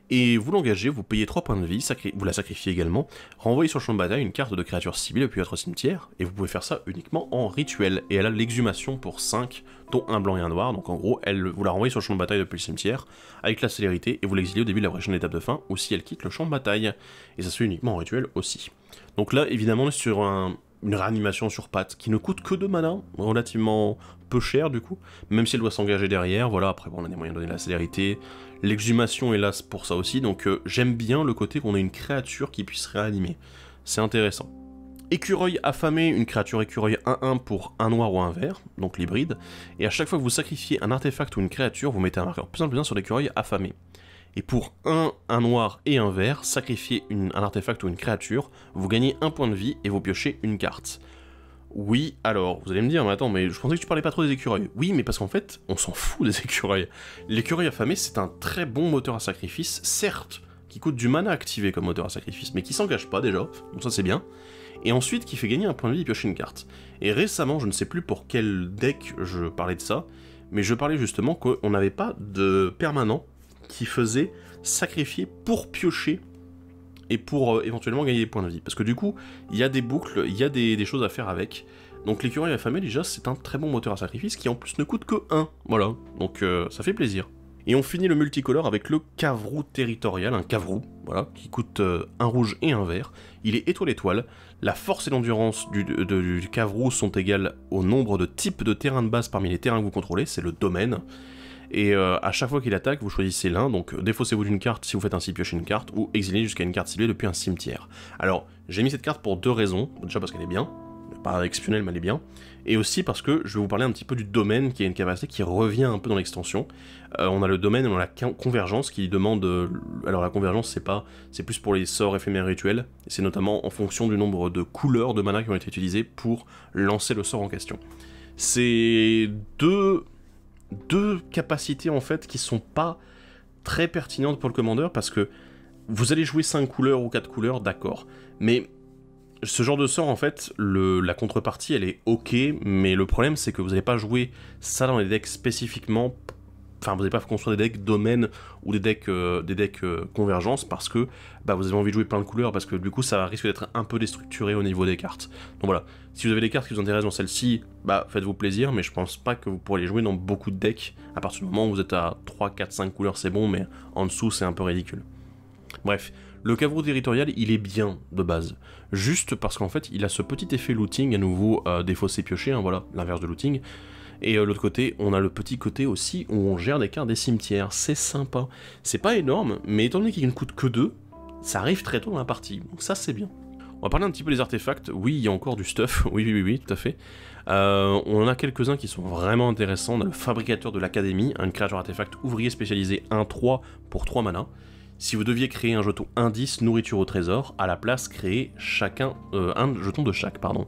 et vous l'engagez, vous payez 3 points de vie, vous la sacrifiez également, renvoyez sur le champ de bataille une carte de créature cible depuis votre cimetière, et vous pouvez faire ça uniquement en rituel, et elle a l'exhumation pour 5, dont un blanc et un noir, donc en gros, vous la renvoyez sur le champ de bataille depuis le cimetière, avec la célérité, et vous l'exilez au début de la prochaine étape de fin, ou si elle quitte le champ de bataille, et ça se fait uniquement en rituel aussi. Donc là, évidemment, on est sur une réanimation sur pattes, qui ne coûte que 2 mana, relativement peu cher du coup, même si elle doit s'engager derrière, voilà, après bon, on a des moyens de donner la célérité, l'exhumation est là pour ça aussi, donc j'aime bien le côté qu'on ait une créature qui puisse réanimer, c'est intéressant. Écureuil affamé, une créature écureuil 1-1 pour un noir ou un vert, donc l'hybride, et à chaque fois que vous sacrifiez un artefact ou une créature, vous mettez un marqueur +1/+1 sur l'écureuil affamé. Et pour un noir et un vert, sacrifiez un artefact ou une créature, vous gagnez 1 point de vie et vous piochez une carte. Oui, alors, vous allez me dire, mais attends, mais je pensais que tu parlais pas trop des écureuils. Oui, mais parce qu'en fait, on s'en fout des écureuils. L'écureuil affamé, c'est un très bon moteur à sacrifice, certes, qui coûte du mana activé comme moteur à sacrifice, mais qui s'engage pas déjà, donc ça c'est bien. Et ensuite, qui fait gagner 1 point de vie et piocher une carte. Et récemment, je ne sais plus pour quel deck je parlais de ça, mais je parlais justement qu'on n'avait pas de permanent qui faisait sacrifier pour piocher et pour éventuellement gagner des points de vie. Parce que du coup, il y a des boucles, il y a des choses à faire avec. Donc l'écureuil affamé, déjà, c'est un très bon moteur à sacrifice qui en plus ne coûte que 1. Voilà, donc ça fait plaisir. Et on finit le multicolore avec le Cavrou territorial, un Cavrou, voilà, qui coûte un rouge et un vert. Il est étoile-étoile. La force et l'endurance du Cavrou sont égales au nombre de types de terrains de base parmi les terrains que vous contrôlez, c'est le domaine. Et à chaque fois qu'il attaque, vous choisissez l'un, donc défaussez-vous d'une carte si vous faites ainsi piocher une carte, ou exilez jusqu'à une carte ciblée depuis un cimetière. Alors, j'ai mis cette carte pour deux raisons. Déjà parce qu'elle est bien, pas exceptionnelle mais elle est bien, et aussi parce que je vais vous parler un petit peu du domaine, qui est une capacité qui revient un peu dans l'extension. On a le domaine et on a la convergence qui demande... alors la convergence c'est plus pour les sorts éphémères rituels, c'est notamment en fonction du nombre de couleurs de mana qui ont été utilisées pour lancer le sort en question. C'est deux capacités en fait qui sont pas très pertinentes pour le commandeur, parce que vous allez jouer 5 couleurs ou 4 couleurs, d'accord, mais ce genre de sort, en fait, la contrepartie, elle est ok, mais le problème, c'est que vous n'allez pas jouer ça dans les decks spécifiquement, enfin, vous n'allez pas construire des decks domaine ou des decks convergence, parce que bah, vous avez envie de jouer plein de couleurs, parce que du coup, ça risque d'être un peu déstructuré au niveau des cartes. Donc voilà, si vous avez des cartes qui vous intéressent dans celle-ci, bah, faites-vous plaisir, mais je pense pas que vous pourrez les jouer dans beaucoup de decks. À partir du moment où vous êtes à 3, 4, 5 couleurs, c'est bon, mais en dessous, c'est un peu ridicule. Bref, le Cavrou territorial, il est bien de base, juste parce qu'en fait, il a ce petit effet looting, à nouveau défaussé pioché, hein, voilà, l'inverse de looting. Et l'autre côté, on a le petit côté aussi où on gère des cartes des cimetières, c'est sympa. C'est pas énorme, mais étant donné qu'il ne coûte que 2, ça arrive très tôt dans la partie, donc ça c'est bien. On va parler un petit peu des artefacts. Oui, il y a encore du stuff, oui, tout à fait. On en a quelques-uns qui sont vraiment intéressants. On a le fabricateur de l'académie, une créature artefact ouvrier spécialisé 1-3 pour 3 mana. Si vous deviez créer un jeton indice nourriture au trésor, à la place, créez un jeton de chaque, pardon.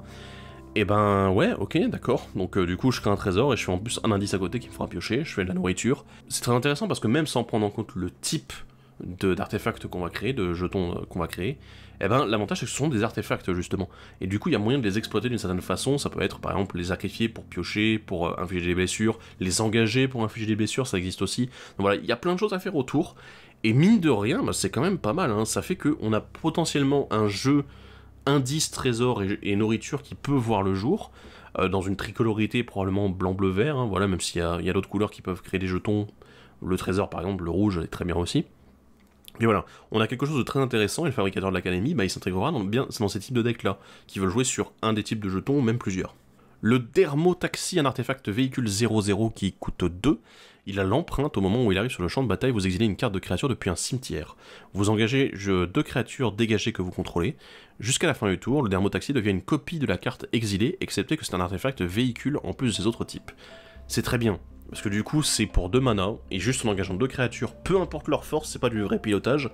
Et ben ouais, ok, d'accord. Donc du coup, je crée un trésor et je fais en plus un indice à côté qui me fera piocher, je fais de la nourriture. C'est très intéressant parce que même sans prendre en compte le type d'artefacts qu'on va créer, de jetons qu'on va créer, eh ben l'avantage c'est que ce sont des artefacts justement. Et du coup, il y a moyen de les exploiter d'une certaine façon. Ça peut être par exemple les sacrifier pour piocher, pour infliger des blessures, les engager pour infliger des blessures, ça existe aussi. Donc voilà, il y a plein de choses à faire autour. Et mine de rien, bah, c'est quand même pas mal, hein. Ça fait qu'on a potentiellement un jeu indice, trésor et nourriture qui peut voir le jour, dans une tricolorité probablement blanc-bleu-vert, hein, voilà, même s'il y a d'autres couleurs qui peuvent créer des jetons, le trésor par exemple, le rouge est très bien aussi. Mais voilà, on a quelque chose de très intéressant, et le fabricateur de l'académie, bah, il s'intégrera dans ces types de decks-là, qui veulent jouer sur un des types de jetons, ou même plusieurs. Le Dermotaxi, un artefact véhicule 0-0 qui coûte 2, il a l'empreinte au moment où il arrive sur le champ de bataille, vous exilez une carte de créature depuis un cimetière. Vous engagez 2 créatures dégagées que vous contrôlez. Jusqu'à la fin du tour, le Dermotaxi devient une copie de la carte exilée, excepté que c'est un artefact véhicule en plus de ses autres types. C'est très bien, parce que du coup c'est pour 2 mana, et juste en engageant 2 créatures, peu importe leur force, c'est pas du vrai pilotage,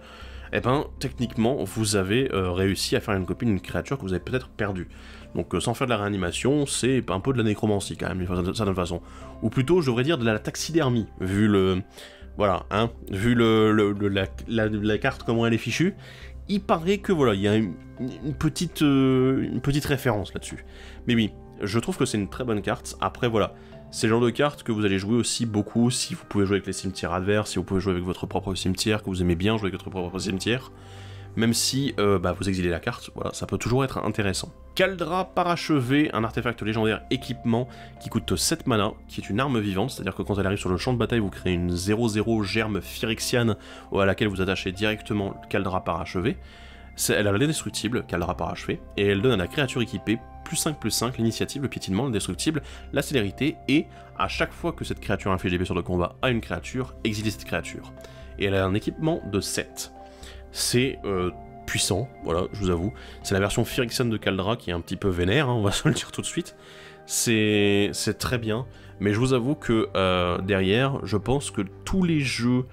et ben techniquement vous avez réussi à faire une copie d'une créature que vous avez peut-être perdue. Donc sans faire de la réanimation, c'est un peu de la nécromancie quand même, d'une certaine façon. Ou plutôt, je devrais dire de la taxidermie, vu le... Voilà, hein, vu la carte, comment elle est fichue, il paraît que voilà, il y a une petite référence là-dessus. Mais oui, je trouve que c'est une très bonne carte. Après voilà, c'est le genre de carte que vous allez jouer aussi beaucoup si vous pouvez jouer avec les cimetières adverses, si vous pouvez jouer avec votre propre cimetière, que vous aimez bien jouer avec votre propre cimetière. Même si bah, vous exilez la carte, voilà, ça peut toujours être intéressant. Caldra Parachevé, un artefact légendaire équipement qui coûte 7 mana, qui est une arme vivante, c'est-à-dire que quand elle arrive sur le champ de bataille, vous créez une 0-0 germe phyrexiane à laquelle vous attachez directement Caldra Parachevé. Elle a l'indestructible, Caldra Parachevé, et elle donne à la créature équipée +5/+5, l'initiative, le piétinement, l'indestructible, la célérité, et à chaque fois que cette créature inflige des blessures de combat à une créature, exilez cette créature. Et elle a un équipement de 7. C'est puissant, voilà, je vous avoue. C'est la version Phyrexiane de Caldra qui est un petit peu vénère, hein, on va se le dire tout de suite. C'est très bien, mais je vous avoue que derrière, je pense que tous les jeux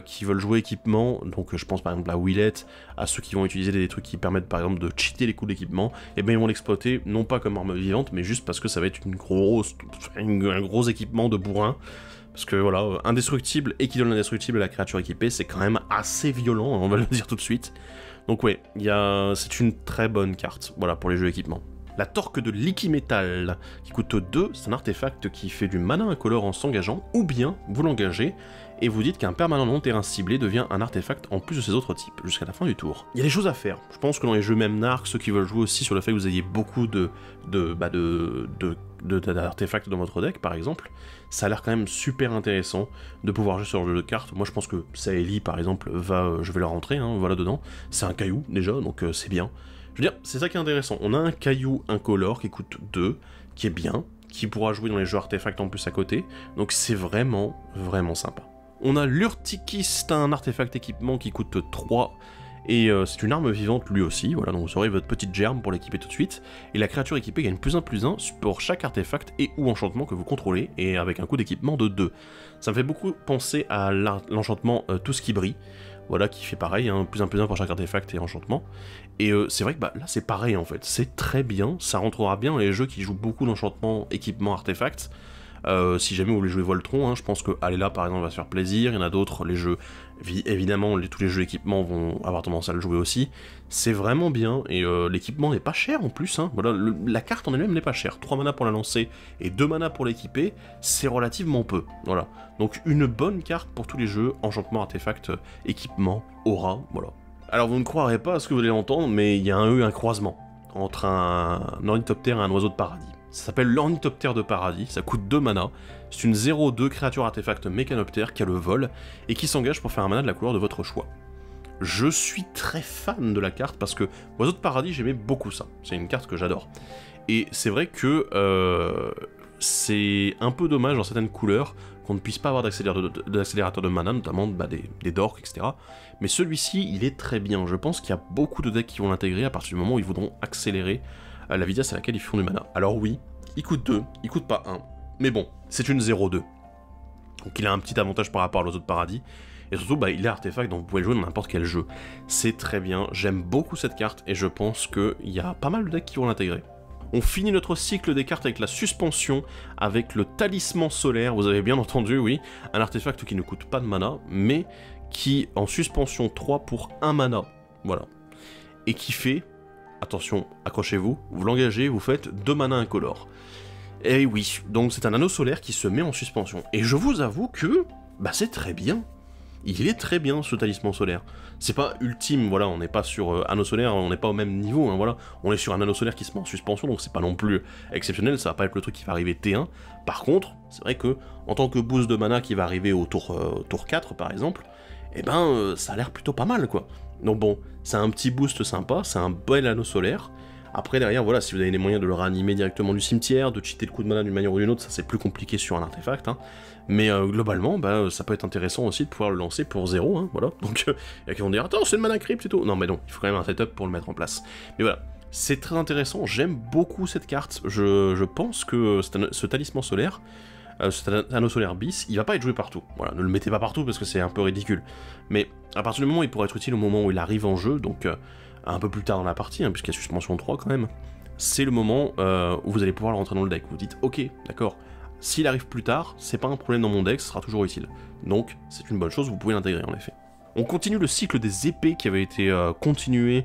qui veulent jouer équipement, donc je pense par exemple à Willette, à ceux qui vont utiliser des trucs qui permettent par exemple de cheater les coups d'équipement, et bien ils vont l'exploiter non pas comme arme vivante, mais juste parce que ça va être un gros équipement de bourrin. Parce que voilà, indestructible et qui donne l'indestructible à la créature équipée, c'est quand même assez violent, on va le dire tout de suite. Donc ouais, c'est une très bonne carte, voilà, pour les jeux équipements. La torque de Liquimetal, qui coûte 2, c'est un artefact qui fait du mana incolore en s'engageant, ou bien vous l'engagez, et vous dites qu'un permanent non-terrain ciblé devient un artefact en plus de ses autres types, jusqu'à la fin du tour. Il y a des choses à faire. Je pense que dans les jeux même Narc, ceux qui veulent jouer aussi sur le fait que vous ayez beaucoup d'artefacts dans votre deck, par exemple, ça a l'air quand même super intéressant de pouvoir jouer sur le jeu de cartes. Moi je pense que Saeli, par exemple, je vais la rentrer, hein, voilà dedans. C'est un caillou, déjà, donc c'est bien. Je veux dire, c'est ça qui est intéressant. On a un caillou incolore qui coûte 2, qui est bien, qui pourra jouer dans les jeux artefacts en plus à côté, donc c'est vraiment, vraiment sympa. On a l'Urtikis, c'est un artefact équipement qui coûte 3, et c'est une arme vivante lui aussi, voilà, donc vous aurez votre petite germe pour l'équiper tout de suite, et la créature équipée gagne +1/+1 pour chaque artefact et ou enchantement que vous contrôlez, et avec un coût d'équipement de 2. Ça me fait beaucoup penser à l'enchantement Tout ce qui brille, voilà, qui fait pareil, hein, +1/+1 pour chaque artefact et enchantement. Et c'est vrai que là c'est pareil en fait, c'est très bien, ça rentrera bien dans les jeux qui jouent beaucoup d'enchantements, équipements, artefacts. Si jamais vous voulez jouer Voltron, hein, je pense que Alela par exemple va se faire plaisir, il y en a d'autres, les jeux, évidemment tous les jeux équipements vont avoir tendance à le jouer aussi. C'est vraiment bien, et l'équipement n'est pas cher en plus, hein. Voilà, la carte en elle-même n'est pas chère, 3 mana pour la lancer et 2 mana pour l'équiper, c'est relativement peu, voilà. Donc une bonne carte pour tous les jeux, enchantement, artefact, équipement, aura, voilà. Alors vous ne croirez pas à ce que vous allez entendre, mais il y a eu un croisement entre un ornithoptère et un oiseau de paradis. Ça s'appelle l'ornithoptère de paradis, ça coûte 2 mana, c'est une 0/2 créature artefact mécanoptère qui a le vol, et qui s'engage pour faire un mana de la couleur de votre choix. Je suis très fan de la carte, parce que oiseau de paradis, j'aimais beaucoup ça, c'est une carte que j'adore. Et c'est vrai que c'est un peu dommage dans certaines couleurs qu'on ne puisse pas avoir d'accélérateur de mana, notamment des dorks, etc. Mais celui-ci, il est très bien. Je pense qu'il y a beaucoup de decks qui vont l'intégrer à partir du moment où ils voudront accélérer la vitesse à laquelle ils font du mana. Alors oui, il coûte 2, il coûte pas 1, mais bon, c'est une 0/2. Donc il a un petit avantage par rapport à l'oiseau de paradis, et surtout, il est artefact, donc vous pouvez le jouer dans n'importe quel jeu. C'est très bien, j'aime beaucoup cette carte, et je pense qu'il y a pas mal de decks qui vont l'intégrer. On finit notre cycle des cartes avec la suspension, avec le talisman solaire, vous avez bien entendu, oui, un artefact qui ne coûte pas de mana, mais qui, en suspension 3 pour 1 mana, voilà, et qui fait, attention, accrochez-vous, vous l'engagez, vous faites 2 mana incolores. Et oui, donc c'est un anneau solaire qui se met en suspension, et je vous avoue que, c'est très bien. Il est très bien ce talisman solaire. C'est pas ultime, voilà, on n'est pas sur anneau solaire, on n'est pas au même niveau, hein, voilà. On est sur un anneau solaire qui se met en suspension, donc c'est pas non plus exceptionnel, ça va pas être le truc qui va arriver T1. Par contre, c'est vrai que, en tant que boost de mana qui va arriver au tour 4 par exemple, ça a l'air plutôt pas mal quoi. Donc bon, c'est un petit boost sympa, c'est un bel anneau solaire. Après derrière, voilà, si vous avez les moyens de le réanimer directement du cimetière, de cheater le coup de mana d'une manière ou d'une autre, ça c'est plus compliqué sur un artefact, hein. Mais globalement, ça peut être intéressant aussi de pouvoir le lancer pour 0, hein, voilà. Donc il y a qui vont dire, attends, c'est le mana crypt et tout. Non mais non, il faut quand même un setup pour le mettre en place. Mais voilà, c'est très intéressant, j'aime beaucoup cette carte, je pense que ce talisman solaire, cet anneau solaire bis, il va pas être joué partout. Voilà, ne le mettez pas partout parce que c'est un peu ridicule. Mais à partir du moment où il pourrait être utile au moment où il arrive en jeu, donc un peu plus tard dans la partie, hein, puisqu'il y a suspension 3 quand même, c'est le moment où vous allez pouvoir le rentrer dans le deck. Vous dites, ok, d'accord, s'il arrive plus tard, c'est pas un problème dans mon deck, ce sera toujours utile. Donc, c'est une bonne chose, vous pouvez l'intégrer en effet. On continue le cycle des épées qui avait été continué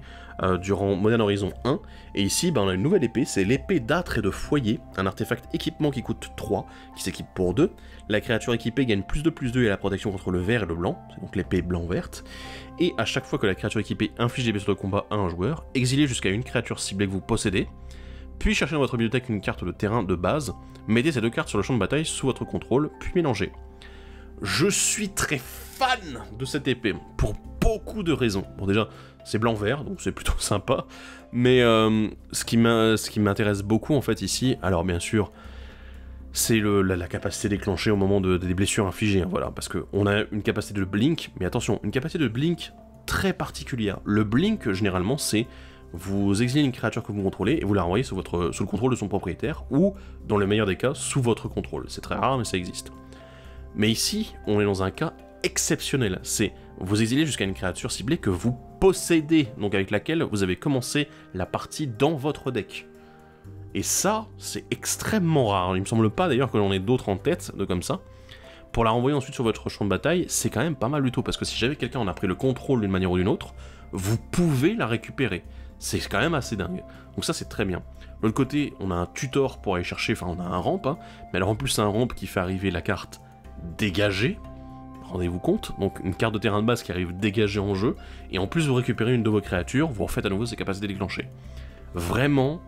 durant Modern Horizon 1, et ici on a une nouvelle épée, c'est l'épée d'âtre et de foyer, un artefact équipement qui coûte 3, qui s'équipe pour 2, la créature équipée gagne +2/+2 et la protection contre le vert et le blanc, c'est donc l'épée blanc-verte, et à chaque fois que la créature équipée inflige des blessures de combat à un joueur, exilez jusqu'à une créature ciblée que vous possédez, puis cherchez dans votre bibliothèque une carte de terrain de base, mettez ces 2 cartes sur le champ de bataille sous votre contrôle, puis mélangez. Je suis très fan de cette épée, pour beaucoup de raisons. Bon déjà, c'est blanc-vert, donc c'est plutôt sympa, mais ce qui m'intéresse beaucoup en fait ici, alors bien sûr, c'est la capacité déclenchée au moment des blessures infligées, hein, voilà, parce qu'on a une capacité de blink, mais attention, une capacité de blink très particulière. Le blink, généralement, c'est vous exilez une créature que vous contrôlez et vous la renvoyez sous le contrôle de son propriétaire, ou, dans le meilleur des cas, sous votre contrôle. C'est très rare, mais ça existe. Mais ici, on est dans un cas exceptionnel. C'est vous exilez jusqu'à une créature ciblée que vous possédez, donc avec laquelle vous avez commencé la partie dans votre deck. Et ça, c'est extrêmement rare. Il me semble pas d'ailleurs que l'on ait d'autres en tête, de comme ça. Pour la renvoyer ensuite sur votre champ de bataille, c'est quand même pas mal du tout, parce que si jamais quelqu'un en a pris le contrôle d'une manière ou d'une autre, vous pouvez la récupérer. C'est quand même assez dingue. Donc ça c'est très bien. De l'autre côté, on a un tutor pour aller chercher, enfin on a un ramp, hein, mais alors en plus c'est un ramp qui fait arriver la carte dégagée, rendez-vous compte, donc une carte de terrain de base qui arrive dégagée en jeu, et en plus vous récupérez une de vos créatures, vous refaites à nouveau ses capacités déclenchées. Vraiment,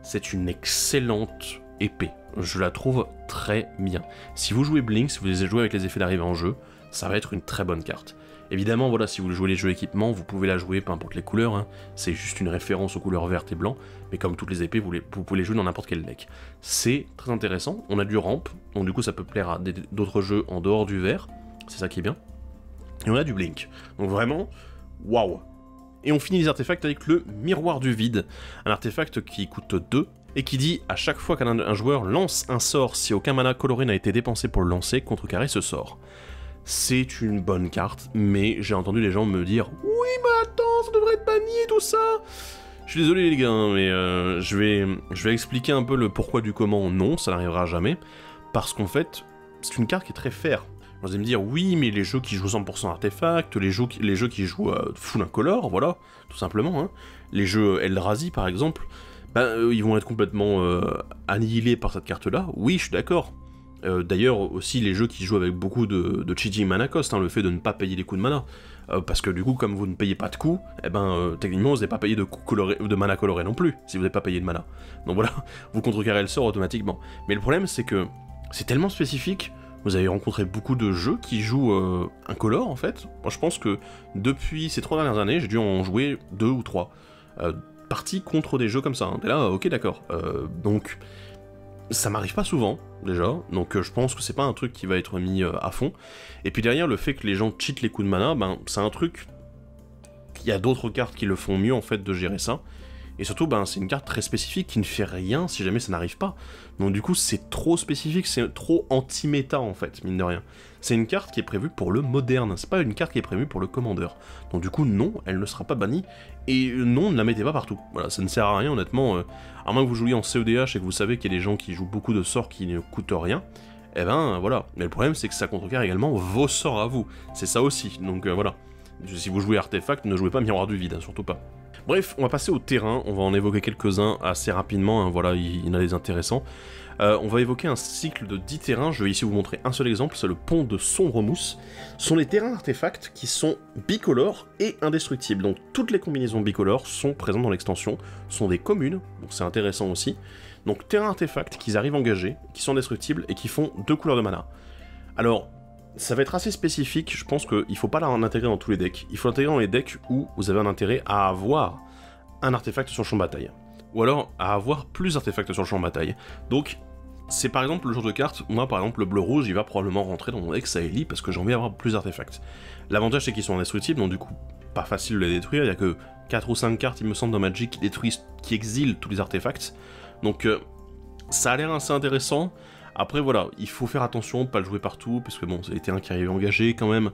c'est une excellente épée. Je la trouve très bien. Si vous jouez Blink, si vous les jouez avec les effets d'arrivée en jeu, ça va être une très bonne carte. Évidemment, voilà, si vous jouez les jeux équipements, vous pouvez la jouer peu importe les couleurs, hein. C'est juste une référence aux couleurs vertes et blanc, mais comme toutes les épées, vous pouvez les jouer dans n'importe quel deck. C'est très intéressant, on a du ramp, donc du coup ça peut plaire à d'autres jeux en dehors du vert, c'est ça qui est bien. Et on a du Blink, donc vraiment, waouh. Et on finit les artefacts avec le Miroir du Vide, un artefact qui coûte 2, et qui dit à chaque fois qu'un joueur lance un sort, si aucun mana coloré n'a été dépensé pour le lancer, contrecarrer ce sort. C'est une bonne carte, mais j'ai entendu les gens me dire « Oui, mais attends, ça devrait être banni et tout ça !» Je suis désolé les gars, mais je vais expliquer un peu le pourquoi du comment. Non, ça n'arrivera jamais, parce qu'en fait, c'est une carte qui est très fair. Vous allez me dire « Oui, mais les jeux qui jouent 100% artefacts, les jeux qui jouent full incolore, voilà, tout simplement, hein. Les jeux Eldrazi par exemple, ils vont être complètement annihilés par cette carte-là. Oui, je suis d'accord. D'ailleurs, aussi les jeux qui jouent avec beaucoup de cheating mana cost, hein, le fait de ne pas payer les coups de mana. Parce que du coup, comme vous ne payez pas de coups, techniquement, vous n'avez pas payé de mana coloré non plus, si vous n'avez pas payé de mana. Donc voilà, vous contrecarrez le sort automatiquement. Mais le problème, c'est que c'est tellement spécifique, vous avez rencontré beaucoup de jeux qui jouent incolore, en fait. Moi, je pense que depuis ces 3 dernières années, j'ai dû en jouer 2 ou 3 parties contre des jeux comme ça. Hein. Et là, ok, d'accord. Donc... ça m'arrive pas souvent, déjà, donc je pense que c'est pas un truc qui va être mis à fond. Et puis derrière, le fait que les gens cheatent les coups de mana, c'est un truc... il y a d'autres cartes qui le font mieux, en fait, de gérer ça. Et surtout, c'est une carte très spécifique qui ne fait rien si jamais ça n'arrive pas. Donc du coup, c'est trop spécifique, c'est trop anti-méta, en fait, mine de rien. C'est une carte qui est prévue pour le moderne, c'est pas une carte qui est prévue pour le commandeur. Donc du coup, non, elle ne sera pas bannie, et non, ne la mettez pas partout. Voilà, ça ne sert à rien, honnêtement, à moins que vous jouiez en CEDH et que vous savez qu'il y a des gens qui jouent beaucoup de sorts qui ne coûtent rien, voilà. Mais le problème, c'est que ça contrecarre également vos sorts à vous, c'est ça aussi, donc voilà. Si vous jouez artefact, ne jouez pas Miroir du Vide, hein, surtout pas. Bref, on va passer au terrain, on va en évoquer quelques-uns assez rapidement, hein, voilà, il y en a des intéressants. On va évoquer un cycle de 10 terrains, je vais ici vous montrer un seul exemple, c'est le pont de Sombre Mousse. Ce sont les terrains d'artefacts qui sont bicolores et indestructibles, donc toutes les combinaisons bicolores sont présentes dans l'extension, sont des communes, donc c'est intéressant aussi. Donc terrains artefacts qui arrivent engagés, qui sont indestructibles et qui font 2 couleurs de mana. Alors, ça va être assez spécifique, je pense qu'il ne faut pas l'intégrer dans tous les decks. Il faut l'intégrer dans les decks où vous avez un intérêt à avoir un artefact sur le champ de bataille. Ou alors à avoir plus d'artefacts sur le champ de bataille. Donc, c'est par exemple le genre de carte, moi par exemple le bleu-rouge, il va probablement rentrer dans mon deck Saeli parce que j'ai envie d'avoir plus d'artefacts. L'avantage c'est qu'ils sont indestructibles, donc du coup, pas facile de les détruire, il n'y a que 4 ou 5 cartes, il me semble, dans Magic qui détruisent, qui exilent tous les artefacts. Donc, ça a l'air assez intéressant. Après voilà, il faut faire attention, pas le jouer partout, parce que bon, c'est des terrains qui arrivent engagés quand même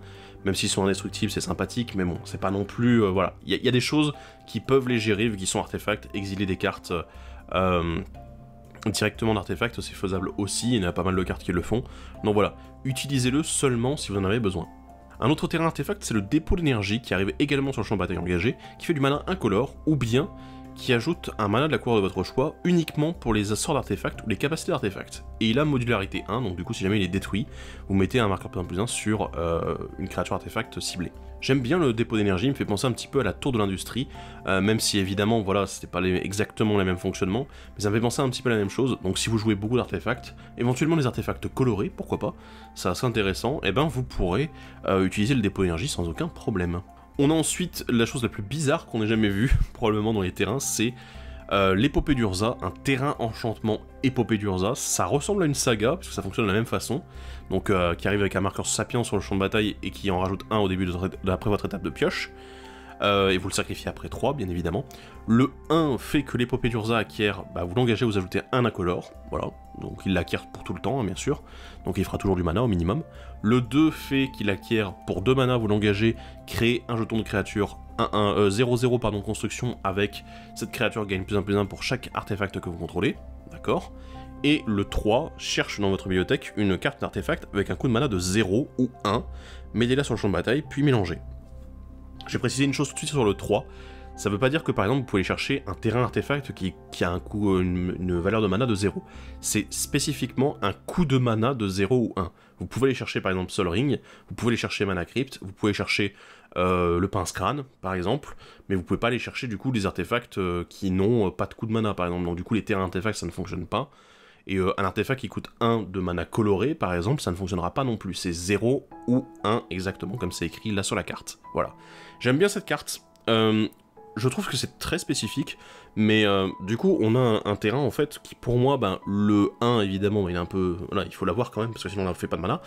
s'ils sont indestructibles, c'est sympathique, mais bon, c'est pas non plus... voilà, il y a des choses qui peuvent les gérer, vu qu'ils sont artefacts, exiler des cartes directement d'artefacts, c'est faisable aussi, il y en a pas mal de cartes qui le font, donc voilà, utilisez-le seulement si vous en avez besoin. Un autre terrain artefact, c'est le dépôt d'énergie, qui arrive également sur le champ de bataille engagé, qui fait du mana incolore, ou bien qui ajoute un mana de la couleur de votre choix uniquement pour les sorts d'artefacts ou les capacités d'artefacts. Et il a modularité 1, donc du coup si jamais il est détruit, vous mettez un marqueur +1/+1 sur une créature artefact ciblée. J'aime bien le dépôt d'énergie, il me fait penser un petit peu à la tour de l'industrie, même si évidemment voilà, c'était pas exactement les mêmes fonctionnements, mais ça me fait penser un petit peu à la même chose, donc si vous jouez beaucoup d'artefacts, éventuellement des artefacts colorés, pourquoi pas, c'est assez intéressant, et vous pourrez utiliser le dépôt d'énergie sans aucun problème. On a ensuite la chose la plus bizarre qu'on ait jamais vue, probablement dans les terrains, c'est l'épopée d'Urza, un terrain enchantement épopée d'Urza. Ça ressemble à une saga, parce que ça fonctionne de la même façon, donc qui arrive avec un marqueur Sapiens sur le champ de bataille et qui en rajoute un au début après votre étape de pioche. Et vous le sacrifiez après 3, bien évidemment. Le 1 fait que l'épopée d'Urza acquiert, vous l'engagez, vous ajoutez un incolore, voilà, donc il l'acquiert pour tout le temps, hein, bien sûr, donc il fera toujours du mana au minimum. Le 2 fait qu'il acquiert pour 2 mana, vous l'engagez, créez un jeton de créature 0-0 pardon, construction, avec cette créature gagne +1/+1 pour chaque artefact que vous contrôlez, d'accord. Et le 3 cherche dans votre bibliothèque une carte d'artefact avec un coût de mana de 0 ou 1, mettez-la sur le champ de bataille, puis mélangez. Je vais préciser une chose tout de suite sur le 3, Ça veut pas dire que par exemple vous pouvez aller chercher un terrain artefact qui a un coût, une valeur de mana de 0. C'est spécifiquement un coût de mana de 0 ou 1. Vous pouvez aller chercher par exemple Sol Ring, vous pouvez aller chercher Mana Crypt, vous pouvez chercher le Pince Crâne par exemple, mais vous pouvez pas aller chercher du coup des artefacts qui n'ont pas de coût de mana par exemple. Donc du coup les terrains artefacts ça ne fonctionne pas. Et un artefact qui coûte 1 de mana coloré, par exemple, ça ne fonctionnera pas non plus. C'est 0 ou 1, exactement comme c'est écrit là sur la carte. Voilà. J'aime bien cette carte. Je trouve que c'est très spécifique, mais du coup, on a un terrain, en fait, qui pour moi, ben, le 1, évidemment, il est un peu... Voilà, il faut l'avoir quand même, parce que sinon on ne fait pas de mana.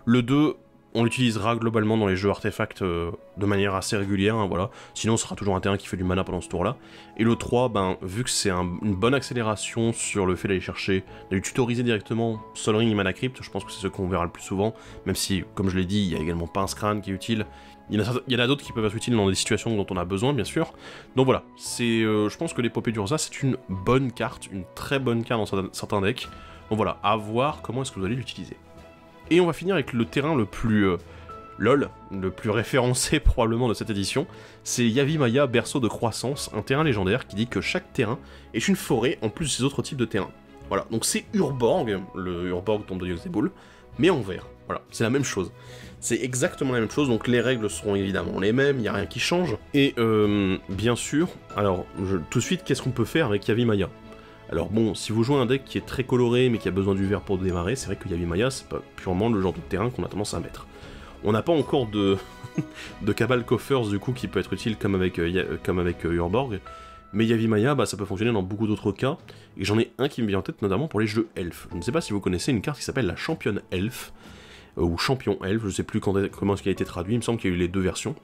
Le 2... on l'utilisera globalement dans les jeux artefacts de manière assez régulière, hein, voilà. Sinon, ce sera toujours un terrain qui fait du mana pendant ce tour-là. Et le 3, ben, vu que c'est une bonne accélération sur le fait d'aller chercher, d'aller tutoriser directement Sol Ring et Mana Crypt, je pense que c'est ce qu'on verra le plus souvent, même si, comme je l'ai dit, il y a également Pince Crâne qui est utile. Il y en a d'autres qui peuvent être utiles dans des situations dont on a besoin, bien sûr. Donc voilà, je pense que l'épopée d'Urza, c'est une bonne carte, une très bonne carte dans certains decks. Donc voilà, à voir comment est-ce que vous allez l'utiliser. Et on va finir avec le terrain le plus LOL, le plus référencé probablement de cette édition, c'est Yavimaya, berceau de croissance, un terrain légendaire qui dit que chaque terrain est une forêt en plus des autres types de terrains. Voilà, donc c'est Urborg, le Urborg tombe de Yogg-Sagoul, mais en vert. Voilà, c'est la même chose. C'est exactement la même chose, donc les règles seront évidemment les mêmes, il n'y a rien qui change. Et bien sûr, alors tout de suite, qu'est-ce qu'on peut faire avec Yavimaya ? Alors bon, si vous jouez un deck qui est très coloré mais qui a besoin du vert pour démarrer, c'est vrai que Yavimaya c'est pas purement le genre de terrain qu'on a tendance à mettre. On n'a pas encore de Cabal Coffers du coup qui peut être utile comme avec Urborg, mais Yavimaya bah, ça peut fonctionner dans beaucoup d'autres cas, et j'en ai un qui me vient en tête notamment pour les jeux elfes. Je ne sais pas si vous connaissez une carte qui s'appelle la championne elfe, ou champion elfe, je ne sais plus comment est-ce qu'il a été traduit, il me semble qu'il y a eu les deux versions.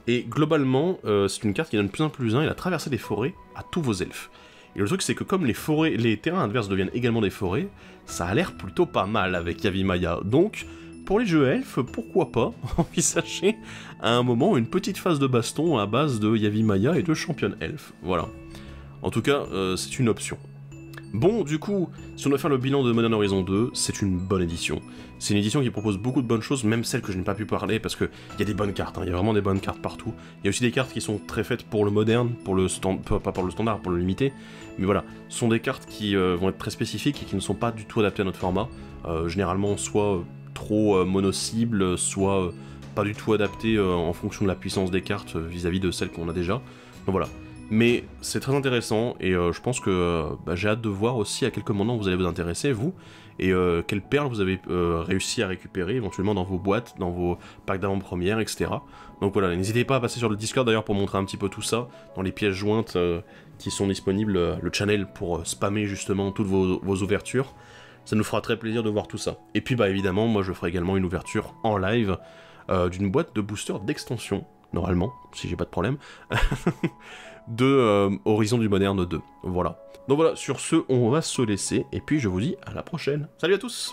Et globalement, c'est une carte qui donne +1/+1 et la traversée des forêts à tous vos elfes. Et le truc c'est que comme les terrains adverses deviennent également des forêts, ça a l'air plutôt pas mal avec Yavimaya. Donc, pour les jeux elfes, pourquoi pas envisager à un moment une petite phase de baston à base de Yavimaya et de championne elfe. Voilà. En tout cas, c'est une option. Bon, du coup, si on doit faire le bilan de Modern Horizon 2, c'est une bonne édition. C'est une édition qui propose beaucoup de bonnes choses, même celles que je n'ai pas pu parler, parce qu'il y a des bonnes cartes, hein, il y a vraiment des bonnes cartes partout. Il y a aussi des cartes qui sont très faites pour le moderne, pas pour le standard, pour le limité, mais voilà, ce sont des cartes qui vont être très spécifiques et qui ne sont pas du tout adaptées à notre format. Généralement, soit trop mono-cible, soit pas du tout adaptées en fonction de la puissance des cartes vis-à-vis de celles qu'on a déjà. Donc voilà. Mais c'est très intéressant, et je pense que j'ai hâte de voir aussi à quel commandant vous allez vous intéresser, vous, et quelles perles vous avez réussi à récupérer éventuellement dans vos boîtes, dans vos packs d'avant-première, etc. Donc voilà, n'hésitez pas à passer sur le Discord d'ailleurs pour montrer un petit peu tout ça, dans les pièces jointes qui sont disponibles, le channel pour spammer justement toutes vos ouvertures. Ça nous fera très plaisir de voir tout ça. Et puis bah évidemment, moi je ferai également une ouverture en live d'une boîte de booster d'extension, normalement, si j'ai pas de problème, de Horizon du Moderne 2. Voilà. Donc voilà, sur ce, on va se laisser, et puis je vous dis à la prochaine. Salut à tous!